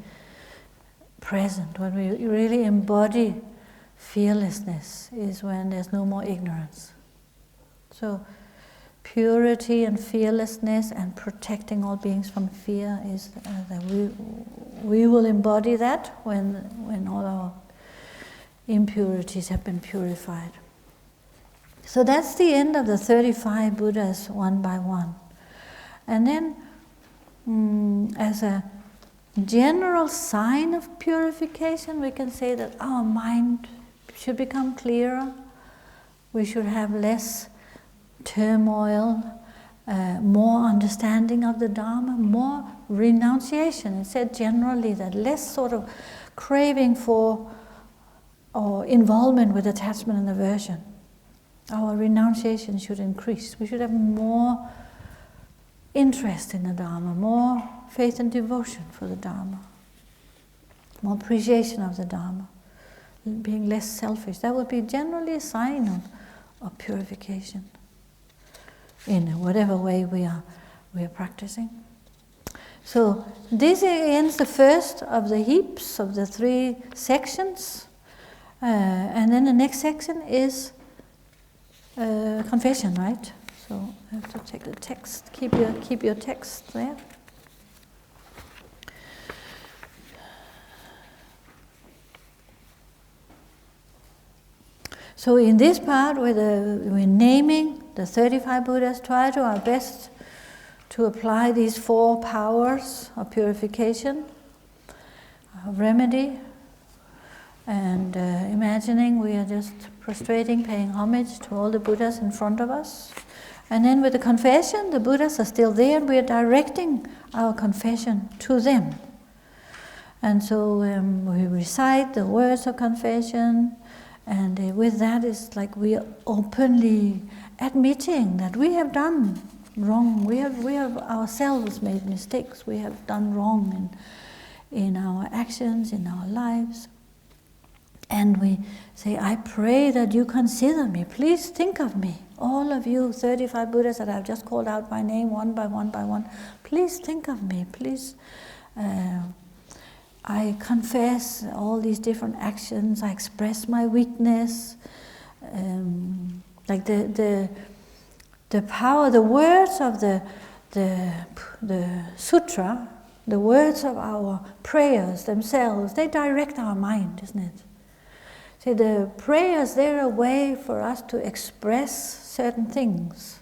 present. When we really embody fearlessness is when there's no more ignorance. So purity and fearlessness and protecting all beings from fear is that we will embody that when all our impurities have been purified. So that's the end of the 35 Buddhas one by one. And then as a general sign of purification, we can say that our mind should become clearer. We should have less turmoil, more understanding of the Dharma, more renunciation. It said generally that less sort of craving for or involvement with attachment and aversion. Our renunciation should increase. We should have more interest in the Dharma, more faith and devotion for the Dharma, more appreciation of the Dharma, being less selfish. That would be generally a sign of purification in whatever way we are practicing. So this ends the first of the heaps of the 3 sections, and then the next section is confession, right? So I have to take the text. Keep your text there. So in this part, we're naming the 35 Buddhas, try to our best to apply these 4 powers of purification, of remedy, and imagining we are just prostrating, paying homage to all the Buddhas in front of us. And then with the confession, the Buddhas are still there, and we are directing our confession to them. And so we recite the words of confession, and with that it's like we are openly admitting that we have done wrong. We have ourselves made mistakes. We have done wrong in our actions, in our lives. And we say, I pray that you consider me. Please think of me. All of you 35 Buddhas that I've just called out by name, one by one, please think of me. Please, I confess all these different actions. I express my weakness. Like the power, the words of the Sutra, the words of our prayers themselves, they direct our mind, isn't it? See, the prayers, they're a way for us to express certain things.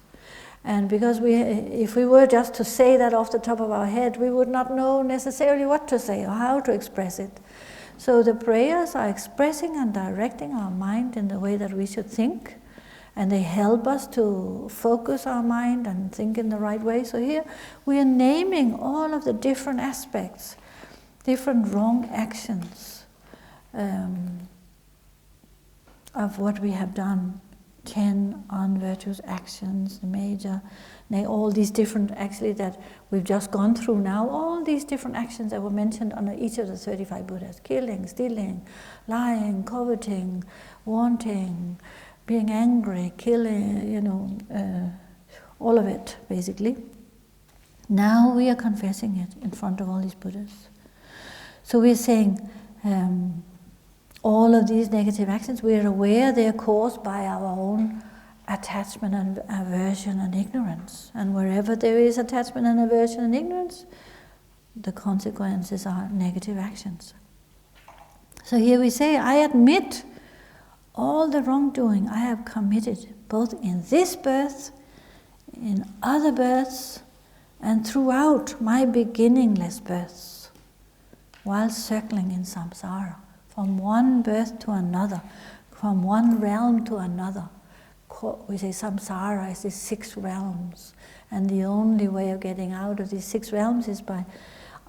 And because if we were just to say that off the top of our head, we would not know necessarily what to say or how to express it. So the prayers are expressing and directing our mind in the way that we should think. and they help us to focus our mind and think in the right way. So here we are naming all of the different aspects, different wrong actions of what we have done. 10 unvirtuous actions, the major, all these different, actually, that we've just gone through now, all these different actions that were mentioned under each of the 35 Buddhas: killing, stealing, lying, coveting, wanting, being angry, killing, all of it, basically. Now we are confessing it in front of all these Buddhas. So we're saying, all of these negative actions, we are aware they are caused by our own attachment and aversion and ignorance. And wherever there is attachment and aversion and ignorance, the consequences are negative actions. So here we say, I admit all the wrongdoing I have committed, both in this birth, in other births, and throughout my beginningless births, while circling in samsara. From one birth to another, from one realm to another. We say samsara is these 6 realms, and the only way of getting out of these 6 realms is by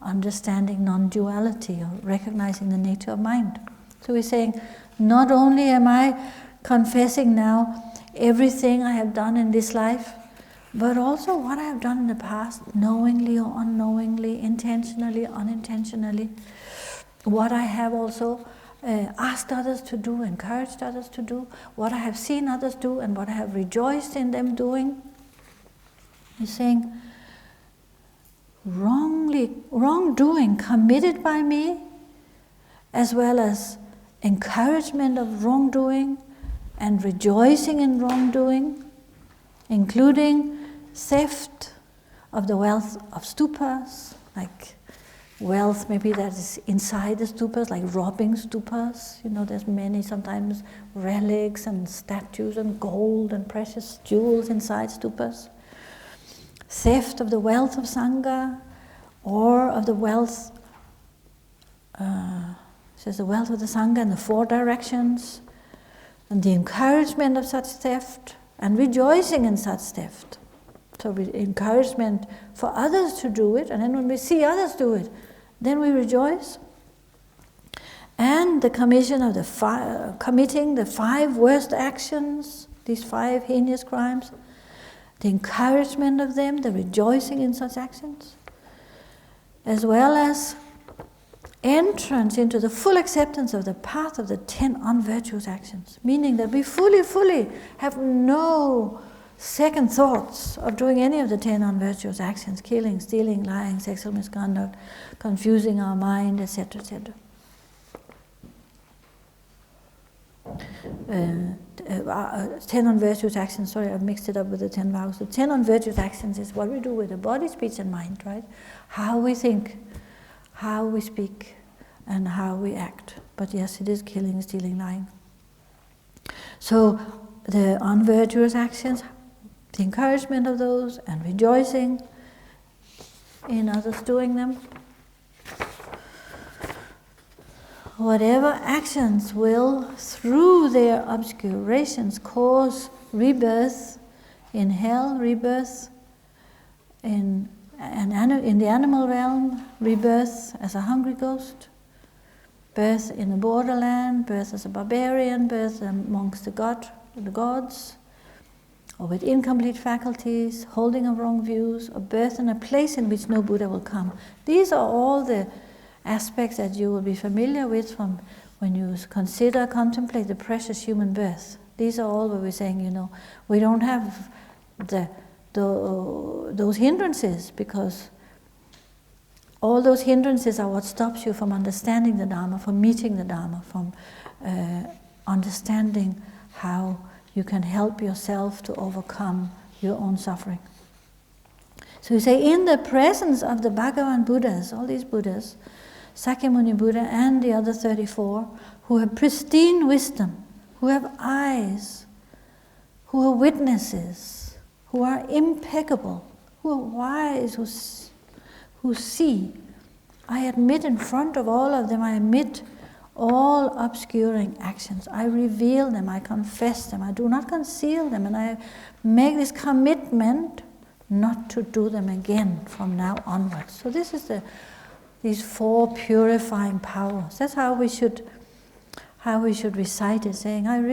understanding non-duality, or recognizing the nature of mind. So we're saying, not only am I confessing now everything I have done in this life, but also what I have done in the past, knowingly or unknowingly, intentionally, unintentionally, what I have also asked others to do, encouraged others to do, what I have seen others do, and what I have rejoiced in them doing. He's saying, wrongdoing committed by me, as well as encouragement of wrongdoing and rejoicing in wrongdoing, including theft of the wealth of stupas, like wealth maybe that is inside the stupas, like robbing stupas. There's many sometimes relics and statues and gold and precious jewels inside stupas. Theft of the wealth of Sangha, or of the wealth, says the wealth of the Sangha in the 4 directions, and the encouragement of such theft, and rejoicing in such theft. So encouragement for others to do it, and then when we see others do it, then we rejoice. And the commission of committing the 5 worst actions, these 5 heinous crimes, the encouragement of them, the rejoicing in such actions, as well as entrance into the full acceptance of the path of the 10 unvirtuous actions, meaning that we fully have no second thoughts of doing any of the 10 unvirtuous actions: killing, stealing, lying, sexual misconduct, confusing our mind, etc., etc. 10 unvirtuous actions, sorry, I've mixed it up with the 10 vows. The 10 unvirtuous actions is what we do with the body, speech, and mind, right? How we think, how we speak, and how we act. But yes, it is killing, stealing, lying. So the unvirtuous actions, the encouragement of those, and rejoicing in others doing them. Whatever actions will, through their obscurations, cause rebirth in hell, rebirth in the animal realm, rebirth as a hungry ghost, birth in the borderland, birth as a barbarian, birth amongst the gods, or with incomplete faculties, holding of wrong views, or birth in a place in which no Buddha will come. These are all the aspects that you will be familiar with from when you contemplate the precious human birth. These are all what we're saying, we don't have those hindrances, because all those hindrances are what stops you from understanding the Dharma, from meeting the Dharma, from understanding how you can help yourself to overcome your own suffering. So we say, in the presence of the Bhagavan Buddhas, all these Buddhas, Sakyamuni Buddha and the other 34, who have pristine wisdom, who have eyes, who are witnesses, who are impeccable, who are wise, who see. I admit in front of all of them, I admit all obscuring actions. I reveal them, I confess them, I do not conceal them, and I make this commitment not to do them again from now onwards. So this is these 4 purifying powers. That's how we should recite it, saying, I'm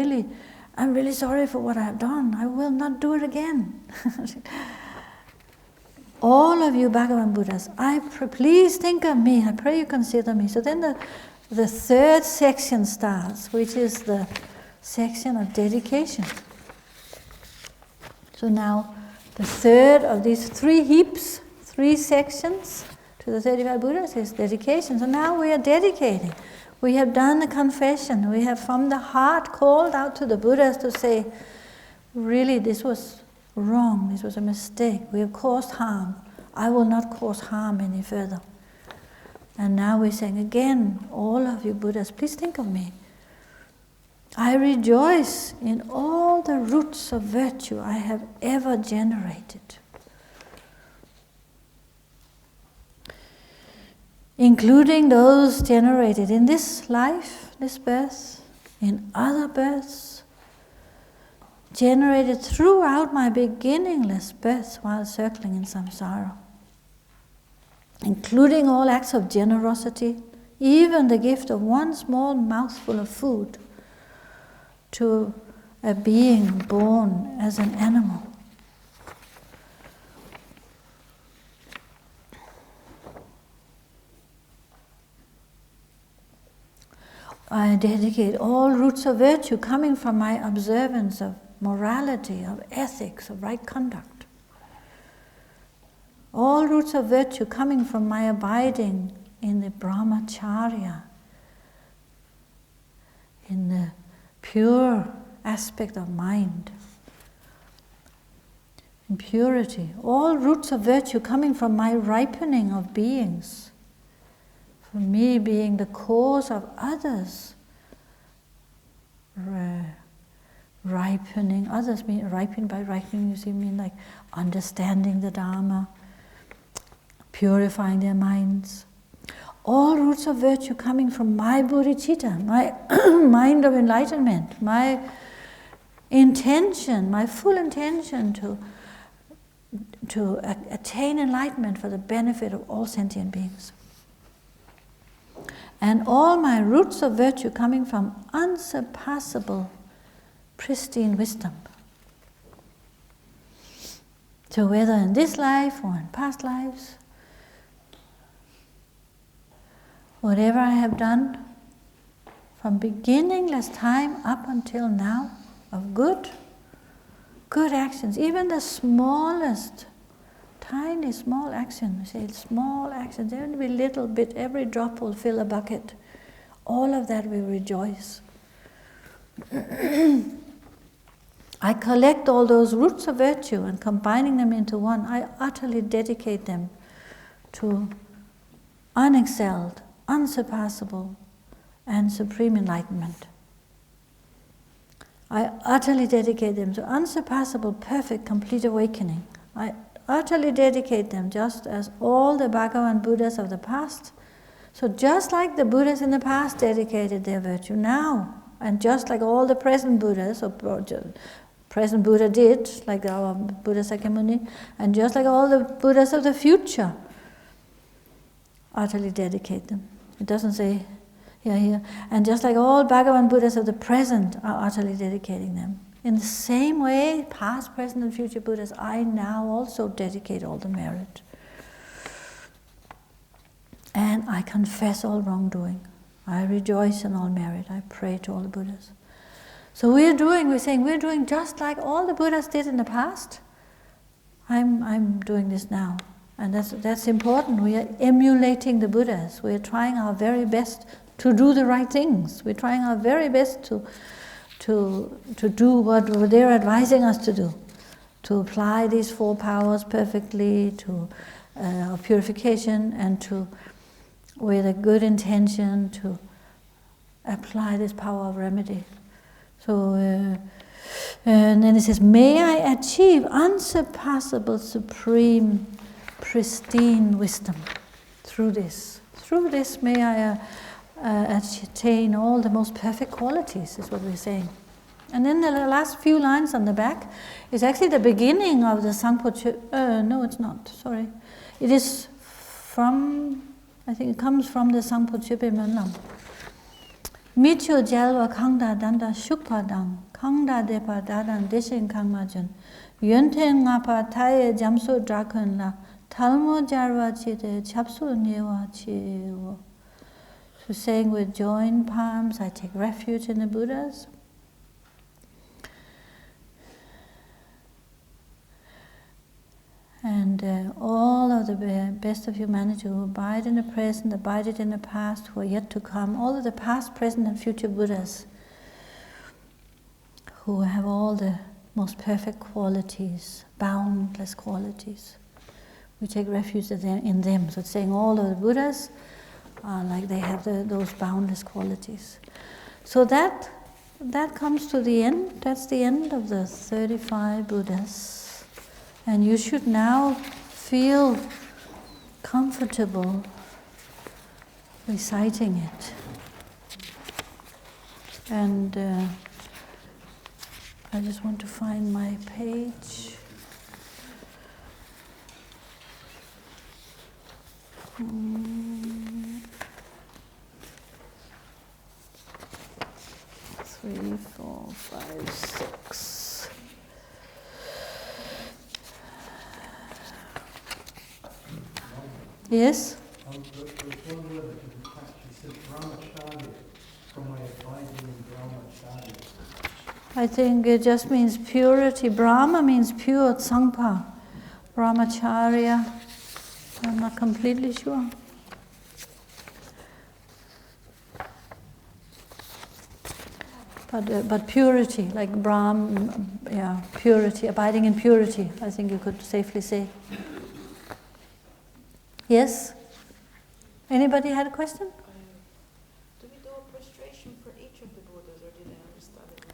really sorry for what I have done. I will not do it again. All of you Bhagavan Buddhas, please think of me. I pray you consider me. So then the 3rd section starts, which is the section of dedication. So now the 3rd of these 3 heaps, 3 sections to the 35 Buddhas is dedication. So now we are dedicating. We have done the confession. We have from the heart called out to the Buddhas to say, really, this was wrong. This was a mistake. We have caused harm. I will not cause harm any further. And now we're saying again, all of you Buddhas, please think of me. I rejoice in all the roots of virtue I have ever generated, including those generated in this life, this birth, in other births, generated throughout my beginningless births while circling in samsara, including all acts of generosity, even the gift of one small mouthful of food to a being born as an animal. I dedicate all roots of virtue coming from my observance of morality, of ethics, of right conduct. All roots of virtue coming from my abiding in the brahmacharya, in the pure aspect of mind, in purity. All roots of virtue coming from my ripening of beings, from me being the cause of others ripening. Others mean ripening, by ripening you see mean like understanding the Dharma, purifying their minds. All roots of virtue coming from my bodhicitta, my mind of enlightenment, my intention, my full intention to attain enlightenment for the benefit of all sentient beings. And all my roots of virtue coming from unsurpassable, pristine wisdom. So whether in this life or in past lives, whatever I have done from beginningless time up until now of good actions, even the smallest, tiny small action, say small actions, there will be little bit, every drop will fill a bucket. All of that we rejoice. I collect all those roots of virtue and combining them into one, I utterly dedicate them to unexcelled, unsurpassable, and supreme enlightenment. I utterly dedicate them to unsurpassable, perfect, complete awakening. I utterly dedicate them just as all the Bhagavan Buddhas of the past. So just like the Buddhas in the past dedicated their virtue now, and just like all the present Buddhas, or present Buddha did, like our Buddha Sakyamuni, and just like all the Buddhas of the future, utterly dedicate them. It doesn't say here. And just like all Bhagavan Buddhas of the present are utterly dedicating them. In the same way, past, present, and future Buddhas, I now also dedicate all the merit. And I confess all wrongdoing. I rejoice in all merit. I pray to all the Buddhas. So we're doing just like all the Buddhas did in the past. I'm doing this now. And that's important. We are emulating the Buddhas. We are trying our very best to do the right things. We're trying our very best to do what they're advising us to do, to apply these 4 powers perfectly, to purification, and to, with a good intention, to apply this power of remedy. So, and then it says, may I achieve unsurpassable, supreme, pristine wisdom through this. Through this may I attain all the most perfect qualities, is what we're saying. And then the last few lines on the back is actually the beginning of the Sangpo. No, it's not. Sorry, it is from. I think it comes from the Sangpo Chepe Menlam. Micho jalwa kangda danda shukpadang kangda depa dadan deshin kangmajan yunten ngapa taye jamso drakun la talmo jarwa chite chapso nyewa chiwo. So saying with joined palms, I take refuge in the Buddhas. And all of the best of humanity who abide in the present, abided in the past, who are yet to come, all of the past, present and future Buddhas who have all the most perfect qualities, boundless qualities. We take refuge in them. So it's saying all of the Buddhas are like they have those boundless qualities. So that comes to the end. That's the end of the 35 Buddhas. And you should now feel comfortable reciting it. And I just want to find my page. Three, 4, 5, 6. Yes? There's one word that didn't catch. You said brahmacharya, from my abiding in brahmacharya. I think it just means purity. Brahma means pure, Tsangpa. Brahmacharya, I'm not completely sure. But purity, like purity, abiding in purity, I think you could safely say. Yes? Anybody had a question? Do we do a prostration for each of the Buddhas, or did I understand it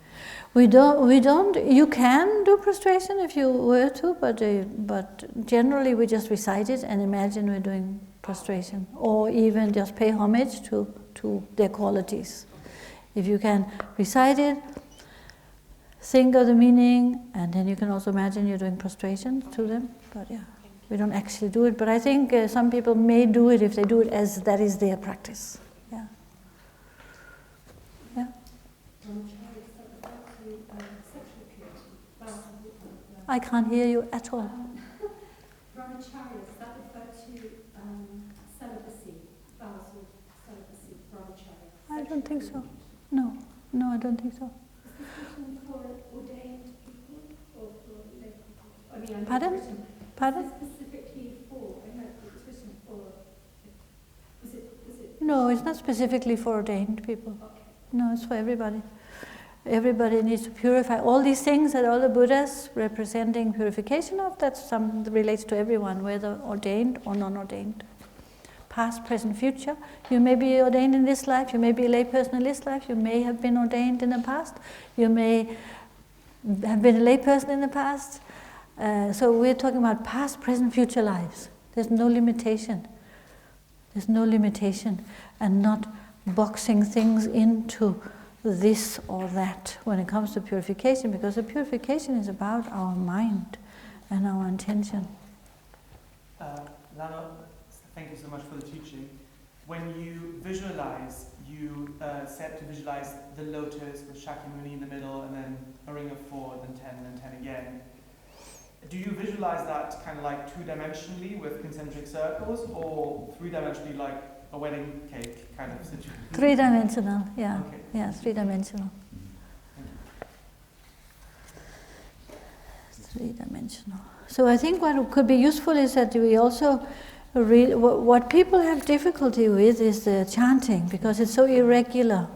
wrong? We don't. You can do prostration if you were to, but generally we just recite it and imagine we're doing prostration, or even just pay homage to their qualities. If you can recite it, think of the meaning, and then you can also imagine you're doing prostration to them. But yeah, we don't actually do it. But I think some people may do it if they do it as that is their practice. Yeah. Yeah. I can't hear you at all. Brahmacharya, does that refer to celibacy, vows of celibacy, brahmacharya? I don't think so. No, I don't think so. Is this written for ordained people or for lay people? I mean, Pardon? Pardon? Is this specifically for? I know it's written for. Was it? No, it's not specifically for ordained people. Okay. No, it's for everybody. Everybody needs to purify. All these things that all the Buddhas representing purification of, that's some that relates to everyone, whether ordained or non-ordained. Past, present, future. You may be ordained in this life, you may be a layperson in this life, you may have been ordained in the past, you may have been a layperson in the past. So we're talking about past, present, future lives. There's no limitation. There's no limitation, and not boxing things into this or that when it comes to purification, because the purification is about our mind and our intention. Lama, thank you so much for the teaching. When you visualize, you said to visualize the lotus with Shakyamuni in the middle, and then a ring of 4, then 10, and then 10 again. Do you visualize that kind of like 2-dimensionally with concentric circles, or 3-dimensionally like a wedding cake kind of situation? 3-dimensional, yeah. Okay. Yeah, 3-dimensional. 3-dimensional. So I think what could be useful is that we also what people have difficulty with is the chanting, because it's so irregular.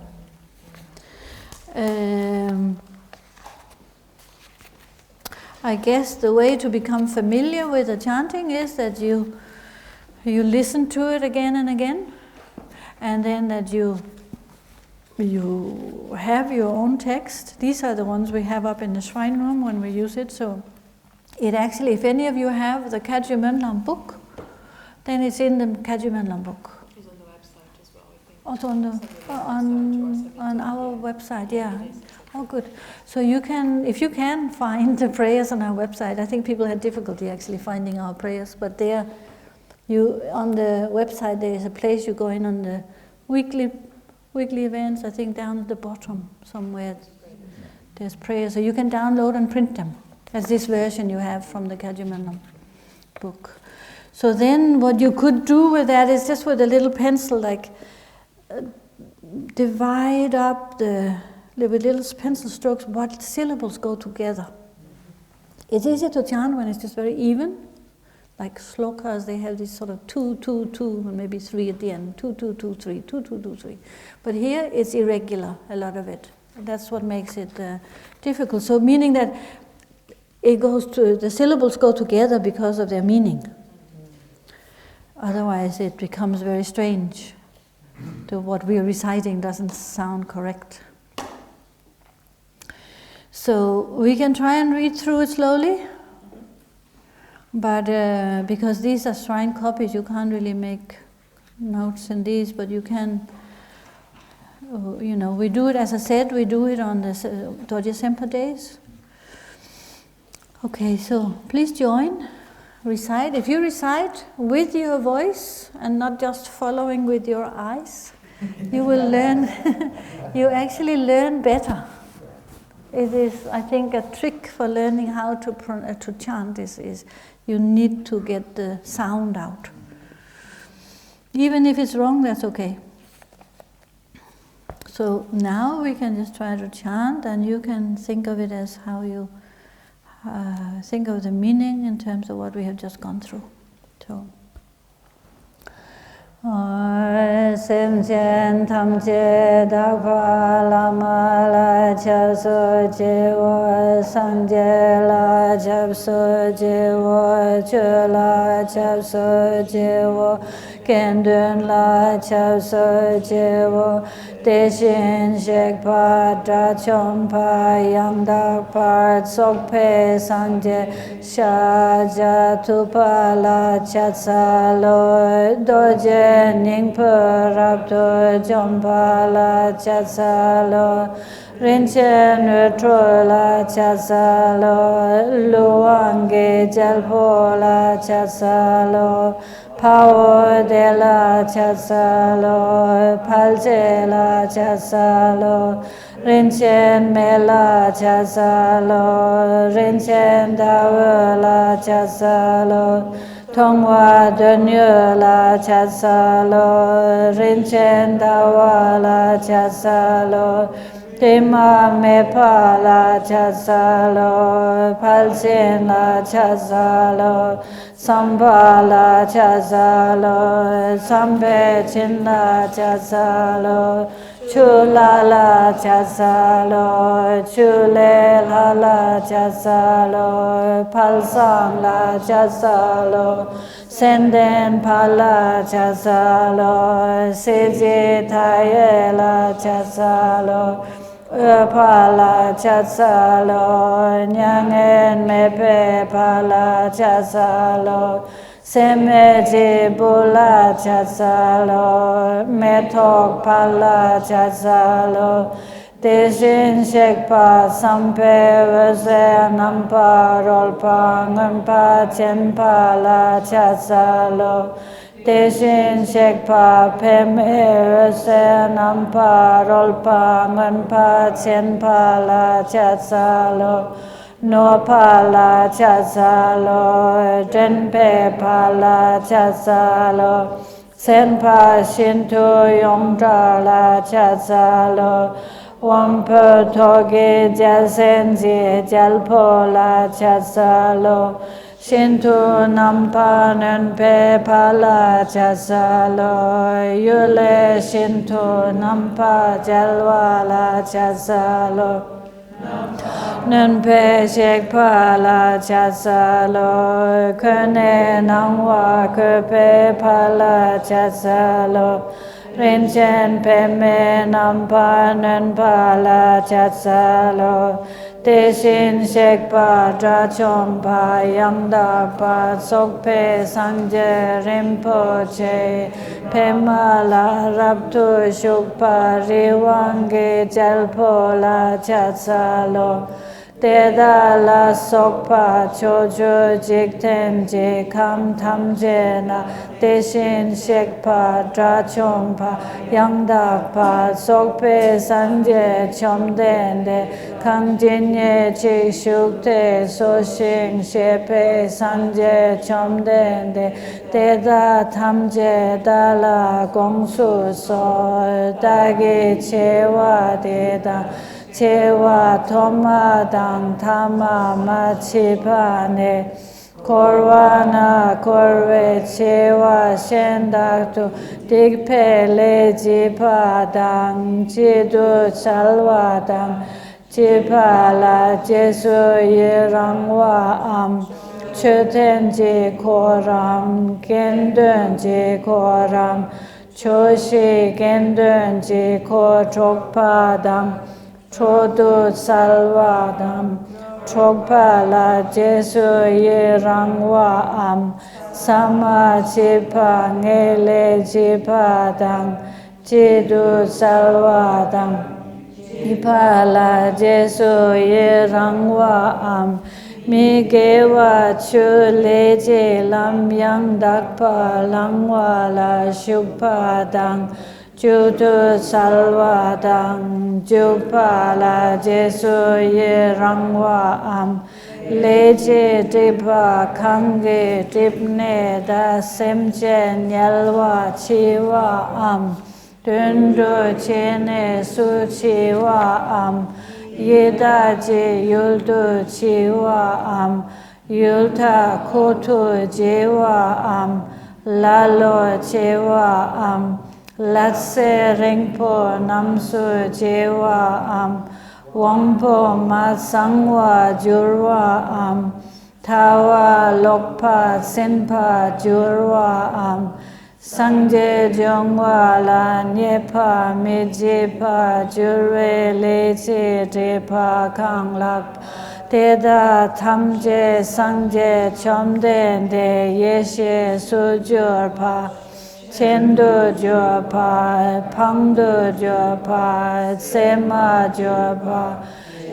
I guess the way to become familiar with the chanting is that you listen to it again and again, and then that you have your own text. These are the ones we have up in the shrine room when we use it. So it actually, if any of you have the Kagyu Samye book, then it's in the Kagyu Samye book. It's on the website as well, I think. Also on the on our website, yeah. Oh, good. So you can, if you can find the prayers on our website. I think people had difficulty actually finding our prayers, but there, you on the website there is a place you go in on the weekly events. I think down at the bottom somewhere there's prayers, so you can download and print them as this version you have from the Kagyu book. So then, what you could do with that is just with a little pencil, like divide up with little pencil strokes what syllables go together. It's easier to chant when it's just very even, like slokas. They have this sort of 2, 2, 2, and maybe 3 at the end. 2, 2, 2, 3, 2, 2, 2, 3. But here it's irregular, a lot of it. That's what makes it difficult. So meaning that the syllables go together because of their meaning. Otherwise it becomes very strange. What we are reciting doesn't sound correct. So we can try and read through it slowly, but because these are shrine copies, you can't really make notes in these, but you can, we do it, as I said, we do it on the Dorje Sempa days. Okay, so please join, recite. If you recite with your voice and not just following with your eyes, you will learn, you actually learn better. It is, I think, a trick for learning how to chant is you need to get the sound out. Even if it's wrong, that's okay. So now we can just try to chant, and you can think of it as how you think of the meaning in terms of what we have just gone through. So. Sem chen tam che dak pa lama la chap so che wo sang je la chap so che wo che la chap so che wo ken dun la chap so che wo te shin shek pa tra chom pa yang dak pa sok pe sang je sha ja tu pa la chat sa lo do je ning per rap to jompa la chasalo rinchen tro la chasalo luange jalpo la chasalo pao de la chasalo palje la chasalo rinchen me la chasalo rinchen dawa la chasalo Tongwa Dunyo la chasalo, Rinchen dawa la chasalo, Tima mepa la chasalo, Palsin la chasalo, Samba la chasalo, Sambe chin la chasalo, Chula la chasalo, Chule la chasalo, Palsam la chasalo, Senden pala chasalo, Siji taye la chasalo, pala chasalo, Nyangen mepe pala chasalo, Semeji bula chasalo, Metok pala chasalo, Deshin shekpa sampe vase nampa rolpa ngampa chenpa la chasalo, Deshin shekpa peme vase nampa rolpa ngampa chenpa la chasalo, No pala chasalo, Denpe pala chasalo, Senpa shinto yongdra la chasalo, Wampa toge jasenji jalpo la chasalo, Shinto nampa nenpe pala chasalo, Yule shinto nampa jalwa la chasalo, Nenpe shekpa la chasalo, Kene nangwa kepe pala chasalo, Rinchen peme nampa nenpa la chasalo, 대신 색파 자총파 양다파 속패 상제 림포체 페말라 랍투 슈파 리왕게 젤포라 차살로 대달라 속파 조주 직템지 감탐제나 대신 색파 좌총파 양다파 속패 상제 첨된데 강진예 직숙대 소싱 셰패 상제 첨된데 대다 탐제 달라 공수소 다기 체와 대다 제와 도마당 타마 마치파네 korwana korwe chewa shendaktu dikpe leji padang jidu chalwadang jipala jesu yirangwa am chutenji koram gendunji koram choshi gendunji ko chokpadam chodu salwadam chokpala jesu yirangwa am sama jipa ngele jipa dang jidu salwadam ipala jesu yirangwa am migewa chu leje lam yang dakpa langwa la shukpa dang judu salwadang jupala jesu yirangwa am leje dipa kange dipne da semje nyalwa chiwa am dundu chene su chiwa am yedaji yuldu chiwa am yulta kutu jewa am lalo jewa am Latse ringpo namsu jewa am wangpo masangwa jurwa am tawa lokpa sinpa jurwa am sangje jongwa la nyepa mijipa jurwe leche depa kanglap Teda tamje sangje chomde de yeshe sujurpa Chendu jopa, pangdu jopa, sema jopa,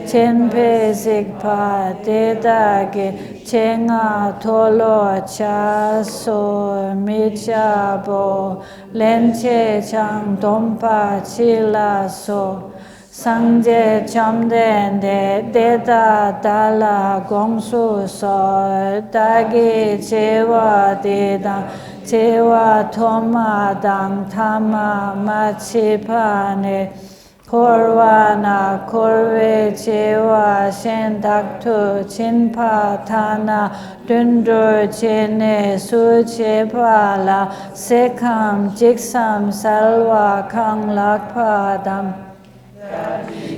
chenpe sikpa, dedage, chenga tolo cha so, michabo, lenche chang dompa chila so, sangje chomdende, deda dala gongsu so, dagi chewa dedang, Jewa toma dang tama machipane korwana korwe jewa shendaktu chinpa tana dundur chene su chepala sekam jiksam salwa kang lakpadam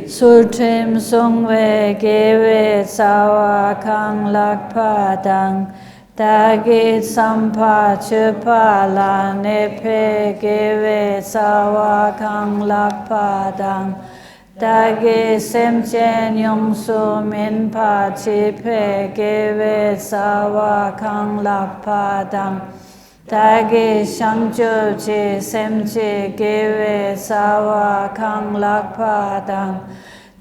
Sultrim sungwe gewe sawa kang lakpadang Dagi sampa chupa la nepe gewe sawa kang lakpadang Dagi semchen yongsu minpa chipe gewe sawa kang lakpadang Dagi shangju chi semchi gewe sawa kang lakpadang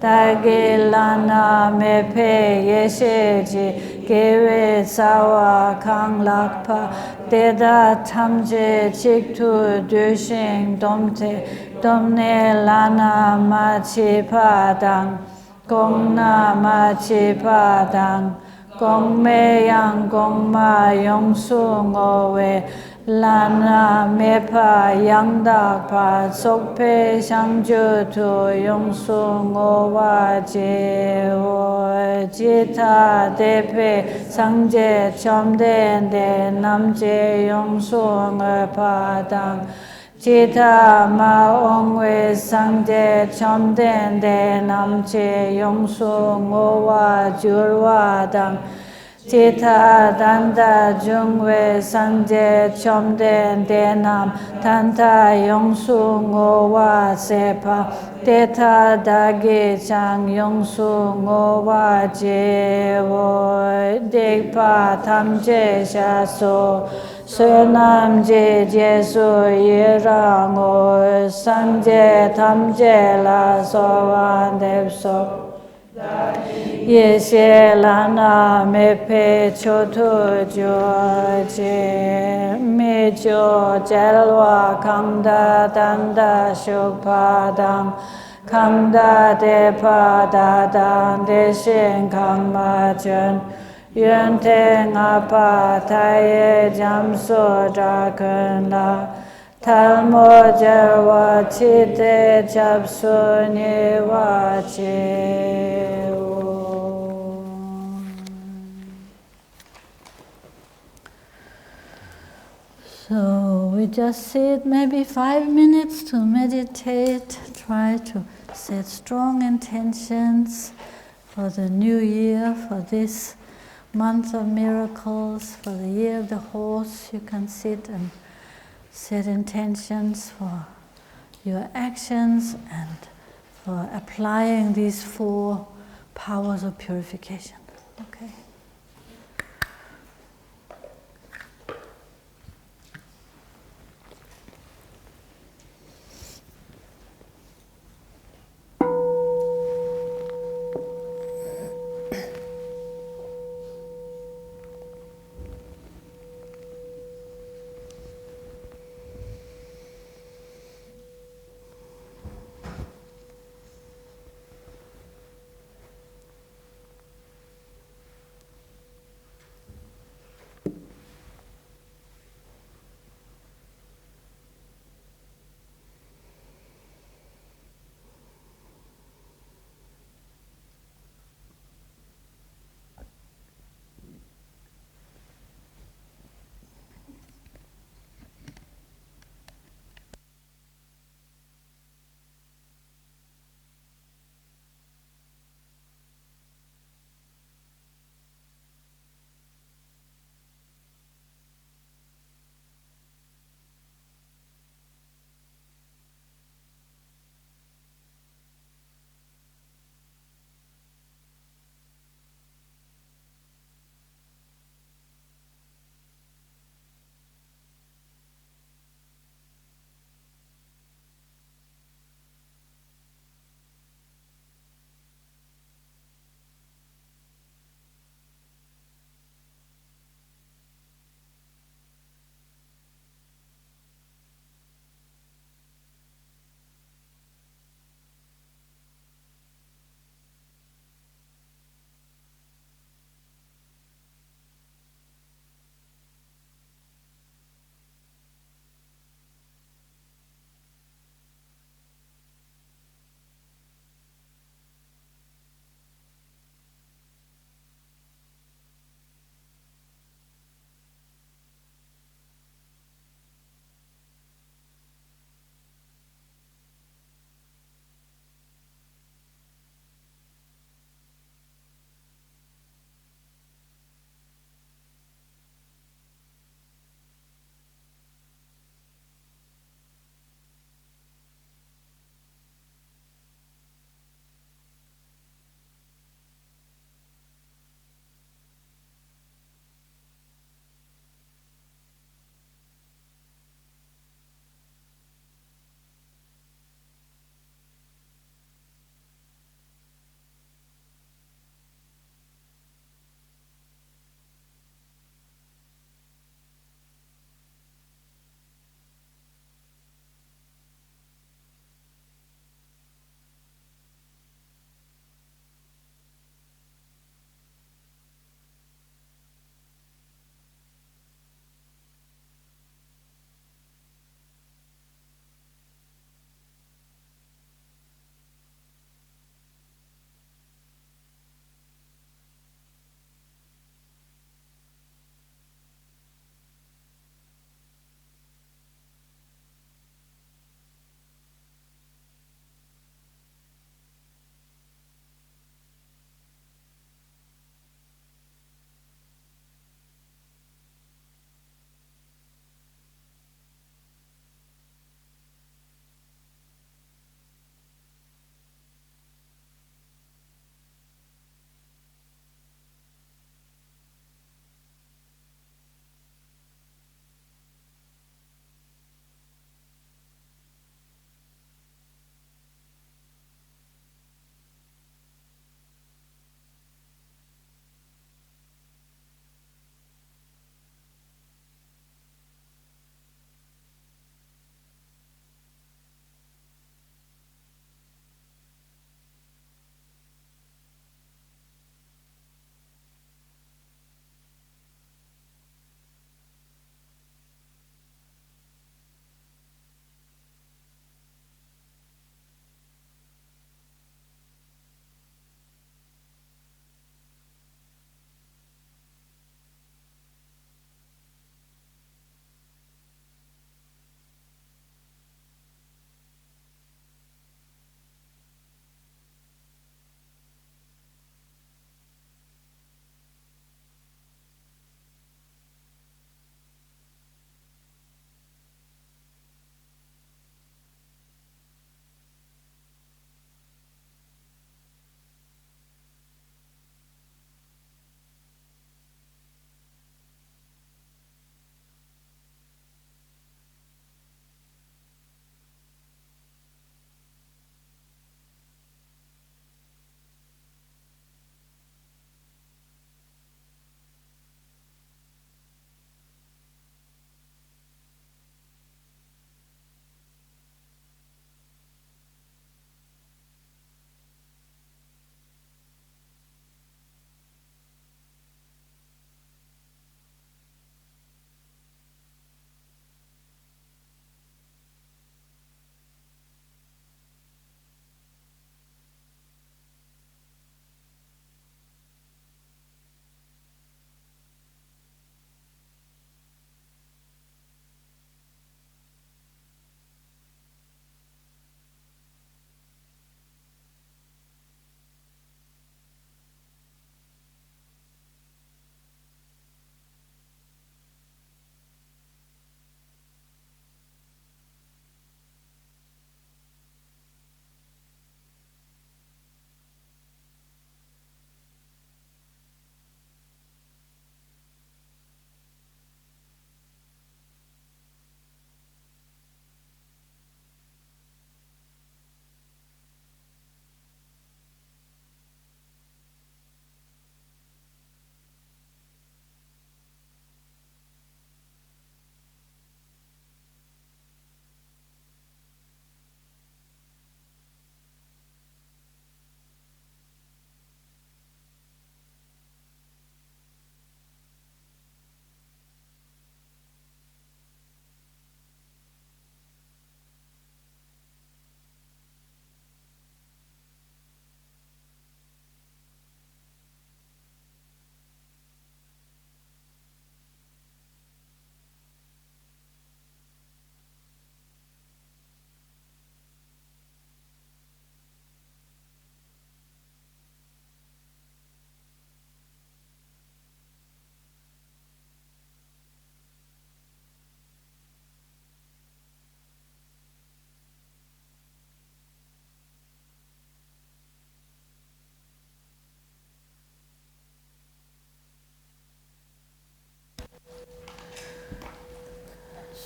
Dagi lana mepe yesheji gewe sawa kang lakpa Deda tamje chiktu dushing domte domne lana machi padang gongna machi padang gongme yang gongma yongsu ngowe Lana mepa yangdakpa sokpe shangju tu yongsu ngowa jewo jita depe sangje chomdende namje yongsu ngopadang jita ma ongwe sangje chomdende namje yongsu ngowa jurwadang Jita danda jungwe sanje chomden denam tanta yongsu ngowa sepa teta dagi chang yongsu ngowa jewo dekpa tamje shaso sunam je jesu yirango sanje tamje la sovan depso Yeshe lana mepe choto jo je me jo jalwa kangda danda shukpadang kangda depa dadang deshin kangma jen yuen te ngapa taye jamso drakun la talmo jerwa chite japsu niwa che So we just sit maybe 5 minutes to meditate, try to set strong intentions for the new year, for this month of miracles, for the year of the horse. You can sit and set intentions for your actions and for applying these 4 powers of purification. Okay.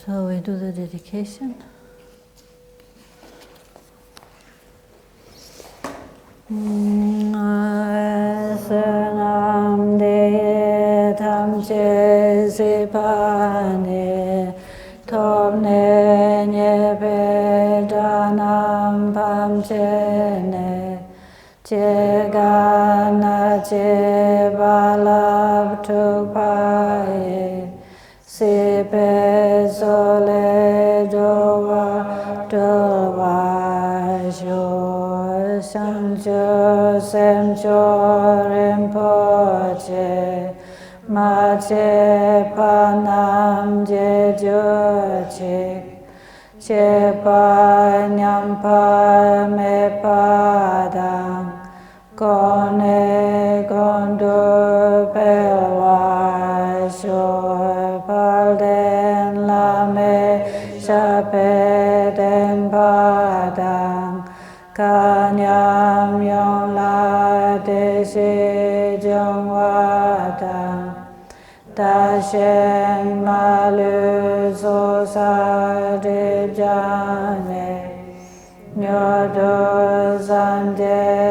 So we do the dedication. Sanam de tam che sipane tom ne nye pe danam pam che ne che ga na che balab tu pae si pe sole jova tulva sho sancho semcho rinpoche ma che panam je jo chik che pa nyam pa me padam kone kondo pelwa sho palden lame shapeden padam kanyam yon la de se jongwadam ta shen malu so sa de jane nyodo zande